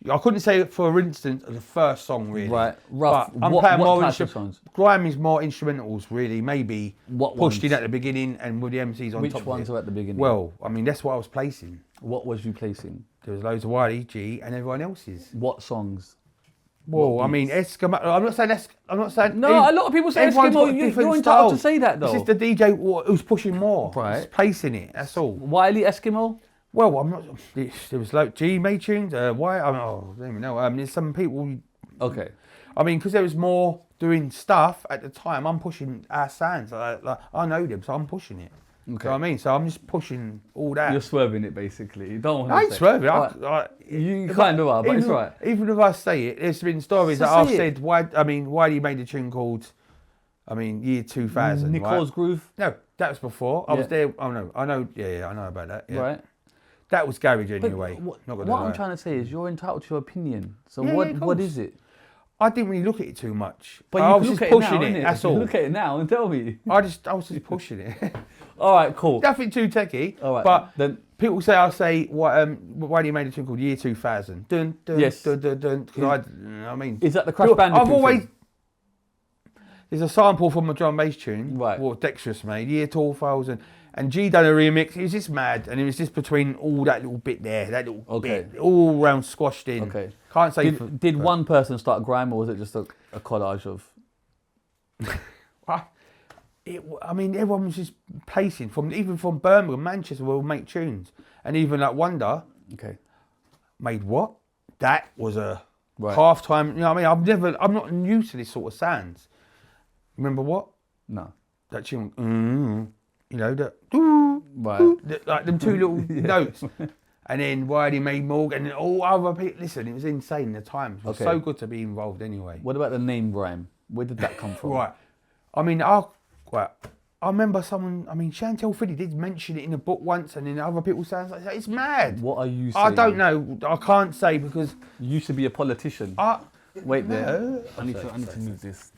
I couldn't say, for instance, the first song really. Right, rough. But I'm What playing more types of songs? Grime is more instrumentals really. Maybe What pushed ones? in at the beginning and with the MCs on Which top. ones of it. are at the beginning? Well, I mean, that's what I was placing. What was you placing? There was loads of Wiley, G, and everyone else's. What songs? Well, I mean, Eskimo. I'm not saying. I'm not saying. No, a lot of people say everyone's got Eskimo. You're different entitled to styles. say that, though. It's just the DJ who's pushing more. Right. Just placing it. That's all. Wiley Eskimo? Well, I'm not. There was like G made tunes. Why? I don't even know. There's some people. Okay. I mean, because there was more doing stuff at the time. I'm pushing our sounds. Like I know them, so I'm pushing it. Okay. You know what I mean? So I'm just pushing all that. You're swerving it, basically. You don't want I ain't swerving. You kind of are, but it's right. Even if I say it, there's been stories So that I've say it. said. Why you made a tune called, year 2000. Nicole's right? Groove? No, that was before. I Yeah. was there. Oh no, I know. Yeah, I know about that. Yeah. Right. That was garage But anyway. what Not gonna I'm lie. trying to say is you're entitled to your opinion. So Yeah, what yeah, of what course. is it? I didn't really look at it too much. But I you was can look just at it pushing now, it. innit? That's You all. can look at it now and tell me. I was just pushing it. All right, cool. Nothing too techie. All right, But then- people say I say why do you made a tune called Year 2000? Dun dun Yes. dun dun dun. Because I mean, Is that the Crash look, Bandicoot I've always thing? there's a sample from a drum bass tune. Right. What Dexterous made Year 2000. And G done a remix. It was just mad, and it was just between all that little bit there, that little Okay. bit, all round squashed in. Okay. Can't say. Did one person start Grime, or was it just a collage of? I mean, everyone was just placing even from Birmingham, Manchester, will make tunes, and even like Wonder Okay. made what? That was a Right. half time. You know what I mean? I'm not new to this sort of sounds. Remember what? No. That tune, you know, that, Right. like them two little notes. And then Wiley made Morgan and all other people. Listen, it was insane. The times it was Okay. so good to be involved anyway. What about the name Grime? Where did that come from? Right. I mean, I remember someone. I mean, Chantel Fiddy did mention it in a book once, and then other people sounds like that. It's mad. What are you saying? I don't know. I can't say because You used to be a politician. Wait there. No. I need to move this.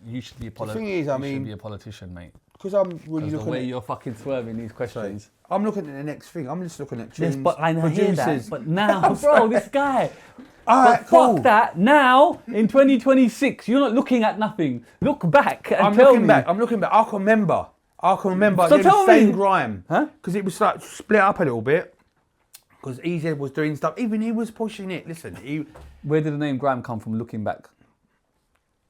You should be a politician. thing is, I you mean- should be a politician, mate. because I'm really Because the looking way at. you're fucking swerving these questions. I'm looking at the next thing. I'm just looking at tunes, Yes, but I hear that. producers. But now, bro, this guy. All right, But cool. fuck that. Now, in 2026, you're not looking at nothing. Look back and I'm tell looking me. back. I'm looking back. I can remember. So them tell same me. Grime. Huh? Because it was like split up a little bit. Because EZ was doing stuff. Even he was pushing it. Listen, Where did the name Grime come from looking back?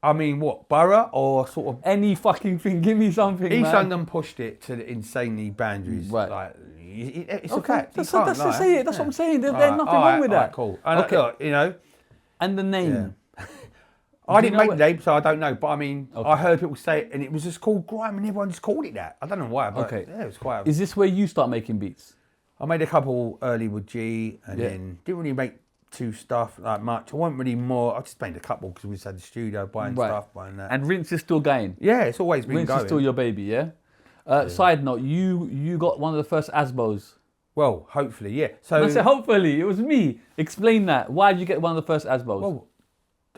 I mean, what, Borough or sort of... Any fucking thing. Give me something, East man. London pushed it to the insanely boundaries. Right. Like, it's a Okay, fact. that's, you can't that's lie. say it. That's what I'm saying. There's Alright, nothing wrong with that. alright, cool. And Okay. look, you know, And the name. I Do you didn't know make what- the name, so I don't know. But I mean, Okay. I heard people say it, and it was just called Grime, and everyone just called it that. I don't know why, but Okay. yeah, it was quite... Is this where you start making beats? I made a couple early with G, and Yeah. then didn't really make too stuff like much. I wasn't really more. I just made a couple because we just had the studio buying Right. stuff, buying that. And Rinse is still going. yeah, it's always been Rinse going. is still your baby, yeah? Side note, you got one of the first ASBOs. Well, hopefully, yeah. So And I said, hopefully, it was me. Explain that. Why did you get one of the first ASBOs? well,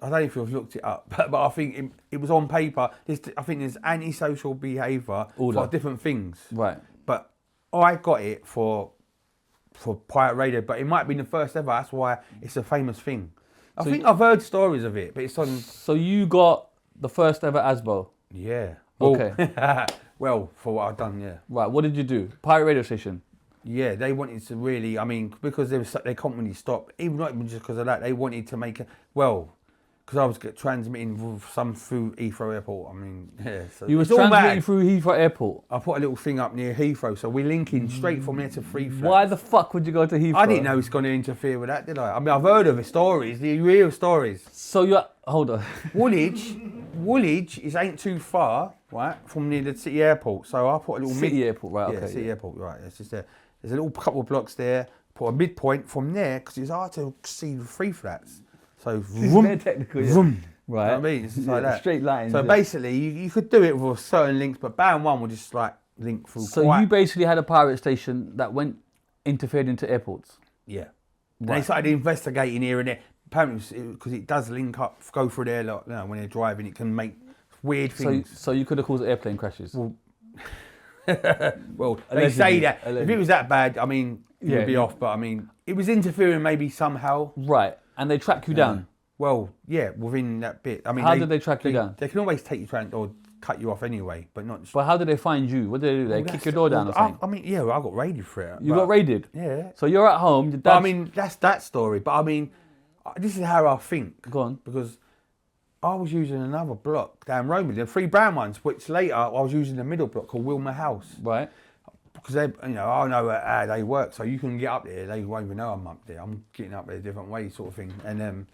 I don't know if you've looked it up, but I think it was on paper. I think there's antisocial behaviour All for that. different things. Right. But I got it for Pirate Radio, but it might have been the first ever. That's why it's a famous thing. I think I've heard stories of it, but it's on. So you got the first ever ASBO. Yeah. Okay. Well, for what I've done, yeah. Right. What did you do? Pirate radio station. Yeah, they wanted to really. I mean, because they couldn't really stop. Even not even just because of that, they wanted to make it. Well, because I was transmitting with some through Heathrow Airport. I mean, yeah. So You were it's all transmitting mad. through Heathrow Airport. I put a little thing up near Heathrow, so we're linking straight from there to Free Flat. Why the fuck would you go to Heathrow? I didn't know it's going to interfere with that, did I? I mean, I've heard of the stories, the real stories. So you're... Hold on. Woolwich ain't too far, right, from near the city airport. So I put a little City airport, right, Yeah, okay, city yeah. airport, right. It's just there. There's a little couple of blocks there. Put a midpoint from there because it's hard to see the free flats. So Very technical, yeah. vroom. Right. You know what I mean? It's just like Yeah, that. straight lines, So yeah. basically, you could do it with certain links, but band one would just like link through. So quite, you basically had a pirate station that interfered into airports. yeah. And they started investigating here and there. Apparently, because it does link up, go through there. Like, when they're driving, it can make weird things. So you could have caused airplane crashes. Well, Well, they Allegedly. say that. If Allegedly. it was that bad, I mean, it Yeah. would be off. But I mean, it was interfering maybe somehow. Right. And they track you down. Well, yeah, within that bit. I mean, How did they track you down? They can always take you down or cut you off anyway, but not. But how did they find you? What did they do? They kick your door down or something? I mean, yeah, well, I got raided for it. You got raided? Yeah. So you're at home. Your But I dad's... mean, that's that story. But I mean, this is how I think. Go on. Because I was using another block down Romeo, the 3 brown ones, which later I was using the middle block called Wilmer House. Right. Because they, you know, I know how they work, so you can get up there. They won't even know I'm up there. I'm getting up there a different way, sort of thing. And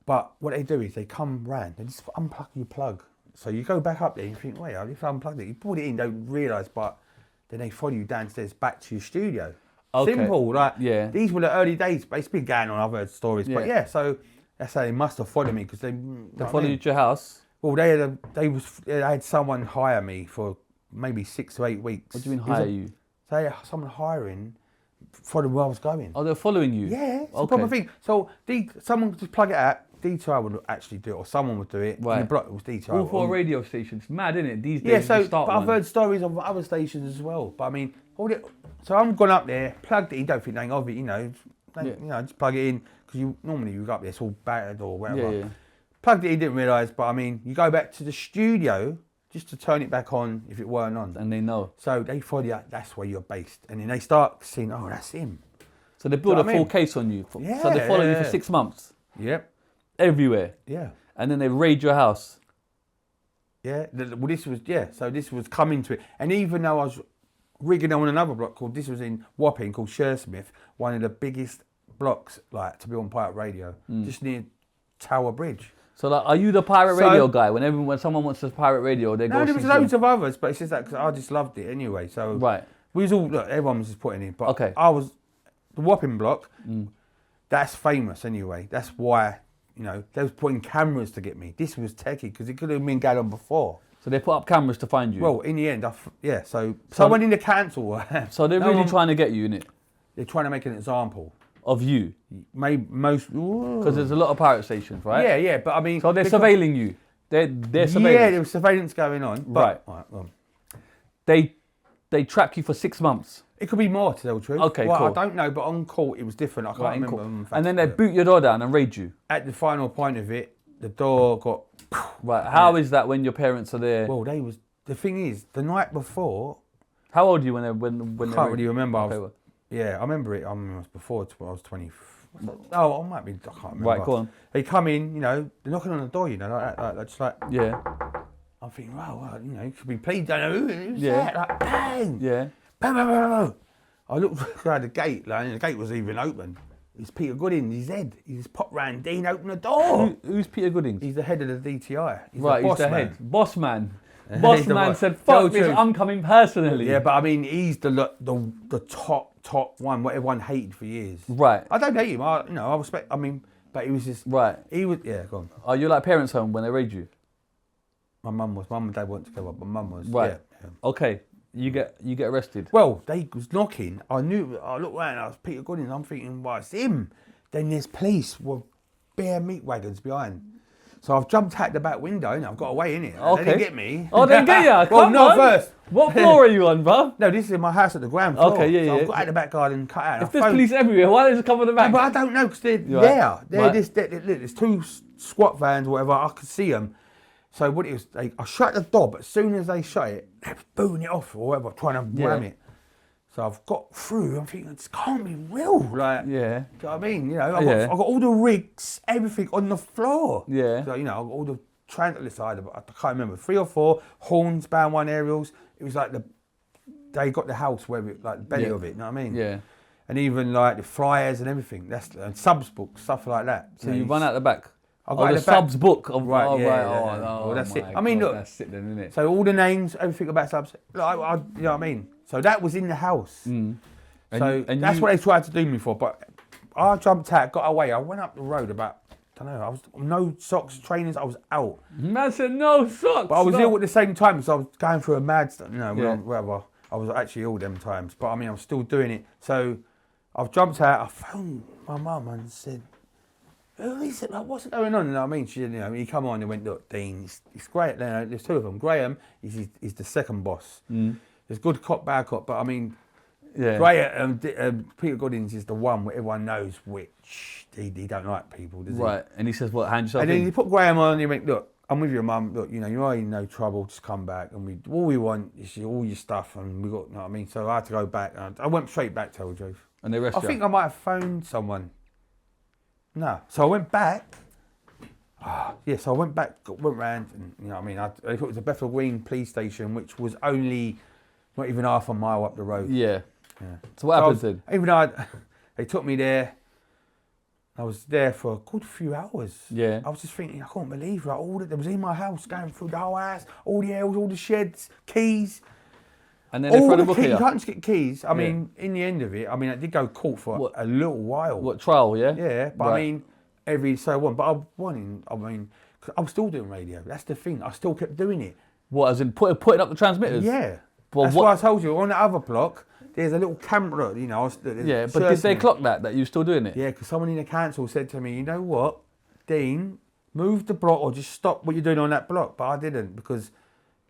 but what they do is they come round, they just unplug your plug. So you go back up there and you think, wait, if I unplugged it, you pulled it in, don't realise, but then they follow you downstairs back to your studio. Okay. Simple, like, Yeah. these were the early days, but it's been going on, I've heard stories. But Yeah. yeah, so that's how they must have followed me, because they Followed you to your house. Well, they had someone hire me for maybe 6 to 8 weeks. What do you mean hire you? So they had someone hiring for where I was going. Oh, they're following you? Yeah, it's a Okay. proper thing. So someone could just plug it out, DTI would actually do it, or someone would do it. Right. In the block, it was DTI. All 4 radio stations. Mad, isn't it? These days, Yeah, you so start but I've one. heard stories of other stations as well. But I mean, so I'm gone up there, plugged it in, don't think nothing of it, you know. You know, just plug it in, because normally you go up there, it's all battered or whatever. Yeah, yeah. Plugged it in, didn't realise, but I mean, you go back to the studio just to turn it back on if it weren't on. And they know. So they follow you, that's where you're based. And then they start seeing, oh, that's him. So they build Do a you know what I full mean? case on you. Yeah, So they follow you yeah, for yeah. 6 months. Yep. Everywhere. Yeah. And then they raid your house. Yeah. Well, this was, so this was coming to it. And even though I was rigging on another block this was in Wapping, called Shearsmith, one of the biggest blocks, like, to be on pirate radio, just near Tower Bridge. So like, are you the pirate radio guy? When someone wants to pirate radio, they go. No, there was loads of others, but it's just that because I just loved it anyway. So Right. we was all, look, everyone was just putting in. But Okay. I was, the Wapping block, that's famous anyway. That's why, you know, they was putting cameras to get me. This was techie, because it could have been going on before. So they put up cameras to find you. Well, in the end, so someone in the council. So they're really trying to get you, innit? They're trying to make an example. Of you. Maybe most. Because there's a lot of pirate stations, right? Yeah, yeah, but I mean. So they're because- surveilling you. They're surveilling. Yeah, there was surveillance going on. But, Right. Well, They track you for 6 months. it could be more, to tell the truth. Okay, well, cool. I don't know, but on court it was different. I can't Right, remember. cool. the facts, And then they but boot your door down and raid you. at the final point of it, the door got. Right. How is that when your parents are there? Well, the thing is, the night before, How old are you when I they can't really remember. Okay, well. Yeah, I remember it. I mean, it was before I was 20. Oh, I might be. I can't remember. Right, go on. They come in, you know, they're knocking on the door, you know, like that, just like. Yeah. I'm thinking, well, you know, it could be, please don't know who's Yeah. that? Like, bang! Yeah. Bang, bang, bang, bang. I looked around the gate, like, and the gate was even open. It's Peter Gooding, his head. He just popped round, Dean opened the door. Who's Peter Gooding? He's the head of the DTI. He's Right, the boss he's the man. head. Boss man. Boss He's the man boss. said, Tell fuck the this, truth. I'm coming personally. Yeah, but I mean, he's the top one, what everyone hated for years. Right. I don't hate him, I respect, I mean, but he was just, Right. he was, yeah, go on. Are you like parents' home when they raid you? My mum and dad weren't together, but mum was, Right. yeah. Okay. You get arrested. Well, they was knocking. I looked around, I was Peter Gooding, I'm thinking, well, it's him. Then there's police with bare meat wagons behind. So I've jumped out the back window and I've got away in it. Okay. They didn't get me. Oh, they get ya? Well, Come not on. first. What floor are you on, bro? No, this is in my house at the ground floor. Okay, yeah, so yeah. I've got out the back garden, cut out. If there's police everywhere, why don't they just come on the No, back? but I don't know because they're Right. there. Right. Look, there's 2 squat vans or whatever. I could see them. So what it was, I shut the door, but as soon as they shut it, they were booing it off or whatever, trying to ram it. So I've got through. I'm thinking, this can't be real. Like, Yeah. do you know what I mean? You know, Yeah. I've got all the rigs, everything on the floor. Yeah. So, you know, I've got all the transit side of it. I can't remember, 3 or 4 horns, bound 1 aerials. It was like they got the house where it, like the belly Yeah. of it. You know what I mean? Yeah. And even like the flyers and everything. And subs books, stuff like that. So you run out the back. I got Oh, out the the back. subs book. Of, Right, oh, yeah, right. yeah, Oh, yeah. no, Well, that's it. my I mean, God, look. That's it then, isn't it? So all the names, everything about subs, you know what I mean? So that was in the house. And That's you- what they tried to do me for. But I jumped out, got away. I went up the road about, I don't know, I was no socks, trainers, I was out. Man said no socks. But I was no. ill at the same time, so I was going through a mad stuff, you know, Yeah. whatever. I was actually ill them times, but I mean, I was still doing it. So I've jumped out, I phoned my mum and said, who is it? Like, what's going on? You know what I mean? She, you know, he come on and went, look, Dean, it's great. You know, there's 2 of them. Graham is the second boss. there's good cop, bad cop, but I mean, Yeah. Peter Goodings is the one where everyone knows which he don't like people, does he? Right, and he says, what, hand yourself And then in? you put Graham on and you went, look, I'm with your mum, look, you know, you're in no trouble, just come back. And all we want is all your stuff, and we got, you know what I mean? So I had to go back. I went straight back, tell the truth. And they arrest I you? think I might have phoned someone. No. So I went back. So I went back, went round, and you know what I mean? I thought it was a Bethnal Green police station, which was only not even half a mile up the road. Yeah. Yeah. So what happens then? Even though they took me there, I was there for a good few hours. Yeah. I was just thinking, I can't believe like all that was in my house, going through the whole house, all the aisles, all the sheds, keys. And then they All throw the the book keys, at you you. can't just get keys. I mean, in the end of it, I mean, I did go court for a little while. What, trial, yeah? Yeah, but Right. I mean, every so on. But I mean, 'cause I was still doing radio. That's the thing. I still kept doing it. What, as in putting up the transmitters? Yeah. Well, That's why I told you, on the other block, there's a little camera, you know. Yeah, but did they clock that you were still doing it? Yeah, because someone in the council said to me, you know what, Dean, move the block or just stop what you're doing on that block. But I didn't, because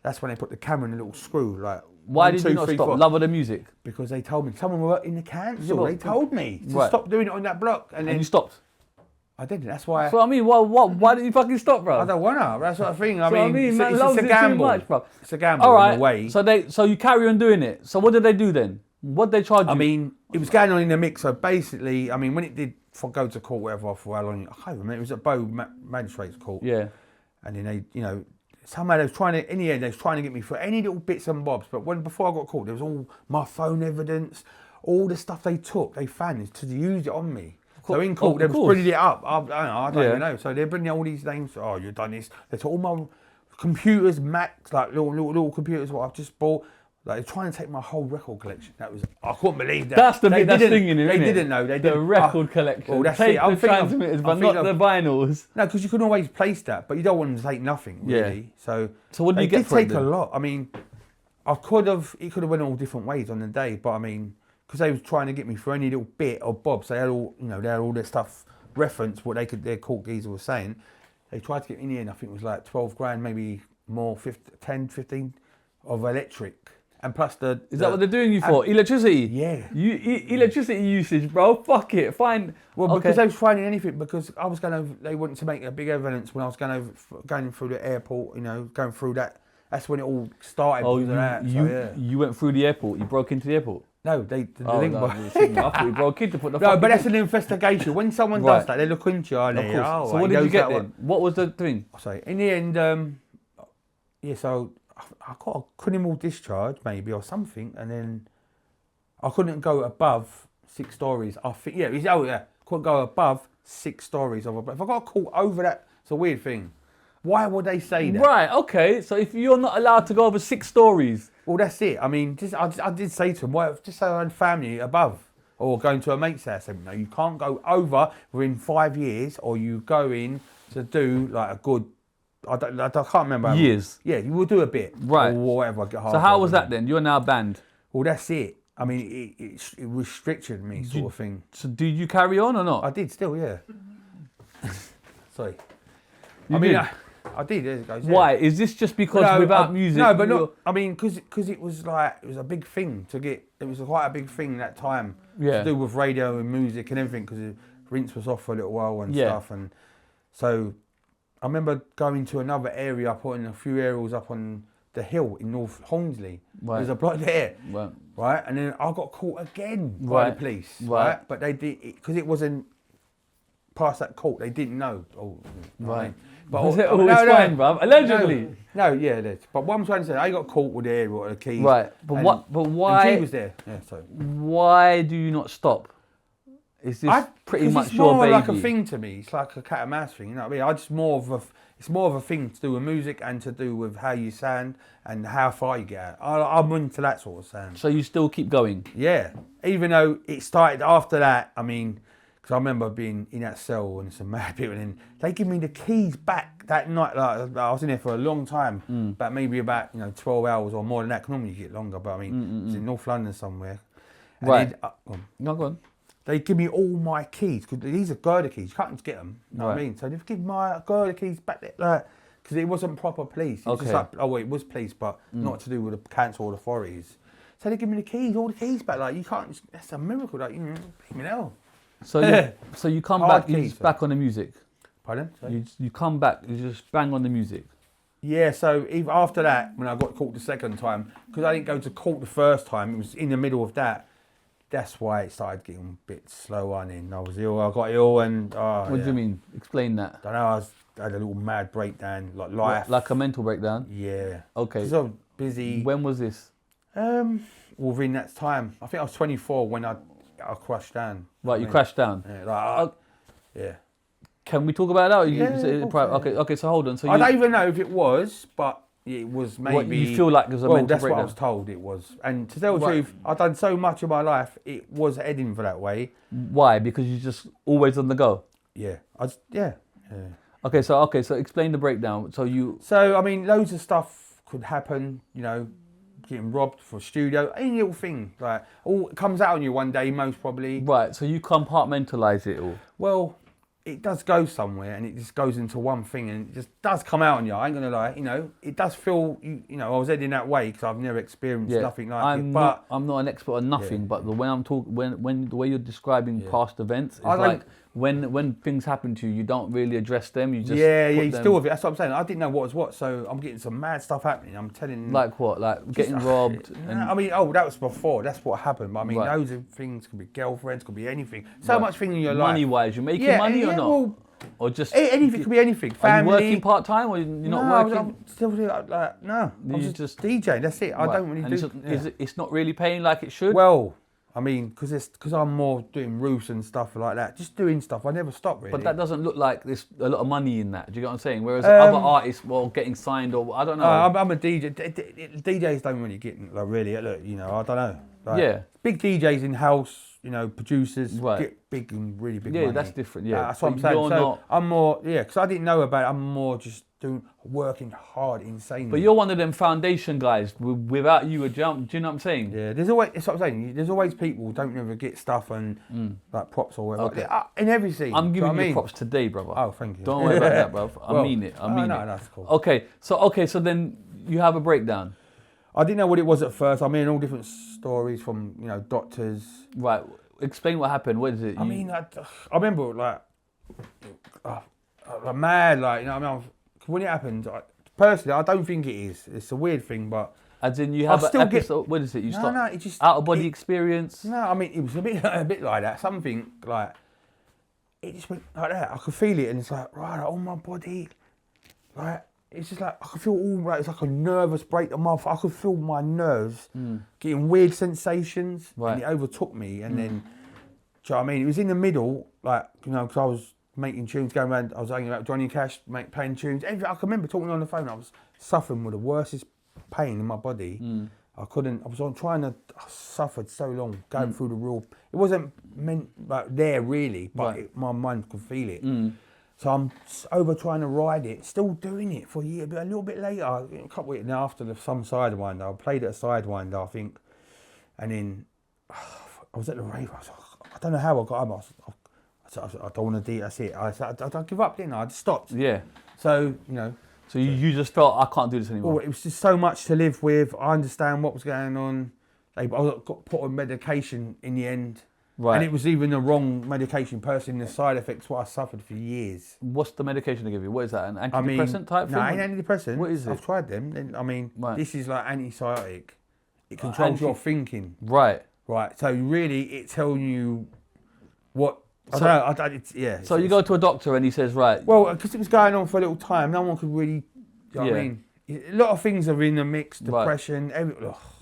that's when they put the camera in a little screw, like. Why 1, did 2, you not 3, stop? 4. Love of the music? Because they told me, someone worked in the council, Yeah, they told me to right. stop doing it on that block. And then And you stopped? I didn't, that's why. So I mean, why didn't you fucking stop, bro? I don't want to, that's what I think. I So I mean, mean, man it's loves a it gamble. too much, bro. It's a gamble All right, in a way. so you carry on doing it. So what did they do then? What did they charge you? I mean, it was going on in the mix. So basically, I mean, when it did go to court, whatever, for how long, I can't remember. It was at Bow Magistrates Court. Yeah. And then they, you know, somehow they was trying to, in the end, they was trying to get me for any little bits and bobs. But before I got caught, there was all my phone evidence, all the stuff they took, they found to use it on me. So in court, they was bringing it up. I don't even know. So they're bringing all these names. Oh, you've done this. They took all my computers, Macs, like little computers, what I've just bought. Like, they're trying to take my whole record collection. I couldn't believe that. That's the they bit that's didn't- stinging you, They isn't it? didn't know. They The didn't. record collection. Well, that's Take it. the transmitters, but not the vinyls. No, because you can always place that, but you don't want them to take nothing, really. So what did you get they for it did take a then? lot. I mean, it could have went all different ways on the day, but I mean, because they was trying to get me for any little bit or bobs, they had all, you know, they had all their stuff reference what their court geezer was saying. They tried to get me in here, and I think it was like 12 grand, maybe more, 10, 15 of electric. And plus Is that what they're doing you for? Electricity? Yeah. Electricity usage, bro. Fuck it. Fine. Well, Okay. because they was finding anything, because I was going over, they wanted to make a big evidence when I was going through the airport, you know, going through that. That's when it all started. Oh, because of that, so, yeah. you went through the airport. You broke into the airport. No, the Oh, link no, box. I thought you broke in to put the. No, fucking but that's thing. an investigation. When someone Right. does that, they look into you. And Of they, course. oh, So right, what he did you goes get that then? one. What was the thing? So in the end, so I got a criminal discharge maybe or something, and then I couldn't go above 6 stories. I think couldn't go above 6 stories of a. If I got caught over that, it's a weird thing. Why would they say that? Right. Okay. So if you're not allowed to go over 6 stories. Well, that's it. I mean, I did say to him, well, just say I had family above, or going to a mate's house. I said, no, you can't go over within 5 years, or you go in to do like a good. I can't remember. Years. Yeah, you will do a bit. Right. Or whatever. So how was that then? You're now banned. Well, that's it. I mean, it restricted me, sort of thing. So did you carry on or not? I did still, yeah. Sorry. You I mean, did? I did. There it goes, yeah. Why? Is this just because without music? No, but you're- not. I mean, because it was a big thing to get. It was quite a big thing that time Yeah. to do with radio and music and everything. Because Rinse was off for a little while and Yeah. stuff, and so I remember going to another area, putting a few aerials up on the hill in North Hornsley. Right. There's a block there, Right. right? And then I got caught again by Right. the police, Right. right? But they did because it wasn't past that court. They didn't know. Oh, you know what I mean? But Was it always fine, bruv? Allegedly. No, yeah, it is. But what I'm trying to say, I got caught with the aerial or the keys. Right. But and- what? But And why? she was there. Yeah, sorry. Why do you not stop? Is this pretty 'cause much it's your more baby? like a thing to me. It's like a cat and mouse thing. You know what I mean? It's more of a thing to do with music and to do with how you sound and how far you get out. I'm into that sort of sound. So you still keep going. Yeah. Even though it started after that, I mean, because I remember being in that cell and some mad people, and they give me the keys back that night. Like, I was in there for a long time, about 12 hours or more than that. Normally you get longer, but I mean, it's in North London somewhere. And Right. then, No, go on. they give me all my keys, because these are girder keys. You can't just get them. You know what I Right. mean? So they've given my girder keys back there, because it wasn't proper police. It's Okay. just like, it was police, but not to do with the council or authorities. So they give me the keys, all the keys back. Like, you can't, that's a miracle. Like, me hell. So you come back, Hard you keys, just back on the music. Pardon? You come back, you just bang on the music. Yeah, so even after that, when I got caught the second time, because I didn't go to court the first time, it was in the middle of that. That's why it started getting a bit slower. And then I was ill, I got ill, and What do you mean? Explain that. I don't know, I had a little mad breakdown, like life. Like a mental breakdown? Yeah. Okay. Because I was busy. When was this? Within that time, I think I was 24 when I crashed down. Right, you crashed down. Yeah, like, yeah. Can we talk about that? Or Yeah, Okay, so hold on. So I don't even know if it was, but it was maybe. What, you feel like it was a mental that's breakdown? what I was told it was. And to tell the truth, I've done so much of my life, it was heading for that way. Why? Because you're just always on the go? Yeah. Okay, so explain the breakdown. So, I mean, loads of stuff could happen, getting robbed for a studio, any little thing. Like, all comes out on you one day, most probably. Right, so you compartmentalise it all? Well, it does go somewhere, and it just goes into one thing, and it just does come out on you. I ain't gonna lie, it does feel, I was heading that way because I've never experienced nothing like it. But I'm not an expert on nothing, but when I'm talking, when the way you're describing past events, it's like when things happen to you, you don't really address them. You just you still with it. That's what I'm saying. I didn't know what was what, so I'm getting some mad stuff happening. I'm telling. Like what? Like getting robbed. I mean, that was before. That's what happened. But I mean, loads of things could be girlfriends, could be anything. So much thing in your life. Money-wise, you're making money or not? Well, or just anything could be anything. Family. Are you working part time or you're not working? I'm still like no. I'm just DJing. That's it. I don't really do. It's not really paying like it should. Well, I mean, because I'm more doing roofs and stuff like that. Just doing stuff. I never stop really. But that doesn't look like there's a lot of money in that. Do you get what I'm saying? Whereas other artists, getting signed or I don't know. I'm a DJ. DJs don't really get really. Look, I don't know. Like, big DJs in house. Producers get big and really big money. Yeah, that's different. Yeah, that's what I'm saying. So I'm more, because I didn't know about it. I'm more just working hard, insanely. But you're one of them foundation guys. Without you, do you know what I'm saying? Yeah, that's what I'm saying. There's always people who don't ever get stuff and like props or whatever. Okay. In everything. I'm giving you props today, brother. Oh, thank you. Don't worry about that, bro. I mean it. No, that's cool. Okay, so then you have a breakdown. I didn't know what it was at first. I mean, all different stories from doctors. Right. Explain what happened. What is it? I mean, I remember like mad, when it happened. Personally, I don't think it is. It's a weird thing, but as in you have an episode. What is it? It just out of body experience. No, I mean it was a bit like that. Something like it just went like that. I could feel it, and it's like on my body, like. It's just like, I could feel all right, it's like a nervous breakdown. I could feel my nerves getting weird sensations, and it overtook me. And then, do you know what I mean? It was in the middle, because I was making tunes, going around, I was hanging out with Jon E Cash, playing tunes. I can remember talking on the phone, I was suffering with the worstest pain in my body. I suffered so long, going through the real, it wasn't meant there really, but my mind could feel it. So I'm over trying to ride it, still doing it for a year, but a little bit later, a couple of weeks after some Sidewinder, I played at a Sidewinder, I think, and then I was at the rave, I don't know how I got home, I don't want to do it, that's it. I give up, didn't I? I just stopped. Yeah. So, So you just felt, I can't do this anymore. Well, it was just so much to live with, I understand what was going on, I got put on medication in the end. Right. And it was even the wrong medication. Personally, the side effects, what I suffered for years. What's the medication they give you? What is that? An antidepressant type thing? No, it ain't antidepressant. What is it? I've tried them. This is like antipsychotic. It controls your thinking. Right. Right. So really, it's telling you what. I don't know. So you go to a doctor and he says, right. Well, because it was going on for a little time, no one could really. You know what I mean? A lot of things are in the mix. Depression.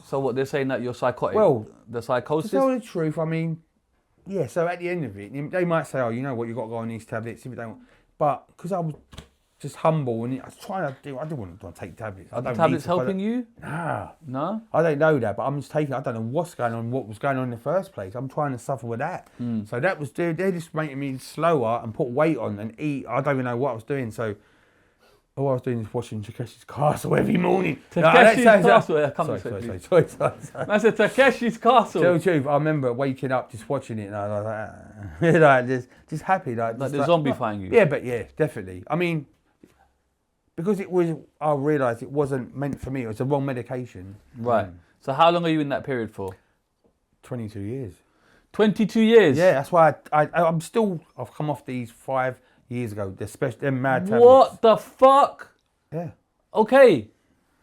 So what they're saying that you're psychotic? Well, the psychosis. To tell the truth, yeah, so at the end of it, they might say, you know what, you've got to go on these tablets if you don't. But because I was just humble and I was trying to do, I didn't want to take tablets. Are the tablets helping you? Nah. No? I don't know that, but I'm just taking, I don't know what was going on in the first place. I'm trying to suffer with that. So that was, they're just making me slower and put weight on and eat. I don't even know what I was doing. So all I was doing is watching Takeshi's Castle every morning. Takeshi's Castle? Sorry. I said Takeshi's Castle. Tell the truth, I remember waking up just watching it and I was like, just happy. Like the zombifying you? Yeah, but definitely. Because I realised it wasn't meant for me. It was the wrong medication. Right. So how long are you in that period for? 22 years. 22 years? Yeah, that's why I've come off these 5 years ago. They're mad tablets. What the fuck? Yeah. Okay.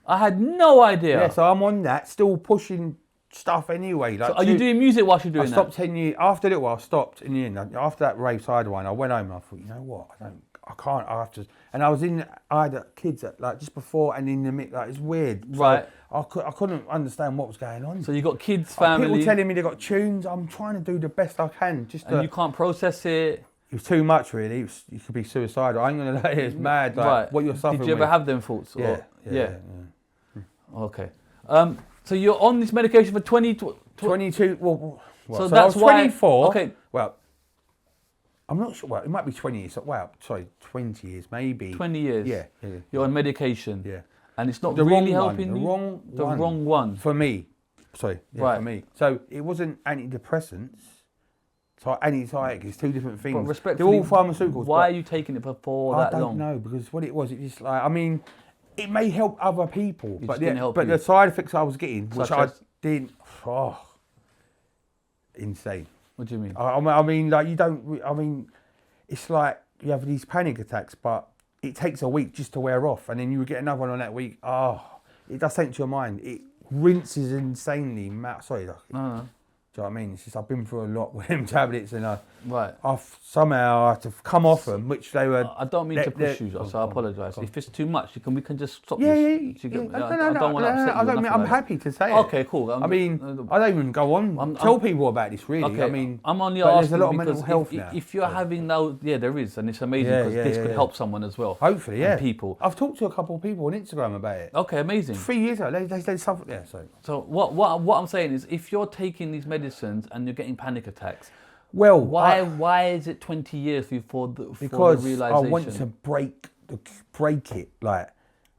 I had no idea. Yeah, so I'm on that, still pushing stuff anyway. Like, so are you doing music whilst you're doing that? I stopped 10 years. After a little while, I stopped in the end. After that rave Sidewinder, I went home and I thought, you know what? I have to. And I had kids just before and in the mix. Like, it's weird. So right. I couldn't understand what was going on. So you got kids, family. People telling me they got tunes. I'm trying to do the best I can. And you can't process it. It was too much, really. You could be suicidal. I'm gonna lie, it's mad. Like, right. What you're suffering. Did you ever have them thoughts? Yeah. Yeah. Okay. So you're on this medication for 22. Well, so I that's was 24. Why, okay. Well, I'm not sure. Well, it might be 20 years. Wow, sorry, 20 years, maybe. 20 years. Yeah. You're on medication. Yeah. And it's not the really wrong helping one, you. The wrong one. For me. Sorry. Yeah, right. For me. So it wasn't antidepressants. So antipsychotic. It's two different things. But respectfully, they're all pharmaceuticals. Why are you taking it for that long? I don't know, because what it was, it just like, I mean, it may help other people, but the side effects I was getting, which Such as? I didn't. Insane. What do you mean? I mean, like you don't. I mean, it's like you have these panic attacks, but it takes a week just to wear off, and then you get another one on that week. It does something to your mind. It rinses insanely. Sorry, No. do you know what I mean? It's just I've been through a lot with them tablets, and right. I've somehow had to come off them, which they were. I don't mean to push you, so I apologise. If it's too much, we can just stop Yeah. this. No, I don't want to upset you. I don't mean, I'm happy to say it. Okay, cool. I mean, I don't even go on tell people about this really. Okay, I mean, I'm only but asking there's a lot of because mental health now. if you're having now, there is, and it's amazing because this could help someone as well. Hopefully, yeah. People. I've talked to a couple of people on Instagram about it. Okay, amazing. 3 years ago, they suffered. Yeah, So what I'm saying is, if you're taking these medicines and you're getting panic attacks, well, why is it 20 years before the realization? I want to break it. Like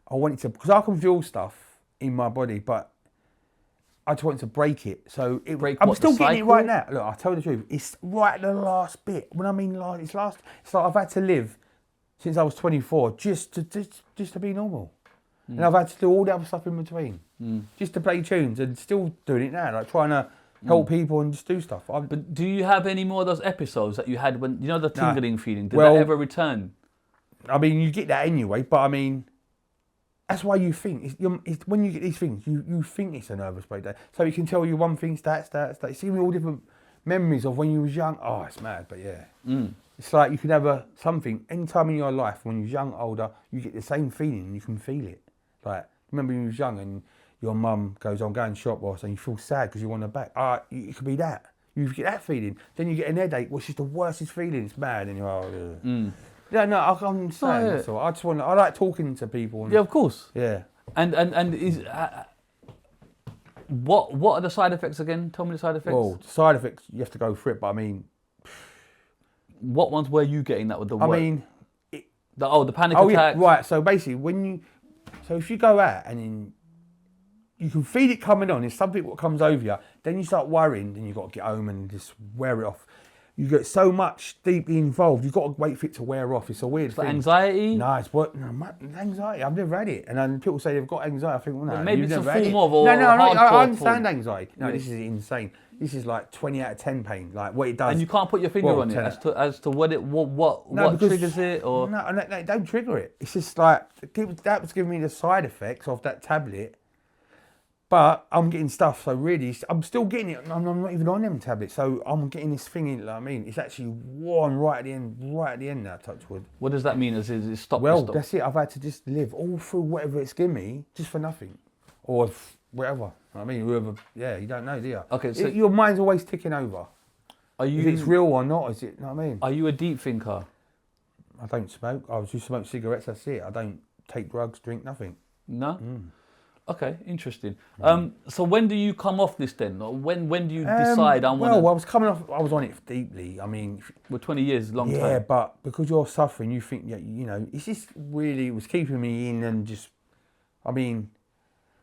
I wanted to, because I can feel stuff in my body, but I just wanted to break it. So I'm still getting it right now. Look, I'll tell you the truth. It's right at the last bit. When I mean it's like I've had to live since I was 24 just to be normal. And I've had to do all the other stuff in between, just to play tunes, and still doing it now, like trying to help people and just do stuff. But do you have any more of those episodes that you had when, you know, the tingling feeling? Did that ever return? I mean, you get that anyway, but I mean, that's why you think. It's when you get these things, you think it's a nervous breakdown. So you can tell you one thing, stats. It's giving you all different memories of when you was young. Oh, it's mad, but yeah. It's like you can have something, any time in your life, when you're young, older, you get the same feeling and you can feel it. Like, remember when you was young and your mum goes on going shop or something, you feel sad because you want her back. It could be that. You get that feeling. Then you get an headache, which is the worstest feeling. It's mad. And you're Yeah, no, I'm saying that's all. I like talking to people. And, yeah, of course. Yeah. And is what are the side effects again? Tell me the side effects. Well, the side effects, you have to go through it, but I mean... What ones were you getting that with the I mean... the panic attacks. Yeah, right, so basically, if you go out and then you can feel it coming on, it's something that comes over you, then you start worrying, then you've got to get home and just wear it off. You get so much deeply involved, you've got to wait for it to wear off. It's a weird thing. Anxiety? No, it's what? No, anxiety. I've never had it. And then people say they've got anxiety. I think, well, no, maybe you've it's never a had form it. of I understand anxiety. No, this is insane. This is like 20 out of 10 pain, like what it does. And you can't put your finger on it as to what triggers it, or no, don't trigger it. It's just like that was giving me the side effects of that tablet. But I'm getting stuff, so really, I'm still getting it. I'm not even on them tablets, so I'm getting this thing in. Like, I mean, it's actually worn right at the end now. Touch wood. What does that mean? Is it stop? Well, that's it. I've had to just live all through whatever it's given me, just for nothing, or whatever. I mean, whoever. Yeah, you don't know, do you? Okay, so your mind's always ticking over. Are you? If it's real or not? Is it? You know what I mean? Are you a deep thinker? I don't smoke. I just smoke cigarettes. That's it. I don't take drugs, drink nothing. No. Okay, interesting. So when do you come off this then? Or when do you decide I want to... Well, I was coming off, I was on it deeply. I mean... Well, 20 years, long time. Yeah, but because you're suffering, you think, you know, it's just really, it was keeping me in and just, I mean,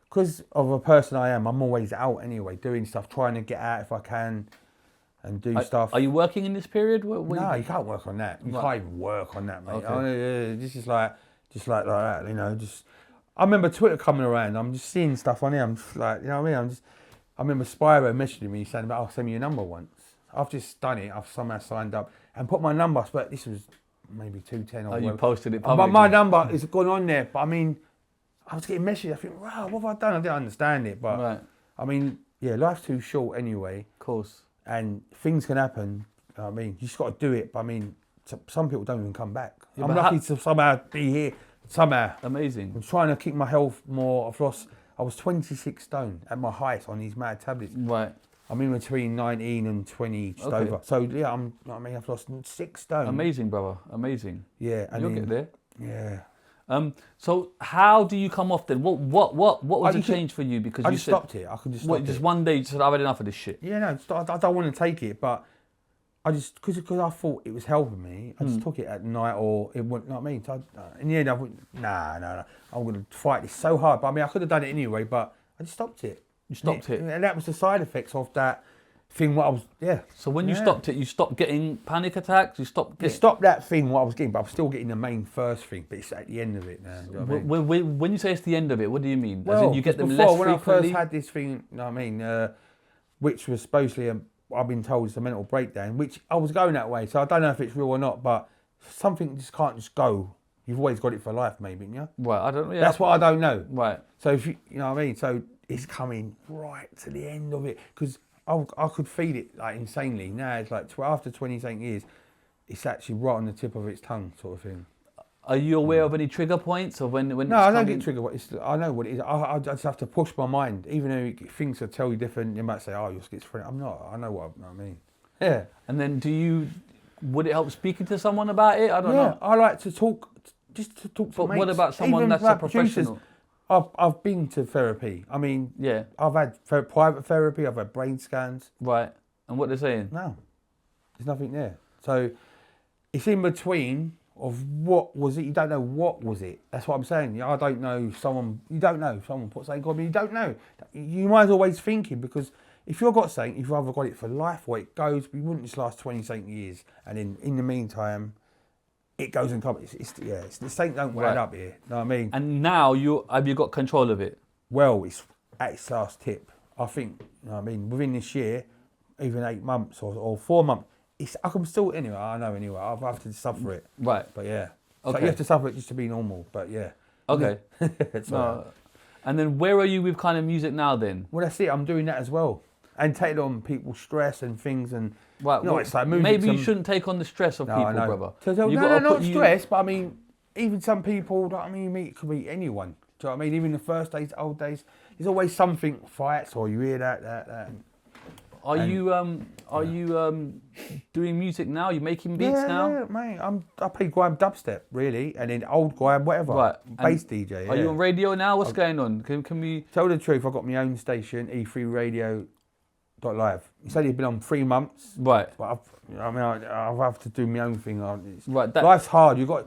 because of a person I am, I'm always out anyway, doing stuff, trying to get out if I can and do stuff. Are you working in this period? No, you can't work on that. You can't even work on that, mate. Okay. This is like, just like that, you know, just... I remember Twitter coming around. I'm just seeing stuff on here. I'm just like, you know what I mean? I remember Spyro messaging me saying about, "Oh, send me your number once." I've just done it. I've somehow signed up and put my number. But this was maybe 210 or you whatever. posted it But publicly. my number is gone on there. But I mean, I was getting messages. I think, wow, what have I done? I didn't understand it. But Right. I mean, yeah, life's too short anyway. Of course. And things can happen. You know what I mean, you just got to do it. But I mean, some people don't even come back. Yeah, I'm but lucky to somehow be here. Somehow. Amazing. I'm trying to keep my health more. I was 26 stone at my height on these mad tablets. Right. I'm in between 19 and 20 just Okay. over. So yeah, I've lost 6 stone. Amazing, brother. Amazing. Yeah, and You'll then, get there. Yeah. So how do you come off then? What was the just- change for you? Because I you just said, stopped it. I could just stop what, it. just one day you said, I've had enough of this shit. Yeah, no, I don't want to take it, but I just because I thought it was helping me. I just took it at night, or it wouldn't. You know what I mean? So in the end, I went, nah. I'm going to fight this so hard. But I mean, I could have done it anyway, but I just stopped it. You stopped it. And that was the side effects of that thing. What I was, yeah. So when you stopped it, you stopped getting panic attacks. You stopped It getting. stopped that thing what I was getting, but I'm still getting the main first thing. But it's at the end of it now. You know what I mean? When you say it's the end of it, what do you mean? As Well, in you get them before, less when frequently? I first had this thing, you know what I mean, which was supposedly, I've been told it's a mental breakdown, which I was going that way, so I don't know if it's real or not, but something just can't just go. You've always got it for life, maybe, yeah? Right, I don't. Yeah, That's what I don't know. Right. So if you know what I mean, so it's coming right to the end of it, because I could feel it like insanely. Now it's like after 27 years, it's actually right on the tip of its tongue, sort of thing. Are you aware of any trigger points, or when? No, it's I don't coming? get triggered. I know what it is. I just have to push my mind. Even though things will tell you different, you might say, "Oh, you're schizophrenic." I'm not. I know what I mean. Yeah. And then would it help speaking to someone about it? I don't know. I like to talk, just to talk to But mates. what about someone Even that's a like producers. professional? I've been to therapy. I mean, Yeah. I've had private therapy. I've had brain scans. Right. And what they're saying? No, there's nothing there. So it's in between of what was it. You don't know what was it. That's what I'm saying. I don't know. You don't know. Someone put something on me. You don't know. You might as well always thinking, because if you've got something, you've either got it for life or it goes. We wouldn't just last 27 years, and in the meantime, it goes and comes. It's the same. Don't add up here. Know what I mean? And now have you got control of it? Well, it's at its last tip. I think. You know what I mean? Within this year, even 8 months or 4 months, I can still anyway. I know anyway. I'll have to suffer it. Right. But yeah. So Okay. you have to suffer it just to be normal. But yeah. Okay. It's all right. And then where are you with kind of music now then? Well, that's it. I'm doing that as well, and taking on people's stress and things, and Right. you know, it's like moving maybe you some- shouldn't take on the stress of No, people, I know. brother. So, You no, gotta not put stress, but I mean, even some people, you know what I mean, you meet, it could be anyone. Do you know what I mean? Even the first days, old days, there's always something, fights, or you hear that. Are you doing music now? Are you making beats now? Yeah, mate. I play grime dubstep, really, and then old grime, whatever. Right. Bass And DJ. Are yeah. you on radio now? What's going on? Can we? Tell the truth, I've got my own station, E3Radio.live. It's only been on 3 months. Right. But I have to do my own thing. Right. Life's hard. You got.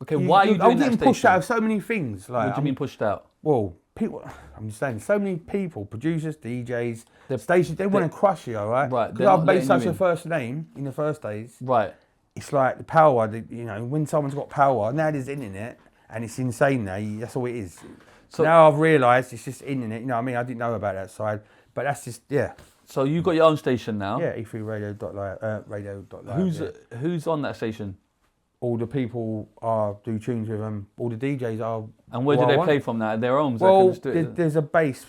Okay. Why are you doing I'm that getting pushed station? out of so many things. Like, What do you mean pushed out? Well, people. I'm just saying, so many people, producers, DJs, stations, they want to crush you, all right? Right, Because they're I've not made letting such you a in. first name in the first days. Right. It's like the power. You know, when someone's got power, now there's internet, and it's insane now. That's all it is. So- now I've realised it's just internet. You know what I mean? I didn't know about that side, but that's just So you got your own station now. yeah. E3Radio.live. Radio.live. Who's on that station? All the people do tunes with them. All the DJs are. And where who do I they want. play from? That their own. Well, there's a base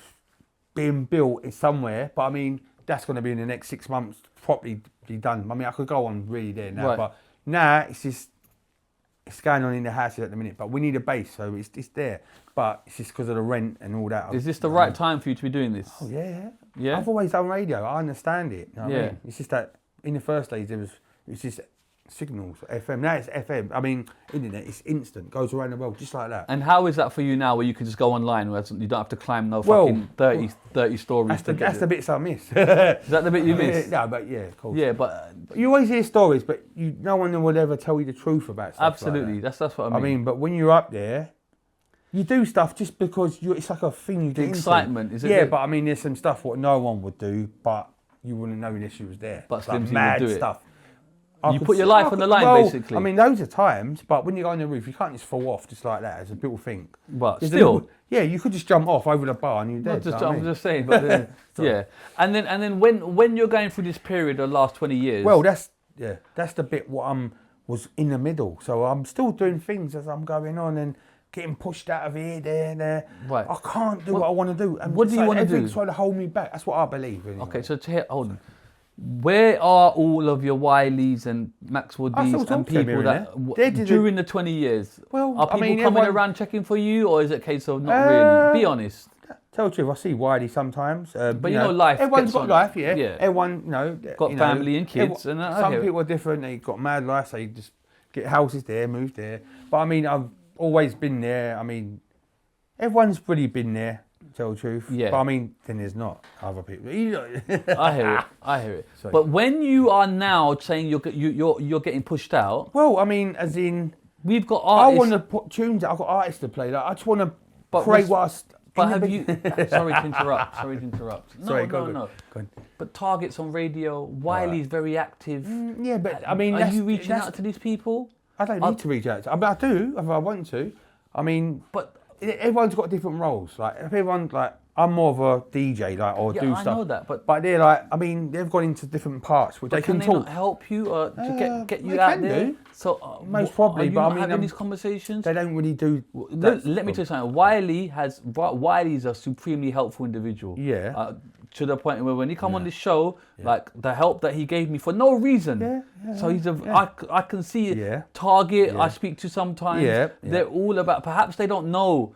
being built somewhere, but I mean that's going to be in the next 6 months, properly be done. I mean I could go on really there now, Right. but now it's going on in the houses at the minute. But we need a base, so it's there. But it's just because of the rent and all that. Is this the right time for you to be doing this? Oh yeah. Yeah? I've always done radio. I understand it. You know what I Yeah. mean? It's just that in the first days it's just signals, FM. Now it's FM. I mean, internet. It's instant. Goes around the world just like that. And how is that for you now, where you can just go online, where you don't have to climb no Well, fucking 30 stories? That's the bits I miss. Is that the bit you miss? No, but yeah, of course. Yeah, but You always hear stories, but no one will ever tell you the truth about stuff. absolutely, Like that's what I that. mean. But when you're up there, you do stuff just because it's like a thing you The get into. excitement, is it? Yeah, but I mean, there's some stuff what no one would do, but you wouldn't know unless you was there. But It's like Slimzee would mad do it. stuff. You put your life on the line, basically. I mean, loads of times, but when you go on the roof, you can't just fall off just like that, as people think. But still, yeah, you could just jump off over the bar and you're dead. I'm just saying, but yeah. And then when you're going through this period of the last 20 years. Well, that's the bit what was in the middle. So I'm still doing things as I'm going on and getting pushed out of here, there. Right. I can't do what I want to do. And what do you want to do? Everything's trying to hold me back. That's what I believe. Anyway. Okay, so hold on. Where are all of your Wileys and Maxwell D's and people that during the 20 years? Well, are people coming around checking for you, or is it a case of not really? Be honest. Tell the truth, I see Wiley sometimes. But you know, life. Everyone's got life, yeah. Everyone, got family and kids. Some people are different. They got mad life, so you just get houses there, move there. But I mean, I've always been there. I mean, everyone's pretty been there. Tell the truth. Yeah. But I mean, then there's not other people. I hear it. Sorry. But when you are now saying you're getting pushed out. Well, I mean, as in, we've got artists. I want to put tunes. I've got artists to play. Like, I just want to create what. But have you? Sorry to interrupt. No, Sorry, no. Go on. But targets on radio. Wiley's very active. Yeah, but I mean, are you reaching out to these people? I don't need to reach out. I mean, I do if I want to. I mean, but everyone's got different roles. Like, if everyone's like, I'm more of a DJ, like, or do stuff. I know that, but they're like, I mean, they've gone into different parts, which they can talk. Can they not help you to get you out there? Do. So most probably, but I mean, having these conversations. They don't really do. Let me tell you something. Wiley's a supremely helpful individual. Yeah. To the point where when he come on this show, like the help that he gave me for no reason. So he's I can see Target. I speak to sometimes. They're all about. Perhaps they don't know.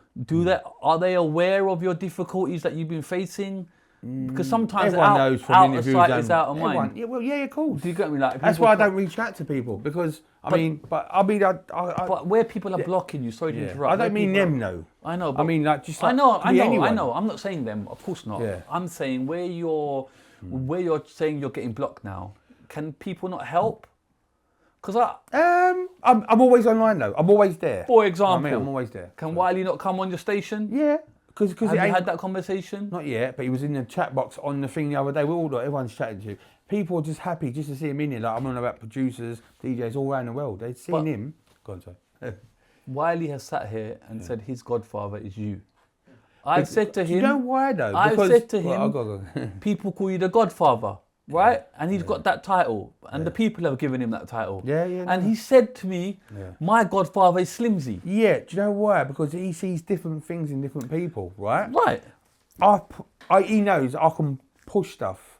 Are they aware of your difficulties that you've been facing? Because sometimes everyone knows from out of sight is out of mind. Yeah, well, yeah, of course. Do you get me? Like, that's why I don't reach out to people, because but where people are blocking you. Sorry to interrupt. I don't mean them, no. I know. I mean, like, just like, I know. I'm not saying them. Of course not. Yeah. I'm saying where you're saying you're getting blocked now. Can people not help? Because I'm always online though. I'm always there. For example, I mean, I'm always there. Can Wiley not come on your station? Yeah. Have you had that conversation? Not yet, but he was in the chat box on the thing the other day. Everyone's chatting to you. People are just happy just to see him in here. Like, I'm on about producers, DJs all around the world. They've seen him. Go on, sorry. Wiley has sat here and said his godfather is you. I've said to him. You know why though? I've said to him, people call you the Godfather, right? And he's got that title, and the people have given him that title. And he said to me, my Godfather is Slimzee. Yeah, do you know why? Because he sees different things in different people, right? Right. He knows I can push stuff,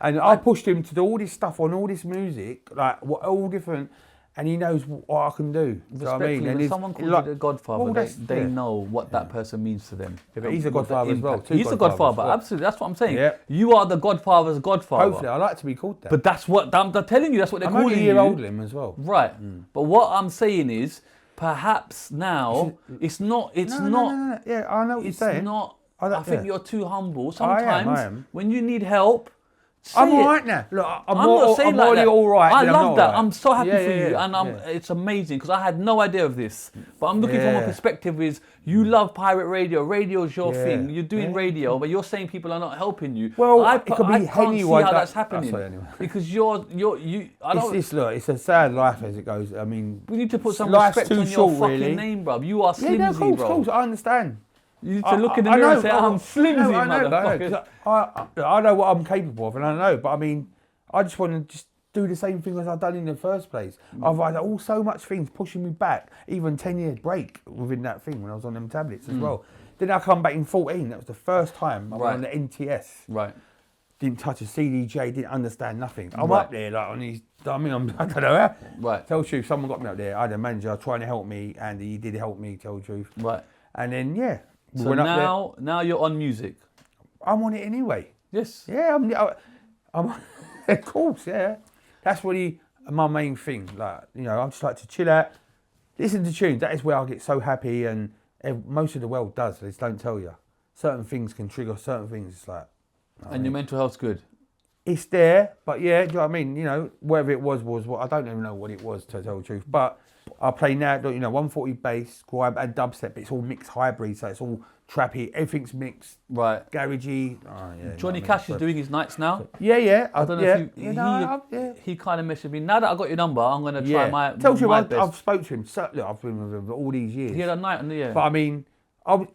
and I pushed him to do all this stuff on all this music, like all different. And he knows what I can do. Respectfully, when someone calls you the Godfather, they know what that person means to them. Yeah, but he's a Godfather as well. He's a Godfather, absolutely. That's what I'm saying. Yeah. You are the Godfather's Godfather. Hopefully, I like to be called that. But that's what I'm telling you. That's what they're calling you. I'm only a year older than him as well. Right. But what I'm saying is, perhaps now it's not. No. Yeah, I know what you're saying. It's not. I think you're too humble. Sometimes I am. when you need help. I'm all right now. Look, I'm already all right. I love that. I'm so happy for you, and it's amazing because I had no idea of this. But I'm looking from a perspective is you love pirate radio. Radio's your thing. You're doing radio, but you're saying people are not helping you. Well, I could be can't see how that's happening anyway. because you. I don't. It's a sad life as it goes. I mean, we need to put some respect on your fucking name, bruv. You are Slimzee, bro. Of course, I understand. You need to look in the mirror and say, I'm Slimzee, motherfucker. I know what I'm capable of, and I know, but I mean, I just want to just do the same thing as I've done in the first place. I've had so much things pushing me back, even 10 years break within that thing when I was on them tablets as well. Then I come back in 14, that was the first time I went on the NTS. Right. Didn't touch a CDJ, didn't understand nothing. I'm up there like on these, I don't know how. Right. Tell the truth, someone got me up there. I had a manager trying to help me, and he did help me, tell the truth. Right. And then, so now you're on music. I'm on it anyway. Yes. Yeah, I'm of course, yeah. That's really my main thing. Like, you know, I just like to chill out, listen to tunes. That is where I get so happy, and most of the world does. They just don't tell you. Certain things can trigger certain things. It's like. And your mental health's good. It's there, but yeah, do you know what I mean? You know, whatever it was what I don't even know what it was, to tell the truth. But I play now, 140 bass, grime and dubstep, but it's all mixed hybrid, so it's all trappy, everything's mixed. Right. Garagey. Oh, yeah, Jon E Cash is doing his nights now. Yeah. I don't know if he kind of messaged me. Now that I got your number, I'm going to try my best. I've spoke to him. So, look, I've been with him all these years. He had a night on the year. But I mean,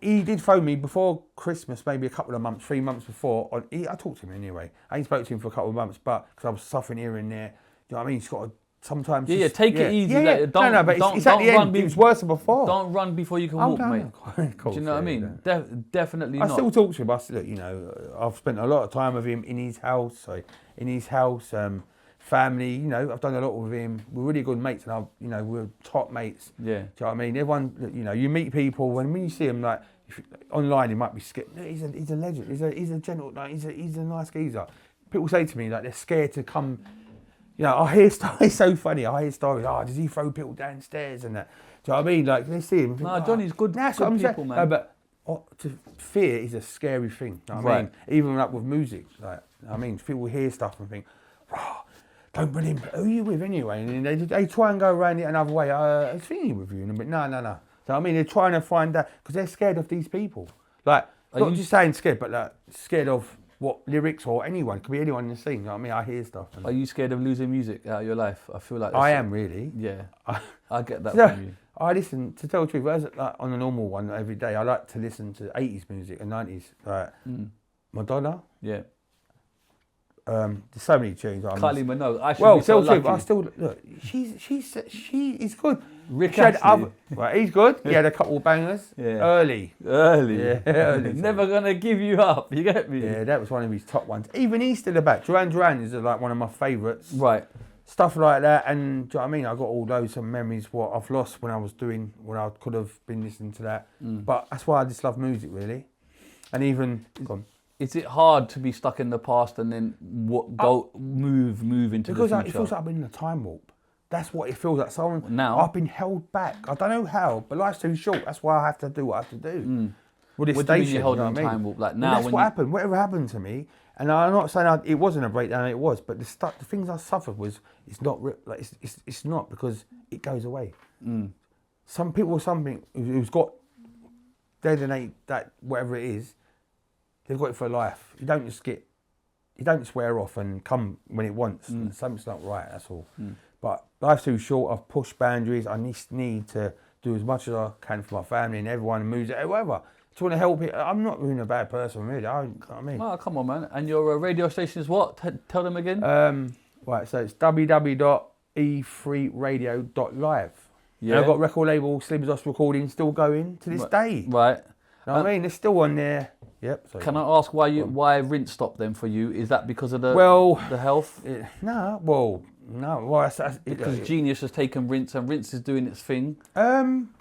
he did phone me before Christmas, maybe a couple of months, 3 months before. I talked to him anyway. I ain't spoke to him for a couple of months, but because I was suffering here and there. You know what I mean? He's got to sometimes. Take it easy. Yeah. Like, But it's at the end. It was worse than before. Don't run before you can walk, mate. Do you know what I mean? Definitely not. I still talk to him. I've spent a lot of time with him in his house. Family. You know, I've done a lot with him. We're really good mates, and we're top mates. Yeah. Do you know what I mean? Everyone. You meet people when you see him like online, he might be scared. He's a legend. He's a gentle. Like, he's a nice geezer. People say to me like they're scared to come. I hear stories. It's so funny. I hear stories. Does he throw people downstairs and that? Do you know what I mean? Like they see him. No, Johnny's good. That's good what I'm people, saying. man. No, but fear is a scary thing. You know what I mean? Even like with music, people hear stuff and think, don't bring him. Who are you with anyway? And then they try and go around it another way. I was thinking with you, but no. So they're trying to find out because they're scared of these people. Like not just saying scared, but like scared of. What lyrics or anyone, could be anyone in the scene, you know what I mean? I hear stuff. Are you scared of losing music out of your life? I feel like I am really. Yeah, I get that from you. I listen, to tell the truth, like on a normal one every day, I like to listen to 80s music and 90s, like Madonna. Yeah. There's so many tunes. Kylie Minogue. Tell the truth, I still, look, she is good. Rick Astley. He's good. He had a couple of bangers. Yeah. Early. Yeah, early. Never gonna give you up. You get me? Yeah, that was one of his top ones. Even he's still about. Duran is like one of my favourites. Right. Stuff like that, and do you know what I mean? I got all those memories what I've lost when I could have been listening to that. But that's why I just love music, really. And even. Is it hard to be stuck in the past and then move into the future? Because it feels like I've been in a time warp. That's what it feels like. Now I've been held back. I don't know how, but life's too short. That's why I have to do what I have to do. What do you mean you're held in a time warp? Like now, that's what happened. Whatever happened to me, and I'm not saying it wasn't a breakdown. It was, but the things I suffered it's not like it's not because it goes away. Some people, who's got dead and ain't that whatever it is. They've got it for life. You don't just wear off and come when it wants. Something's not right, that's all. But life's too short. I've pushed boundaries. I need to do as much as I can for my family and everyone and music, whatever. I just want to help it. I'm not really a bad person, really. You know what I mean? Oh, come on, man. And your radio station is what? Tell them again. Right, so it's www.e3radio.live. Yeah. And I've got record label Slimzee recording still going to this day. Right. You know what I mean? It's still on there. Yep. Sorry. Can I ask why Rinse stopped then for you? Is that because of the health? No. Well, because Geeneus has taken Rinse and Rinse is doing its thing.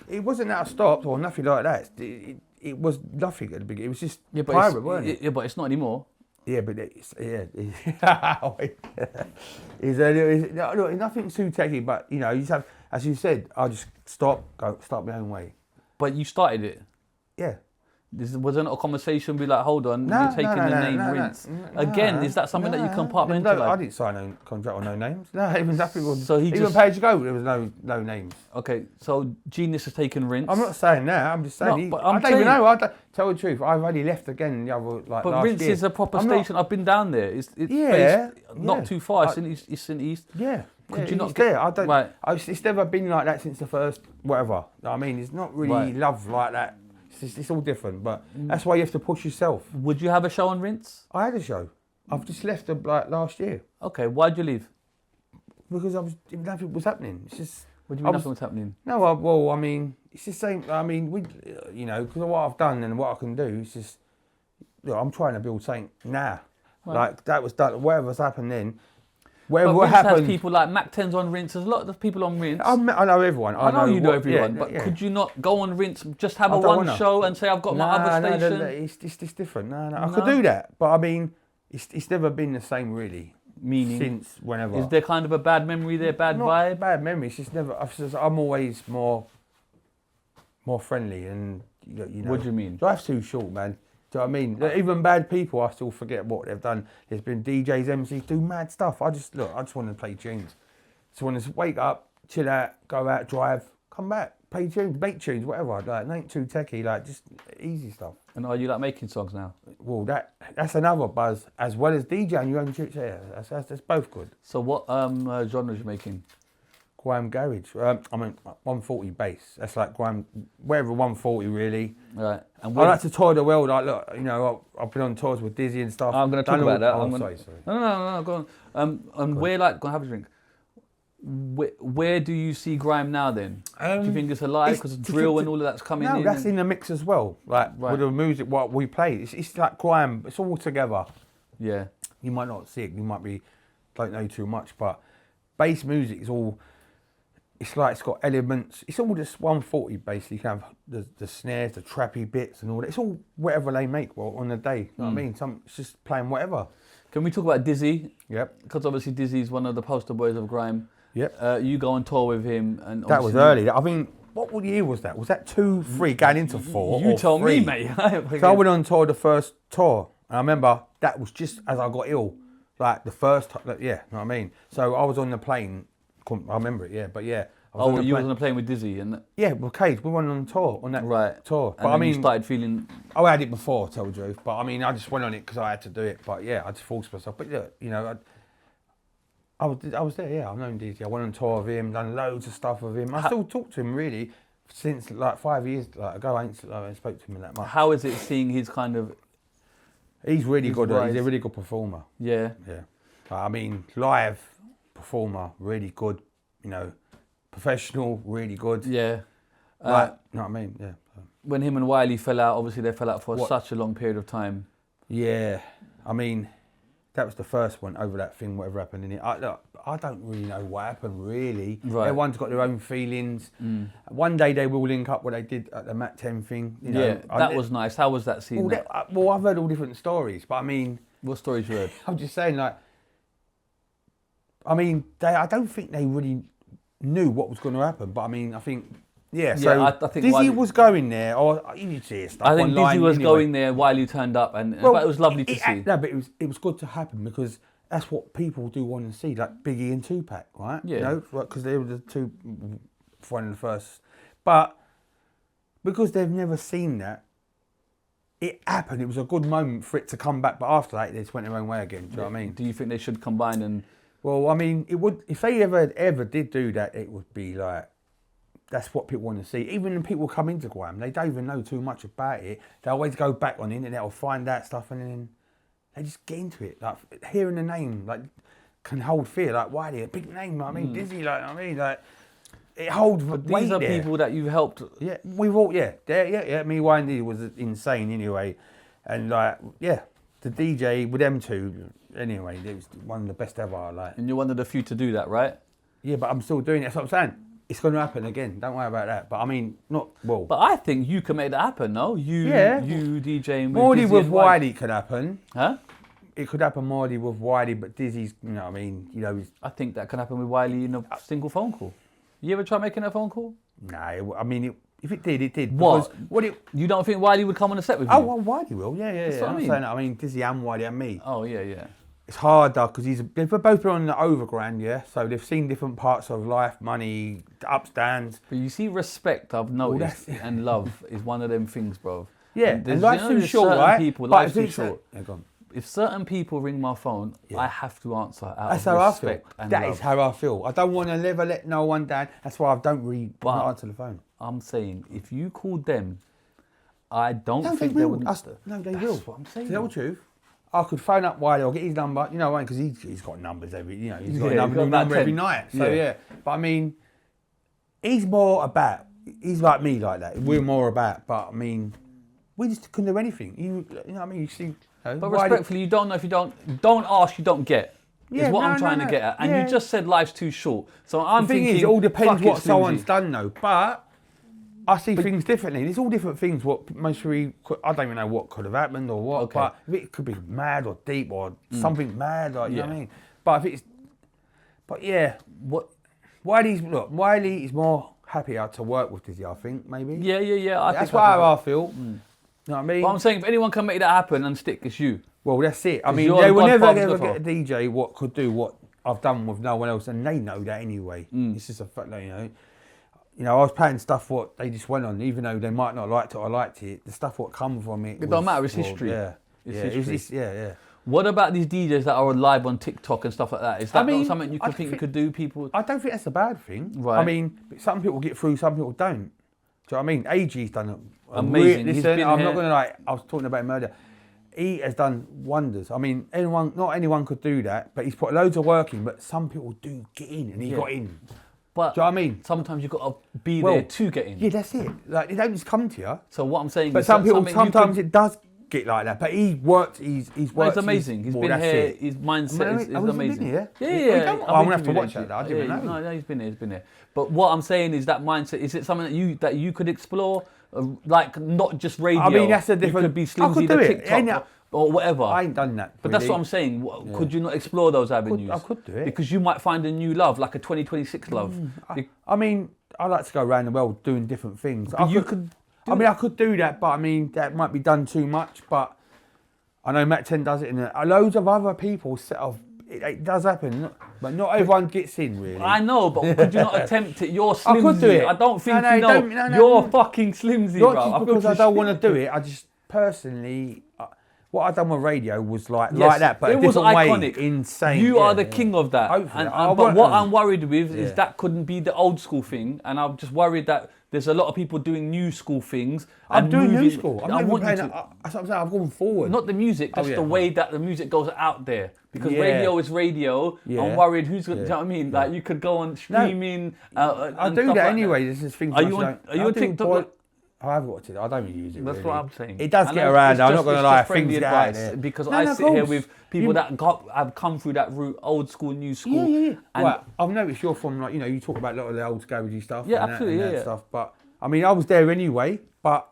It wasn't that I stopped or nothing like that. It was nothing at the beginning. It was just private, wasn't it? Yeah, but it's not anymore. Yeah, but it's nothing too techy. But you just have, as you said, I just start my own way. But you started it. Yeah. Wasn't a conversation be like, hold on, you're taking the name Rinse. Again, is that something that you compartmentalize? I didn't sign a contract on no names. No, even nothing. So even PAYG Go, there was no names. Okay, so Geeneus has taken Rinse. I'm not saying that. I'm just saying. I don't even know. Tell the truth. I've only left again the other But Rinse is a proper station. I've been down there. It's based not too far. It's in East. Yeah. Could you not get there? I don't. Right. It's never been like that since the first whatever. I mean, it's not really love like that. It's all different, but that's why you have to push yourself. Would you have a show on Rinse? I had a show. I've just left last year. Okay, why'd you leave? Because nothing was happening. It's just. What do you mean nothing was happening? No, well, I mean, it's the same. I mean, because of what I've done and what I can do, it's just. I'm trying to build something now. Right. Like that was done. Whatever's happened then. But Rinse has people like Mac 10's on Rinse. There's a lot of people on Rinse. I know everyone. I know you know everyone, but could you not go on Rinse, just have one show and say I've got my other station? No, it's different. No. I could do that, but I mean, it's never been the same really. Meaning? Since whenever. Is there kind of a bad memory there, vibe? Bad memory. It's just never. I'm always more friendly and What do you mean? Life's too short, man. Do you know what I mean? Even bad people, I still forget what they've done. There's been DJs, MCs, do mad stuff. I just want to play tunes. Just want to wake up, chill out, go out, drive, come back, play tunes, make tunes, whatever. Like, it ain't too techie, like just easy stuff. And are you like making songs now? Well, that's another buzz, as well as DJing your own shit. Yeah, that's both good. So what genres you making? Grime garage. I mean, 140 bass. That's like grime, whatever 140 really. Right. And I like to tour the world. Like, look, you know, I've been on tours with Dizzee and stuff. I'm going to talk about that. Oh, sorry. No, go on. And where, like, go and have a drink. Where do you see grime now then? Do you think it's alive because drill and all of that's coming in? No, that's in the mix as well. Like with the music, what we play, it's like grime. It's all together. Yeah. You might not see it. You might don't know too much, but bass music is all. It's like it's got elements. It's all just 140 basically. You can have the snares, the trappy bits, and all that. It's all whatever they make on the day. You know what I mean? It's just playing whatever. Can we talk about Dizzee? Yep. Because obviously Dizzee is one of the poster boys of grime. Yep. You go on tour with him, and that was early. I mean, what year was that? Was that 2, 3 going into 4? You or told 3? me, mate. So I went on tour the first tour, and I remember that was just as I got ill, like the first. Yeah, you know what I mean. So I was on the plane. I remember it. Yeah, but yeah. Was on the plane with Dizzee and. Yeah, with Cage. We went on tour on that tour. But I mean, you started feeling. I had it before, to tell the truth. But I mean, I just went on it because I had to do it. But yeah, I just forced myself. But yeah, you know. I was there, yeah. I've known Dizzee. I went on tour with him, done loads of stuff with him. I still talk to him really since like 5 years ago. I ain't spoke to him that much. How is it seeing his kind of? He's really good. He's a really good performer. Yeah. Yeah. I mean, live performer, really good. You know, professional, really good. Yeah. You know what I mean? Yeah. When him and Wiley fell out, obviously they fell out for such a long period of time. Yeah. I mean. That was the first one over that thing, whatever happened in it. I don't really know what happened, really. Right. Everyone's got their own feelings. One day they will link up what they did at the Mat 10 thing. You know, yeah, that was nice. How was that scene? Well, I've heard all different stories, but I mean... What stories you heard? I'm just saying, like... I mean, I don't think they really knew what was going to happen, but I mean, I think... Yeah, so I think Dizzee was going there, or you need to see stuff I think online Dizzee was anyway. going there, Wiley turned up, but it was lovely to see. No, but it was good to happen because that's what people do want to see, like Biggie and Tupac, right? Yeah. You know, because they were the two, one of the first. But because they've never seen that, it happened. It was a good moment for it to come back, but after that, they just went their own way again. Do you know what I mean? Do you think they should combine and? Well, I mean, it would. If they ever did do that, it would be like. That's what people want to see. Even when people come into grime, they don't even know too much about it. They always go back on the internet or find out stuff and then they just get into it. Like hearing the name, like can hold fear. Like Wiley, a big name. I mean, Dizzee. Like I mean, like it holds weight. These are people that you've helped. Yeah, we've all. Yeah. Me, Wiley and Dizzee was insane anyway, and like the DJ with them two. Anyway, it was one of the best ever. Like, and you're one of the few to do that, right? Yeah, but I'm still doing it. That's what I'm saying. It's going to happen again. Don't worry about that. But I mean, not well. But I think you can make that happen, no? You DJing with Mordy Dizzee with and Wiley could happen. Huh? It could happen Mordy with Wiley, but Dizzee's, you know what I mean? You know, I think that can happen with Wiley in a single phone call. You ever try making a phone call? No, I mean, if it did, it did. What? You don't think Wiley would come on a set with you? Oh, well, Wiley will. Yeah. That's what I mean. Saying that. I mean, Dizzee and Wiley and me. Oh, yeah. It's harder because they've both been on the overground, yeah? So they've seen different parts of life, money, ups, downs. But you see, respect, I've noticed, and love is one of them things, bro. Yeah, and life's too short, right? Life's too short. Go on. If certain people ring my phone, I have to answer out That's of how respect I feel. and That love. is how I feel. I don't want to never let no one down. That's why I don't really answer the phone. I'm saying, if you called them, I don't think they they will. would. No, they That's will. what I'm saying. To tell the truth, I could phone up Wiley or get his number, you know, because he's got numbers he's got a new number every night. So yeah, but I mean, he's more about. He's like me, like that. We're more about, but I mean, we just couldn't do anything. You know what I mean? You see. But respectfully, you don't know if you don't ask, you don't get. Is what I'm trying to get at. And you just said life's too short. So I'm thinking. The thing is, it all depends what someone's Slimzee. done, though. But I see things differently. There's all different things. What most I don't even know what could have happened or what. Okay. But if it could be mad or deep or something mad, or you know what I mean. But if it's, Wiley is more happier to work with Dizzee, I think maybe. Yeah. That's how I feel. You know what I mean? But I'm saying if anyone can make that happen and stick, it's you. Well, that's it. I 'Cause mean, you're they the will never godfather ever of the get a DJ what could do what I've done with no one else, and they know that anyway. It's just a fact, you know. you know, I was playing stuff what they just went on, even though they might not like it or liked it. The stuff what come from it. It don't matter. It's history. Yeah, It's history. yeah. What about these DJs that are live on TikTok and stuff like that? Is that not something you could think you could do? People, I don't think that's a bad thing. Right. I mean, some people get through, some people don't. Do you know what I mean? AG's done amazing. Listen, I'm not going to like. I was talking about him earlier. He has done wonders. I mean, not anyone could do that, but he's put loads of work in. But some people do get in, and he got in. But do you know what I mean? Sometimes you've got to be there to get in. Yeah, that's it. Like, they don't just come to you. So what I'm saying but is some people, sometimes it does get like that. But he's worked, he's worked. It's amazing. He's been here, his mindset is amazing. Been here? Yeah. I'm going to have to watch that. I didn't know. No, he's been here. But what I'm saying is that mindset, is it something that you could explore? Like, not just radio. I mean, that's a different... You could be Slimzee, the TikTok, or whatever. I ain't done that. But that's what I'm saying. Could you not explore those avenues? I could do it. Because you might find a new love, like a 2026 love. I mean, I like to go around the world doing different things. I could do that, but I mean, that might be done too much. But I know Matt 10 does it, and loads of other people set off. It does happen, but not everyone gets in, really. I know, but could you not attempt it? You're Slimzee. I could do it. I don't think you're fucking Slimzee, not bro. Just because I don't want to do it. I just personally, what I done with radio was like that, but it a was different iconic. way, insane. You are the king of that. Hopefully. But what I'm worried with is that couldn't be the old school thing, and I'm just worried that there's a lot of people doing new school things. I'm doing new school. I want you to. That's what I'm saying. I've gone forward. Not the music, just the way that the music goes out there. Because radio is radio. Yeah. I'm worried who's going to, you know what I mean? Like, you could go on streaming. I do that anyway. This is things are you on TikTok? I have watched it. I don't use it. That's what I'm saying. It does get around. I'm not going to lie. Things get out there. Because I sit here with people that have come through that route, old school, new school. Yeah. Well, I've noticed you're from, like, you know, you talk about a lot of the old garagey stuff. Yeah, absolutely. And that stuff. But I mean, I was there anyway. But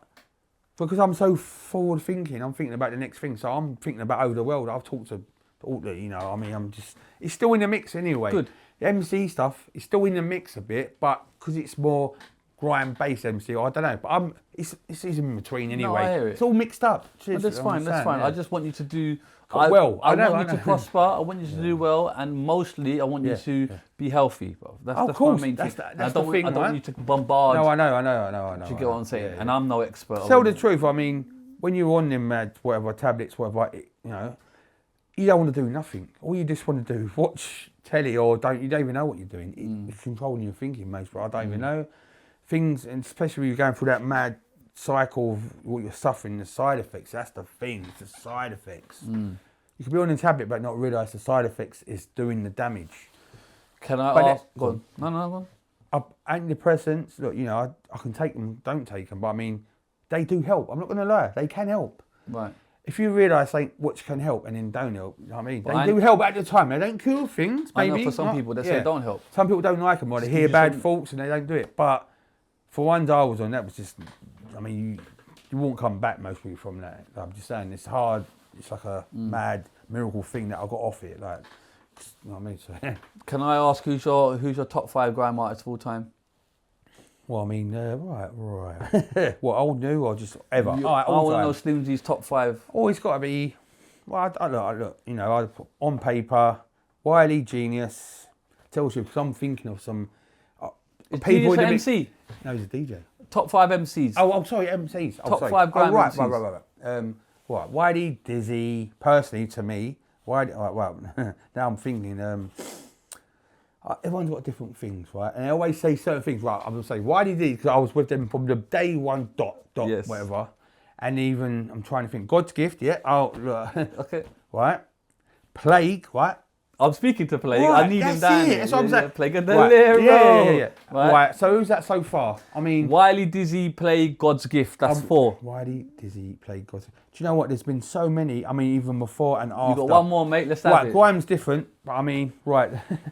because I'm so forward thinking, I'm thinking about the next thing. So I'm thinking about over the world. I've talked to all the, you know, I mean, it's still in the mix anyway. Good. The MC stuff is still in the mix a bit, but because it's more grime based MC, I don't know. But it's in between anyway. No, I hear it. It's all mixed up. That's fine. That's fine. I just want you to do well. I want you to prosper. I want you to do well, and mostly I want you to be healthy, bro. That's my main thing. That's the thing. I don't want you to bombard. No, I know. Do you get what I'm saying? And I'm no expert. Tell the truth. I mean, when you're on them tablets, whatever, you know, you don't want to do nothing. All you just want to do is watch telly, or you don't even know what you're doing. It's controlling your thinking, mate. But I don't even know things, and especially when you're going through that mad cycle of what you're suffering, the side effects. That's the thing. It's the side effects. You can be on a tablet but not realise the side effects is doing the damage. Can I ask? Go on. No, go on. Antidepressants, look, you know, I can take them, don't take them, but I mean, they do help. I'm not going to lie. They can help. Right. If you realise which can help and then don't help, you know what I mean? They do help at the time. They don't cure things, maybe. I know for some people they say don't help. Some people don't like them, or they hear bad thoughts and they don't do it. But for ones I was on, that was just, I mean, you won't come back most people from that. I'm just saying, it's hard. It's like a mad miracle thing that I got off it. Like, you know what I mean? So, Can I ask who's your top 5 grime artists of all time? Well, I mean, right. What, old, new, or just ever? I want to know Slimzee's top 5. Oh, it's got to be. Well, I look. You know, I put on paper, Wiley, Geeneus. Tells you, because I'm thinking of some people. Is Geeneus an MC? No, he's a DJ. Top 5 MCs. Oh, I'm sorry, MCs. Top 5 grime MCs. Right. What? Wiley, Dizzee. Personally, to me, Wiley. Well, now I'm thinking. Everyone's got different things, right? And they always say certain things, right? I'm going to say, Wiley Dizzee, because I was with them from the day one, whatever. And even, I'm trying to think, Godsgift, yeah. Oh, look. Okay. Right? Plague, right? I'm speaking to Plague. Right, I need him down. That's what I'm saying. Plague of the Right. Lyro. Yeah. Right. So who's that so far? I mean, Wiley Dizzee, Plague, Godsgift. That's 4. Wiley Dizzee, Plague, Godsgift. Do you know what? There's been so many. I mean, even before and after. You got one more, mate. Let's have it. Grime's different, but I mean, right.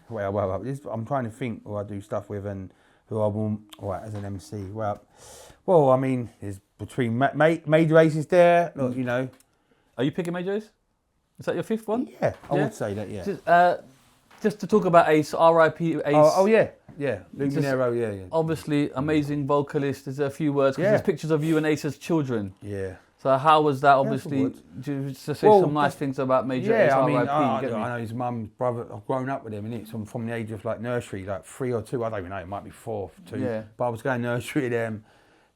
well. I'm trying to think who I do stuff with and who I will. Right, as an MC. Well, I mean, there's between Major Aces there. Look, you know. Are you picking Major Ace? Is that your 5th one? Yeah, I would say that. Yeah. Just to talk about Ace, R.I.P. Ace. Oh yeah. Luminero, yeah. Obviously, amazing vocalist. There's a few words because there's pictures of you and Ace as children. Yeah. So how was that? Obviously, just to say some nice things about Major Ace, I mean, R.I.P., I get me? know his mum's brother. I've grown up with him, and it's from the age of like nursery, like 3 or 2. I don't even know. It might be 4, 2. Yeah. But I was going nursery with them.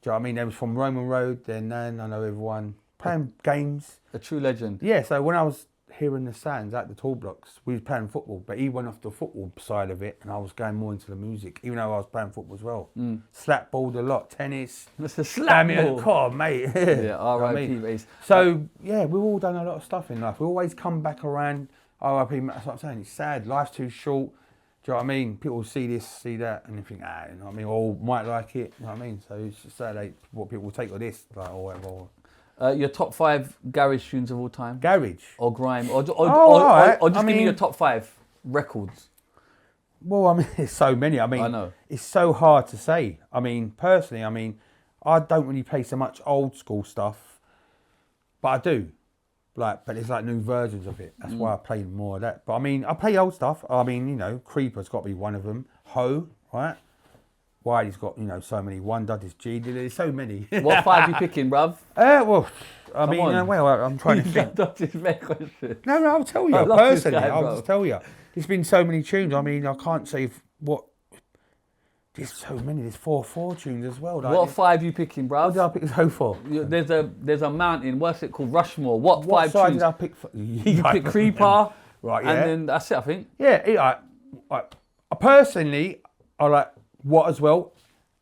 Do you know what I mean? They was from Roman Road. Then I know everyone playing games. A true legend. Yeah. So when I was hearing the sounds at the tall blocks, we was playing football, but he went off the football side of it, and I was going more into the music, even though I was playing football as well. Slap balled a lot, tennis. That's a slap ball. God, mate. Yeah, R.I.P. Ace. So yeah, we've all done a lot of stuff in life. We always come back around. R.I.P. That's what I'm saying. It's sad. Life's too short. Do you know what I mean? People see this, see that, and they think, you know what I mean, or might like it. You know what I mean? So it's just sad what people will take of this, like, or whatever. Your top 5 garage tunes of all time? Garage? Or grime? Or just give me your top 5 records. Well, I mean, there's so many. I mean, I know. It's so hard to say. I mean, personally, I don't really play so much old school stuff, but I do. But there's like new versions of it. That's why I play more of that. But I mean, I play old stuff. I mean, you know, Creeper's got to be one of them. Ho, right? Wiley's got, you know, so many. One Dud is G. There's so many. What 5 you picking, bruv? Well, I mean, I'm trying to think. That's his main question. No, I'll tell you. I love this Personally, guy, I'll bro. just tell you. There's been so many tunes. I mean, I can't say what. There's so many. There's 4 tunes as well. Like, What 5 you picking, what bruv? did I pick so for? There's a mountain. What's it called? Rushmore. What 5 side tunes? did I pick for? You pick Creeper. Right, yeah. And then that's it, I think. Yeah, personally, I like What as well.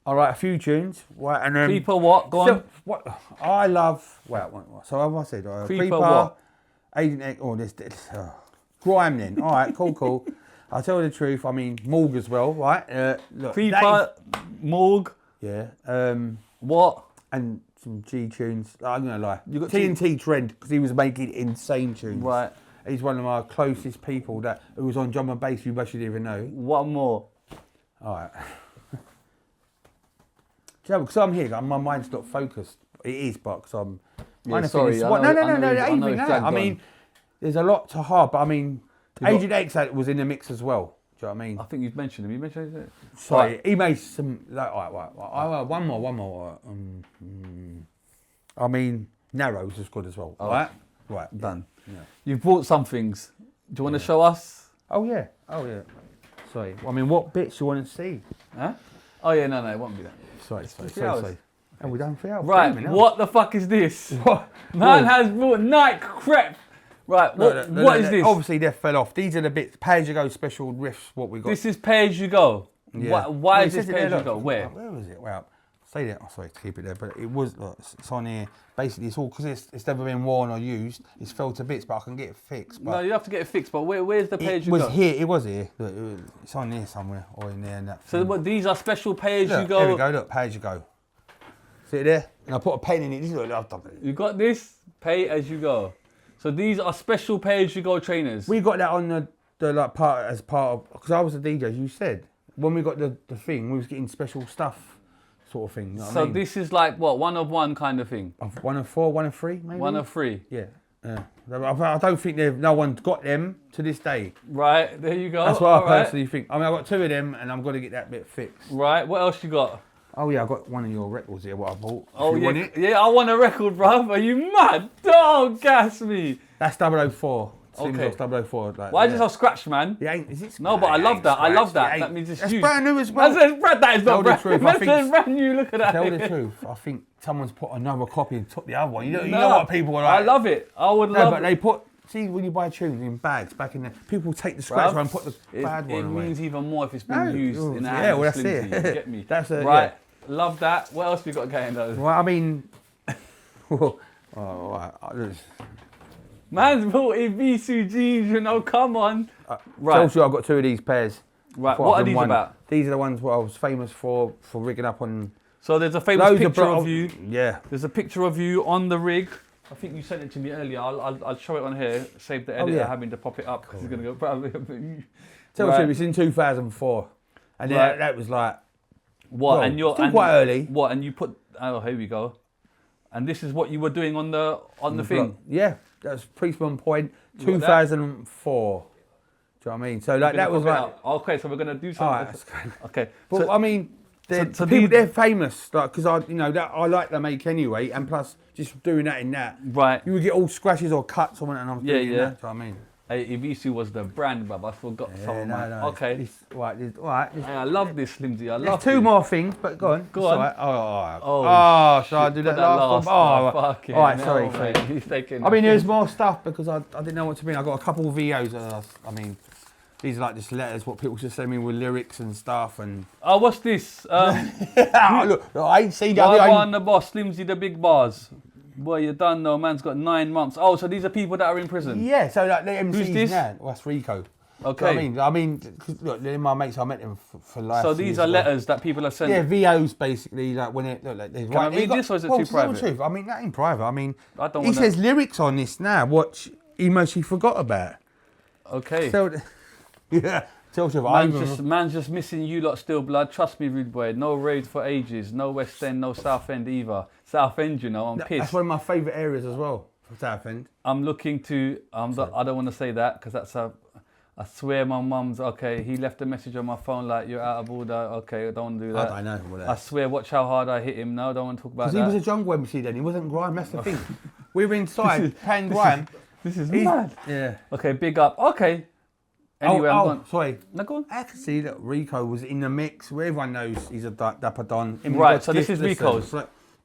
I write a few tunes, right, and then Creeper what? Go on. What I love. So what have I said? Creeper what? Agent X. Oh, this. Grime then. All right, cool. I'll tell you the truth. I mean, Morg as well, right? Look, Creeper, Morg. Yeah. What? And some G tunes. I'm gonna lie. You got TNT Trend because he was making insane tunes. Right. He's one of my closest people who was on drum and bass. You must should even know. One more. All right. Because I'm here, my mind's not focused. It is, but because I'm. Yeah, sorry. No. I mean, there's a lot to hard, but I mean, Agent X was in the mix as well. Do you know what I mean? I think you've mentioned him. You mentioned it. Sorry, he made some. One more. I mean, Narrows is good as well. Right. Done. Yeah. You've bought some things. Do you want to show us? Oh yeah. Sorry. I mean, what bits you want to see? Huh? Oh yeah, no, it won't be that. Sorry. And we're done 3 hours. Right, what the fuck is this? What? Man has brought Nike crap. Right, what is this? Obviously, they fell off. These are the bits, pay-as-you-go special riffs, what we got. This is pay-as-you-go. Yeah. Why is this pay-as-you-go? Where? Where was it? Well, say that. Sorry to keep it there, but it was. Look, it's on here. Basically, it's all because it's never been worn or used. It's fell to bits, but I can get it fixed. No, you have to get it fixed. But where's the pay-as-you-go? It was here. Look, it's on here somewhere, or in there and that. So these are special pay-as-you-go. There we go. Look, pay-as-you-go. See it there? And I put a pen in it. This is what I've done. You got this pay-as-you-go. So these are special pay-as-you-go trainers. We got that on the like part of because I was a DJ. As you said when we got the thing, we was getting special stuff, sort of thing. You know what I mean? This is like what 1 of 1 kind of thing. 1 of 4, 1 of 3, maybe. 1 of 3. Yeah. I don't think no one's got them to this day. Right, there you go. That's what I personally think. I mean, I got 2 of them, and I'm gonna get that bit fixed. Right. What else you got? Oh yeah, I got one of your records here. What I bought. Oh you want it? Yeah, I want a record, bruv. Are you mad? Don't gas me. That's 004. Okay. 004. Like, Why just have scratch, man? It ain't. Is it? No, but I love that. I love that. That means it's That's used. brand new as well. That is not brand Truth, new. That's brand new. Look at that. Tell the truth. I think someone's put another copy and took the other one. You know what people are like. I love it. I would love it. But they put. See, when you buy tunes in bags back in there, people take the scratch one and put the bad one away. It means even more if it's been used in the hands. Yeah, well, that's Slimzee, it. You get me? That's it. Right. Yeah. Love that. What else we got going though? Well, I mean, man's bought in V2Gs, you know, come on. Right. Also, I've got 2 of these pairs. Right, what are these about? These are the ones where I was famous for rigging up on. So there's a famous picture of you. Yeah. There's a picture of you on the rig. I think you sent it to me earlier. I'll show it on here. Save the editor having to pop it up because he's going to go probably. Tell the truth, it's in 2004. And that was like. What? Well, and you're still quite early. What? And you put. Oh, here we go. And this is what you were doing on the thing. Yeah, that's Priestman Point, 2004. Do you know what I mean? So like that was like. Okay, so we're gonna do something. Right, okay. But so, I mean, they're famous, like, because I like the make anyway, and plus just doing that in that, right? You would get all scratches or cuts on it, and I'm doing that. Do you know what I mean? AVC was the brand, bruv. I forgot some of mine. Okay. Right. I love this, Slimzee. I love two more things, but go on. Go on. Right. Oh, shall I do that last one? Oh, fuck it. All right, sorry. He's taking. I mean, there's more stuff because I didn't know what to mean. I got a couple of VOs. I mean, these are like just letters, what people just send me with lyrics and stuff. And oh, what's this? Look, I ain't seen that. I'm the boss, Slimzee, the big bars. Boy, you're done though. Man's got 9 months. Oh, so these are people that are in prison. Yeah, so like the MCs. Who's this? Now, well, that's Rico. Okay. You know I mean, cause, look, they're my mates. I met them for life. So these are letters that people have sent. Yeah, VOs basically. Like when it look like there's. Can I read this or is it too private? Truth. I mean, that ain't private. I mean, I don't he want says lyrics on this now, which he mostly forgot about. Okay. So, yeah. Man's just missing you lot still, blood. Trust me, rude boy. No raids for ages. No West End, no South End either. South End, you know, I'm pissed. That's one of my favourite areas as well, for South End. I'm looking to, I don't want to say that because that's I swear my mum's, okay, he left a message on my phone like, you're out of order. Okay, I don't want to do that. I know. I swear, watch how hard I hit him. No, I don't want to talk about that. Because he was a jungle MC then, he wasn't Grime, that's the thing. We were inside, paying Grime. This is mad. Yeah. Okay, big up. Okay. Anyway, I'm gone. Sorry. No, go on. I can see that Rico was in the mix where everyone knows he's a Dapper Don. Right, so this is Rico's.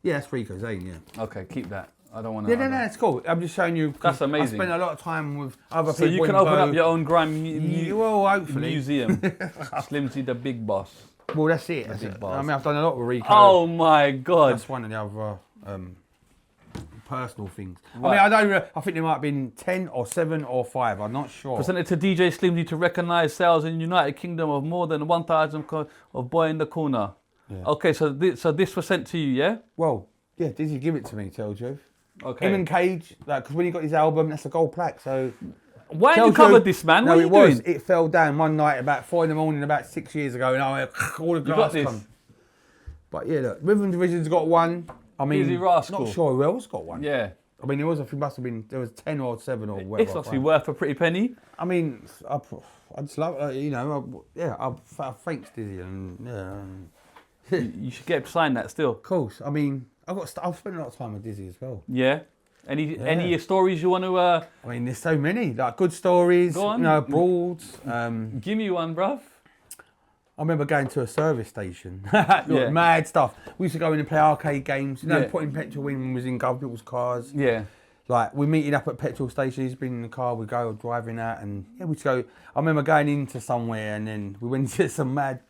Yeah, that's Rico's, yeah. Okay, keep that. I don't want to. No, it's cool. I'm just showing you. That's amazing. I spent a lot of time with other people. So you can open up your own Grime well, hopefully. museum. Slimzee, the big boss. Well, that's it. I mean, I've done a lot with Rico. Oh my God. That's one of the other personal things. Right. I mean, I think there might have been 10 or 7 or 5. I'm not sure. Presented to DJ Slimzee to recognise sales in United Kingdom of more than 1,000 of Boy in the Corner. Yeah. Okay, so this was sent to you, yeah? Well, yeah, Dizzee give it to me, tell the truth. Okay. Him and Cage, like, because when he got his album, that's a gold plaque, so... Why have you covered this, man? What are you doing? It fell down one night about 4 in the morning about 6 years ago, and I all the glass come. But yeah, look, Rhythm Division's got one. I mean, Dizzee Rascal. Not sure who else got one. Yeah. I mean, there was 10 or 7 or whatever. It's obviously worth a pretty penny. I mean, I just love it, you know, I thanks Dizzee and You should get signed that still. Of course. I mean, I've spent a lot of time with Dizzee as well. Yeah. Any stories you want to? I mean, there's so many, like good stories. Go on. You know, broads. Give me one, bruv. I remember going to a service station. Mad stuff. We used to go in and play arcade games. You know, putting petrol in when we was in other people's cars. Yeah. Like, we're meeting up at petrol stations, been in the car, we go driving out, and yeah, we'd go. I remember going into somewhere, and then we went to some mad.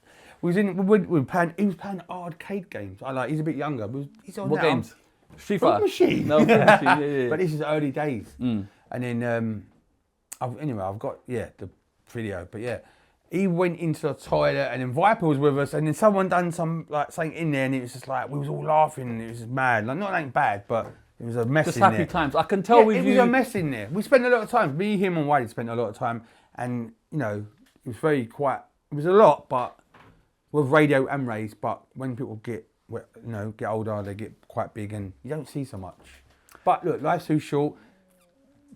We were playing. He was playing arcade games. He's a bit younger. But he's on what now. Games? Street Fighter. Machine. No, machine. Yeah. But this is early days. And then, I've got the video. But yeah, he went into the toilet, and then Viper was with us, and then someone done something in there, and it was just like we was all laughing, and it was just mad. Like not anything bad, but it was a mess just in there. Just happy times. I can tell with you. It was a mess in there. We spent a lot of time. Me, him, and Wiley spent a lot of time, and you know, it was very quiet. It was a lot, but with radio and rays. But when people get older, they get quite big, and you don't see so much. But look, life's too short.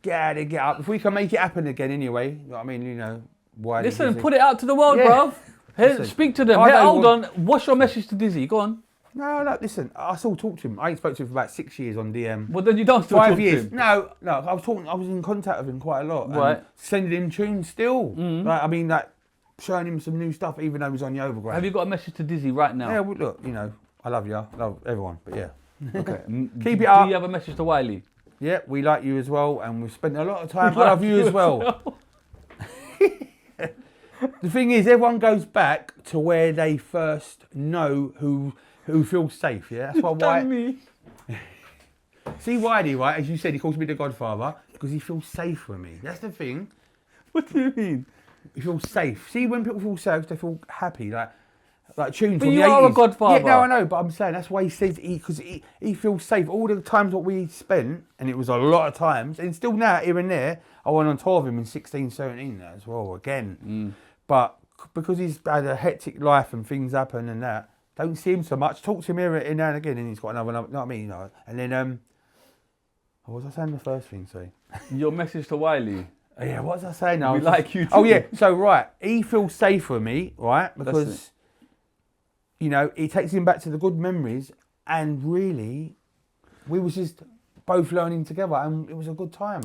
Get out there, get up. If we can make it happen again, anyway. You know what I mean? You know. Listen, put it out to the world, bruv. Hey, speak to them. Hey, hold on. What's your message to Dizzee? Go on. No, listen. I still talk to him. I ain't spoke to him for about 6 years on DM. Well, then you don't still 5 talk years. to him. No. I was in contact with him quite a lot. Right. Sending him tunes still. Like, I mean, like showing him some new stuff, even though he's on the overground. Have you got a message to Dizzee right now? Yeah. Well, look, you know, I love you. I love everyone. But yeah. Okay. Keep it up. Do you have a message to Wiley? Yeah, we like you as well, and we've spent a lot of time. I love you as well. The thing is, everyone goes back to where they first know who feels safe, yeah? That's why me. See Wiley, right? As you said, he calls me the Godfather because he feels safe with me. That's the thing. What do you mean? He feels safe. See, when people feel safe, they feel happy. Like tunes but from you the 80s. are a Godfather. Yeah, no, I know, but I'm saying that's why he says because he feels safe. All the times that we spent, and it was a lot of times, and still now, here and there, I went on tour with him in 16, 17 now as well, again. But because he's had a hectic life and things happen and that, don't see him so much. Talk to him here now and again, and he's got another, you know what I mean? You know? And then, what was I saying the first thing, sorry? Your message to Wiley. Yeah, what was I saying now? We like you too. Oh yeah, so right, he feels safe with me, right? Because you know, it takes him back to the good memories, and really, we was just both learning together, and it was a good time.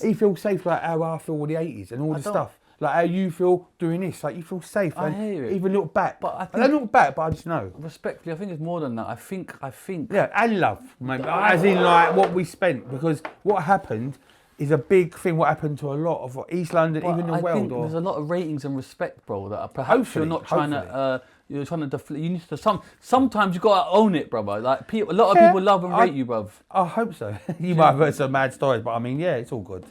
He feels safe, like how I feel with the 80s and all the stuff. Like how you feel doing this, like you feel safe. I hear it. Even look back. But I don't look back, but I just know. Respectfully, I think it's more than that. I think. Yeah, and love, maybe. As in like what we spent, because what happened is a big thing. What happened to a lot of East London, even the world. Think there's a lot of ratings and respect, bro. That perhaps you're not trying to. You're trying to deflate. You need to. Sometimes you gotta own it, brother. Like a lot of people love and rate you, bruv. I hope so. You might have heard some mad stories, but I mean, yeah, it's all good.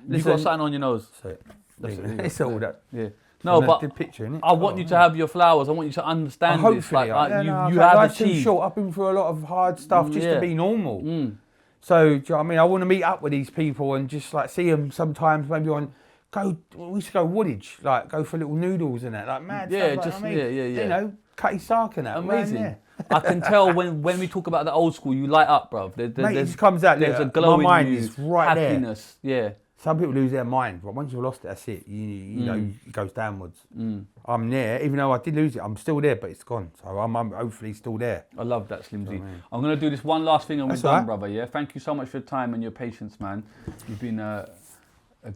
You got something on your nose. It's all that. Yeah. No, but the picture, innit? I want you to have your flowers. I want you to understand this. Like, you have life's too achieved. short. I've been through a lot of hard stuff just to be normal. So, do you know what I mean? I want to meet up with these people and just like see them sometimes. Maybe we used to go Woodage, like go for little noodles and that, like mad stuff. Like, just I mean, you know, Cutty Sark and that. Amazing. I can tell when we talk about the old school, you light up, bro. Mate, it just comes out. There's a glow in you. My mind is right happiness. there. Yeah. Some people lose their mind, but once you've lost it, that's it. You know, it goes downwards. I'm there, even though I did lose it, I'm still there, but it's gone. So I'm hopefully still there. I love that, Slimzee. I'm going to do this one last thing and we're done, brother, yeah? Thank you so much for your time and your patience, man. You've been a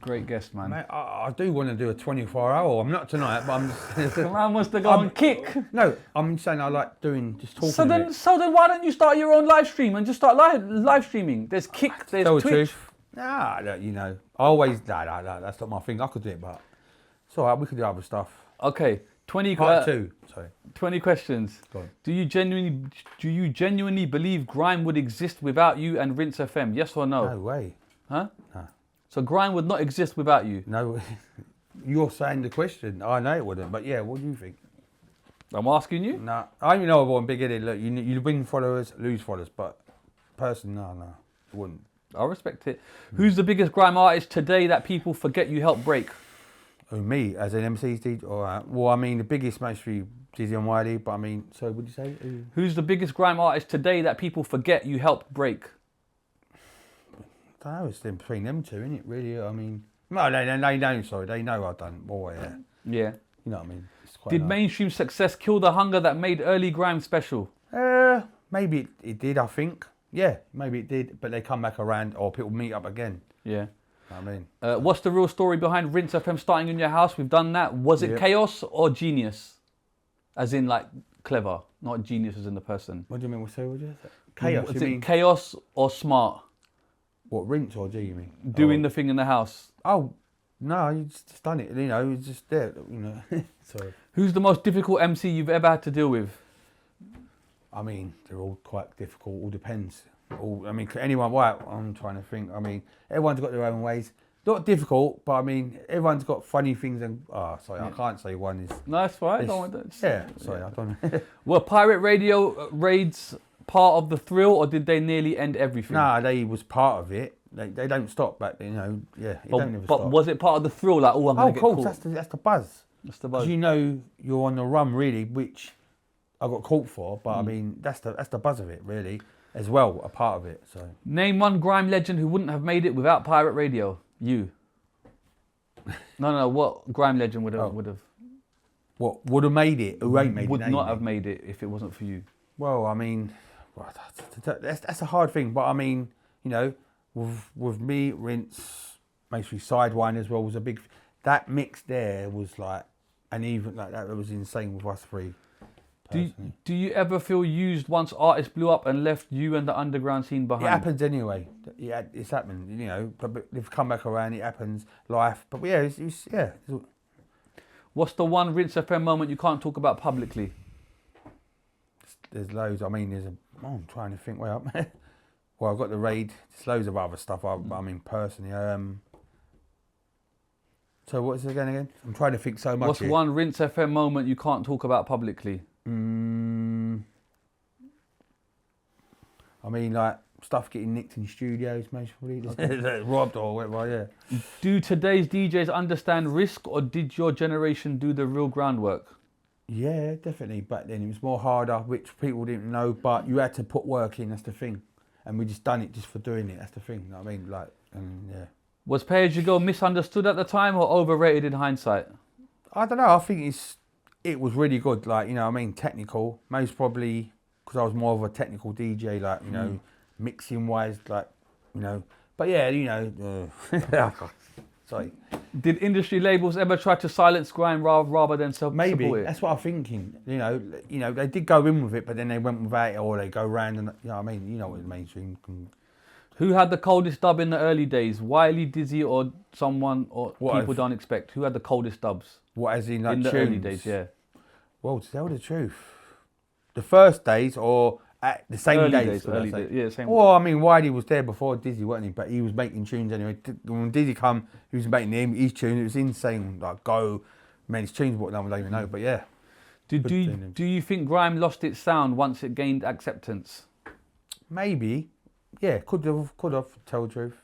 great guest, man. Mate, I do want to do a 24-hour. I'm not tonight, but I'm just... The man wants to go and kick. No, I'm saying I like just talking. So then why don't you start your own live stream and just start live streaming? There's Kick, there's Twitch. Truth. Nah, you know, I always, that's not my thing. I could do it, but it's all right, we could do other stuff. Okay, 20 questions. Go on. Do you genuinely believe Grime would exist without you and Rinse FM? Yes or no? No way. Huh? No. So Grime would not exist without you? No, you're saying the question. I know it wouldn't, but yeah, what do you think? I'm asking you? Nah, I even know I'm big-headed. Look, you win followers, lose followers, but personally, no, it wouldn't. I respect it. Who's the biggest grime artist today that people forget you helped break? Oh, me, as an MC, Steve? All right. Well, I mean, the biggest mostly Dizzee and Wiley, but I mean, so what did you say? Who's the biggest grime artist today that people forget you helped break? I don't know, it's between them two, isn't it, really? I mean, no, they know, sorry, they know I've done more, yeah. Yeah. You know what I mean? It's quite Did mainstream success kill the hunger that made early grime special? Maybe it did, I think. Yeah, maybe it did, but they come back around or people meet up again. Yeah. You know what I mean? What's the real story behind Rinse FM starting in your house? We've done that. Was it chaos or genius? As in like clever, not genius as in the person. What do you mean? What you say? Chaos, Was it chaos or smart? What, Rinse or G, you mean? Doing the thing in the house. Oh, no, you just done it, you know, it's just there, you know. Sorry. Who's the most difficult MC you've ever had to deal with? I mean, they're all quite difficult, all depends. I mean, anyone, well, I'm trying to think, I mean, everyone's got their own ways. Not difficult, but I mean, everyone's got funny things and, I can't say one is... No, that's fine, I don't know. Were pirate radio raids part of the thrill or did they nearly end everything? Nah, they was part of it. They don't stop, but you know, don't ever stop. But was it part of the thrill, like, I'm gonna get caught? That's the buzz. That's the buzz. Because you know you're on the run, really, which I got caught for, but I mean, that's the buzz of it, really, as well, a part of it, so. Name one grime legend who wouldn't have made it without pirate radio. You. No, what grime legend would have... What, would have made it? Who ain't made it? Would not have made it if it wasn't for you. Well, I mean, that's a hard thing, but I mean, you know, with me, Rinse, mostly Sidewinder as well was a big... That mix there was like, and even like that was insane with us three. Do you ever feel used once artists blew up and left you and the underground scene behind? It happens anyway. Yeah, it's happened, you know, but they've come back around, it happens, life. But yeah, What's the one Rinse FM moment you can't talk about publicly? There's loads. I mean, I'm trying to think. Well, I've got the raid. There's loads of other stuff. I mean, personally. So what's it again? I'm trying to think so much. What's one Rinse FM moment you can't talk about publicly? I mean, like stuff getting nicked in studios, most probably. Robbed or whatever, yeah. Do today's DJs understand risk or did your generation do the real groundwork? Yeah, definitely. Back then it was more harder, which people didn't know, but you had to put work in, that's the thing. And we just done it just for doing it, that's the thing. You know what I mean? Like, yeah. Was PAYG misunderstood at the time or overrated in hindsight? I don't know, I think it's it was really good. Like, you know what I mean, technical. Most probably because I was more of a technical DJ, like, you know, mixing wise, like, you know. But yeah, you know, sorry. Did industry labels ever try to silence grime rather than Maybe support it? that's what I'm thinking. You know, they did go in with it, but then they went without it, or they go round and, you know what I mean. You know what the mainstream can. Who had the coldest dub in the early days? Wiley Dizzee or someone or people don't expect? Who had the coldest dubs? What, as in like in the tunes? early days? Yeah. Well, to tell the truth, the first days or at the same Early days. early days. Yeah, same. Well, I mean, Wiley was there before Dizzee, wasn't he? But he was making tunes anyway. When Dizzee come, he was making his tune. It was insane. Like, go, man, his tunes, what no one don't even know. But yeah. Do you think grime lost its sound once it gained acceptance? Maybe. Yeah, could have, tell the truth.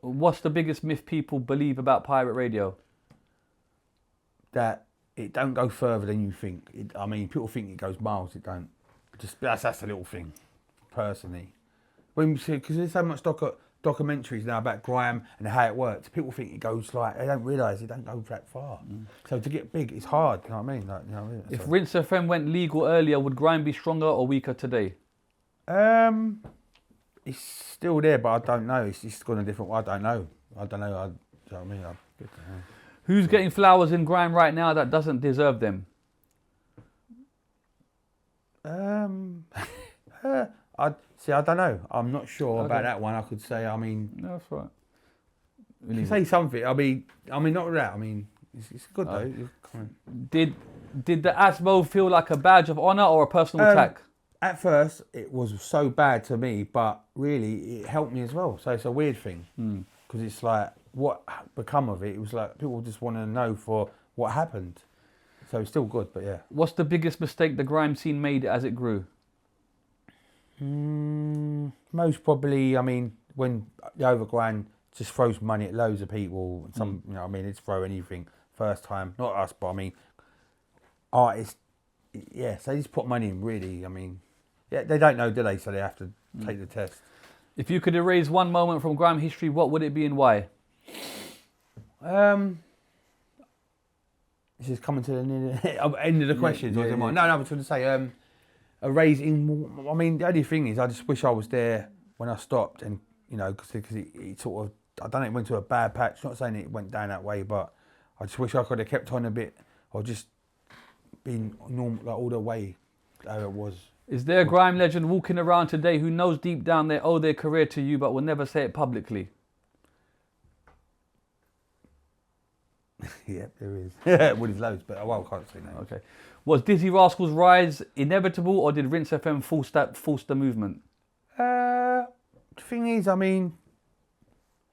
What's the biggest myth people believe about pirate radio? That it don't go further than you think. I mean, people think it goes miles. It don't. Just that's the little thing, personally. When because there's so much documentaries now about grime and how it works. People think it goes like they don't realise it don't go that far. So to get big, it's hard. You know what I mean? Like, you know what I mean? If Rinse FM went legal earlier, would grime be stronger or weaker today? It's still there, but I don't know. It's just gone a different way. I don't know. You know what I mean? Who's getting flowers in grime right now that doesn't deserve them? I don't know. I'm not sure about that one. I could say, I mean, No, that's right. you can say something. I mean, not that. I mean, it's good though. Did the ASBO feel like a badge of honour or a personal attack? At first, it was so bad to me, but really, it helped me as well. So it's a weird thing because it's like what become of it. It was like people just want to know for what happened. So it's still good, but yeah. What's the biggest mistake the grime scene made as it grew? Most probably, I mean, when the overground just throws money at loads of people. Some, you know, what I mean, it's throw anything first time. Not us, but I mean, artists. Yeah, so they just put money in. Really, I mean, yeah, they don't know, do they? So they have to take the test. If you could erase one moment from grime history, what would it be and why? This is coming to the end of the questions. No, I was going to say, erasing. I mean, the only thing is, I just wish I was there when I stopped, and you know, because it sort of, I don't know, it went to a bad patch. Not saying it went down that way, but I just wish I could have kept on a bit, or just been normal, like all the way how it was. Is there a grime legend walking around today who knows deep down they owe their career to you, but will never say it publicly? Yeah, there is. Well, there's loads, but I can't say names. Okay. Was Dizzee Rascal's rise inevitable, or did Rinse FM force the movement? The thing is, I mean,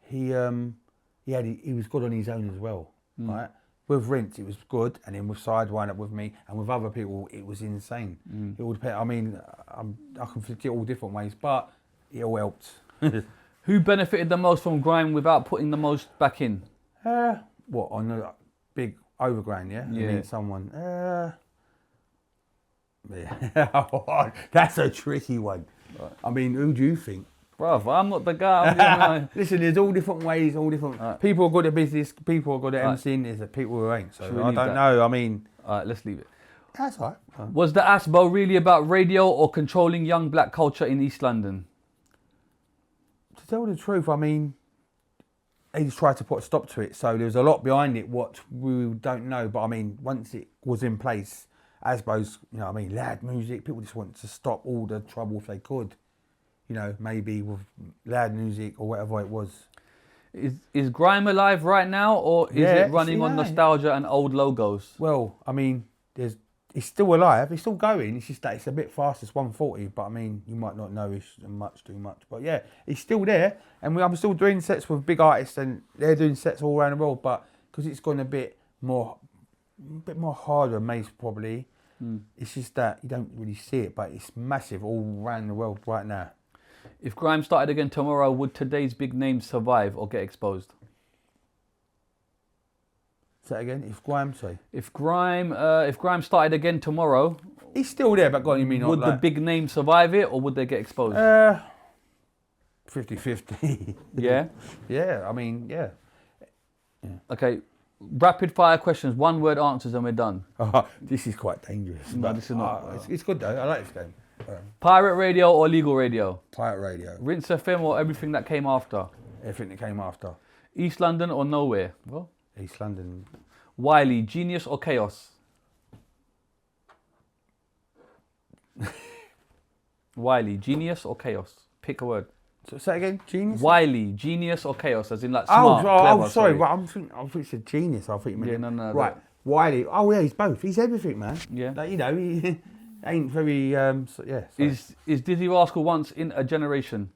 he was good on his own as well, right? With Rinse, it was good, and then with Sidewinder with me, and with other people, it was insane. It would depend. I mean, I can fit it all different ways, but it all helped. Who benefited the most from grime without putting the most back in? What, on the big overground, yeah? Yeah. I mean, someone. Yeah. That's a tricky one. Right. I mean, who do you think? Bruv, I'm not the guy. Listen, there's all different ways, all different. Right. People are good at business, people are good at MCing, there's people who ain't. So I don't know, I mean. All right, let's leave it. That's all right. Was the ASBO really about radio or controlling young black culture in East London? To tell the truth, I mean, they just tried to put a stop to it. So there's a lot behind it, what we don't know. But I mean, once it was in place, ASBOs, you know what I mean, loud music, people just wanted to stop all the trouble if they could. You know, maybe with loud music or whatever it was. Is grime alive right now, or is it running on nostalgia and old logos? Well, I mean, it's still alive, it's still going, it's just that it's a bit fast, it's 140, but I mean, you might not know it's too much. But yeah, it's still there, and I'm still doing sets with big artists, and they're doing sets all around the world, but because it's gone a bit more harder, most probably, it's just that you don't really see it, but it's massive all around the world right now. If grime started again tomorrow, would today's big names survive or get exposed? Say that again. If grime, sorry. If grime started again tomorrow, it's still there. But God, you mean would the big names survive it, or would they get exposed? 50-50. Yeah. Yeah. I mean, yeah. Okay. Rapid fire questions, 1 word answers, and we're done. Oh, this is quite dangerous. No, but, this is not. It's good though. I like this game. Pirate radio or legal radio? Pirate radio. Rinse FM or everything that came after? Everything that came after. East London or nowhere? Well, East London. Wiley, genius or chaos? Wiley, genius or chaos? Pick a word. So say again, genius? Wiley, genius or chaos, as in like smart, clever, sorry. Well, I thought you said genius. I think you meant. Yeah, no. Right, Wiley. Oh yeah, he's both. He's everything, man. Yeah. Like, you know, he ain't very. Yeah. Sorry. Is Dizzee Rascal once in a generation?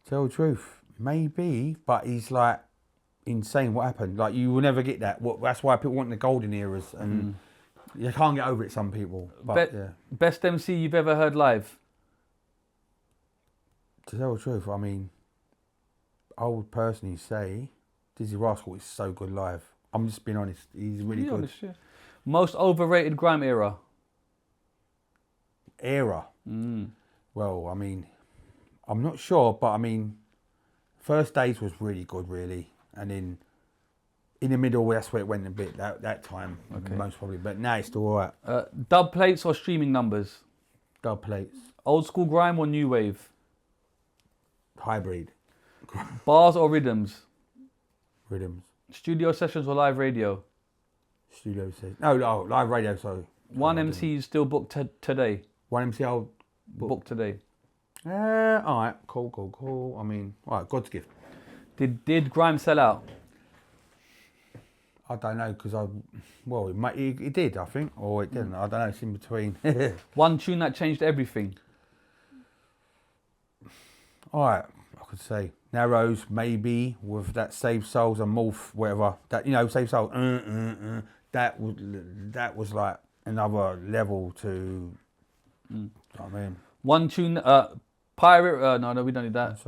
Tell the truth, maybe, but he's like insane. What happened? Like you will never get that. That's why people want the golden eras, and you can't get over it. Some people. But yeah. Best MC you've ever heard live? To tell the truth, I mean, I would personally say Dizzee Rascal is so good live. I'm just being honest. He's really good. Honest, yeah. Most overrated grime era? Well, I mean, I'm not sure, but I mean, first days was really good, really. And then in the middle, that's where it went a bit, that time, most probably. But now it's still all right. Dub plates or streaming numbers? Dub plates. Old school grime or new wave? Hybrid. Bars or rhythms? Rhythms. Studio sessions or live radio? Studio sessions. No, live radio, sorry. One MC is still booked today? One MC I'll book today. All right, cool. I mean, all right, Godsgift. Did grime sell out? I don't know, because it did, I think, or it didn't. I don't know, it's in between. One tune that changed everything? All right, I could say Narrows, maybe, with that Save Souls and Morph, whatever. That, you know, Save Souls, that was like another level to, you know what I mean? One tune, Pirate, no, we don't need that.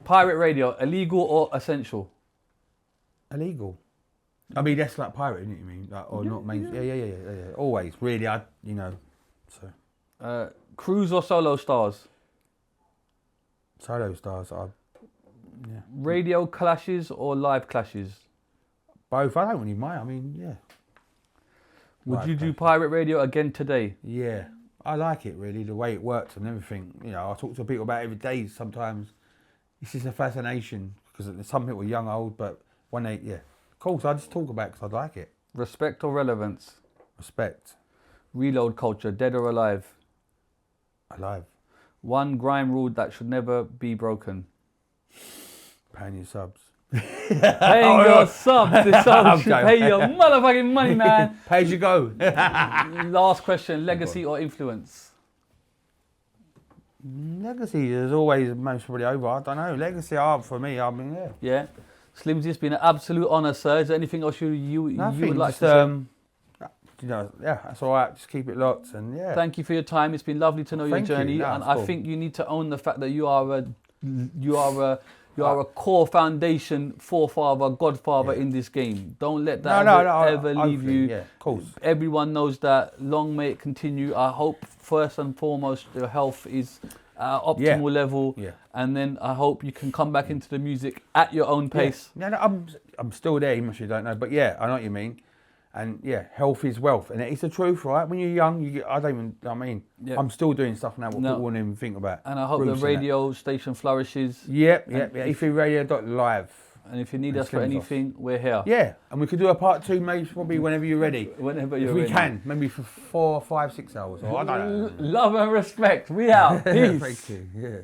Pirate radio, illegal or essential? Illegal. I mean, that's like pirate, isn't it, you mean? Like, or not main, yeah. Always, really, so. Cruise or solo stars? Solo stars, yeah. Radio clashes or live clashes? Both. I don't really mind. I mean, yeah. Would you do pirate radio again today? Yeah, I like it really, the way it works and everything. You know, I talk to people about it every day. Sometimes it's just a fascination because some people are young, old, but when they, cool. So I just talk about it because I like it. Respect or relevance? Respect. Reload culture, dead or alive? Alive. One grime rule that should never be broken. Paying your subs. Paying your subs. This song should pay your motherfucking money, man. Pay as you go. Last question, legacy or influence? Legacy is always most probably over. I don't know. Legacy for me, I mean, yeah. Yeah. Slimzee, it's been an absolute honour, sir. Is there anything else you would like to say? You know, that's all right. Just keep it locked, and Thank you for your time. It's been lovely to know your journey, and I think you need to own the fact that you are a core foundation, forefather, godfather in this game. Don't let that ever leave you. Yeah, of course. Everyone knows that. Long may it continue. I hope first and foremost your health is at optimal level, and then I hope you can come back into the music at your own pace. No, I'm still there. You must don't know, but I know what you mean. And health is wealth, and it's the truth, right? When you're young, I'm still doing stuff now what people won't even think about. And I hope the radio station flourishes. EFradio.live. And if you need us for anything, we're here. Yeah, and we could do a part 2, maybe probably whenever you're ready. Whenever you're ready. If we can, maybe for 4, 5, 6 hours. Or I don't know. Love and respect. We out. Peace. Thank you. Yeah.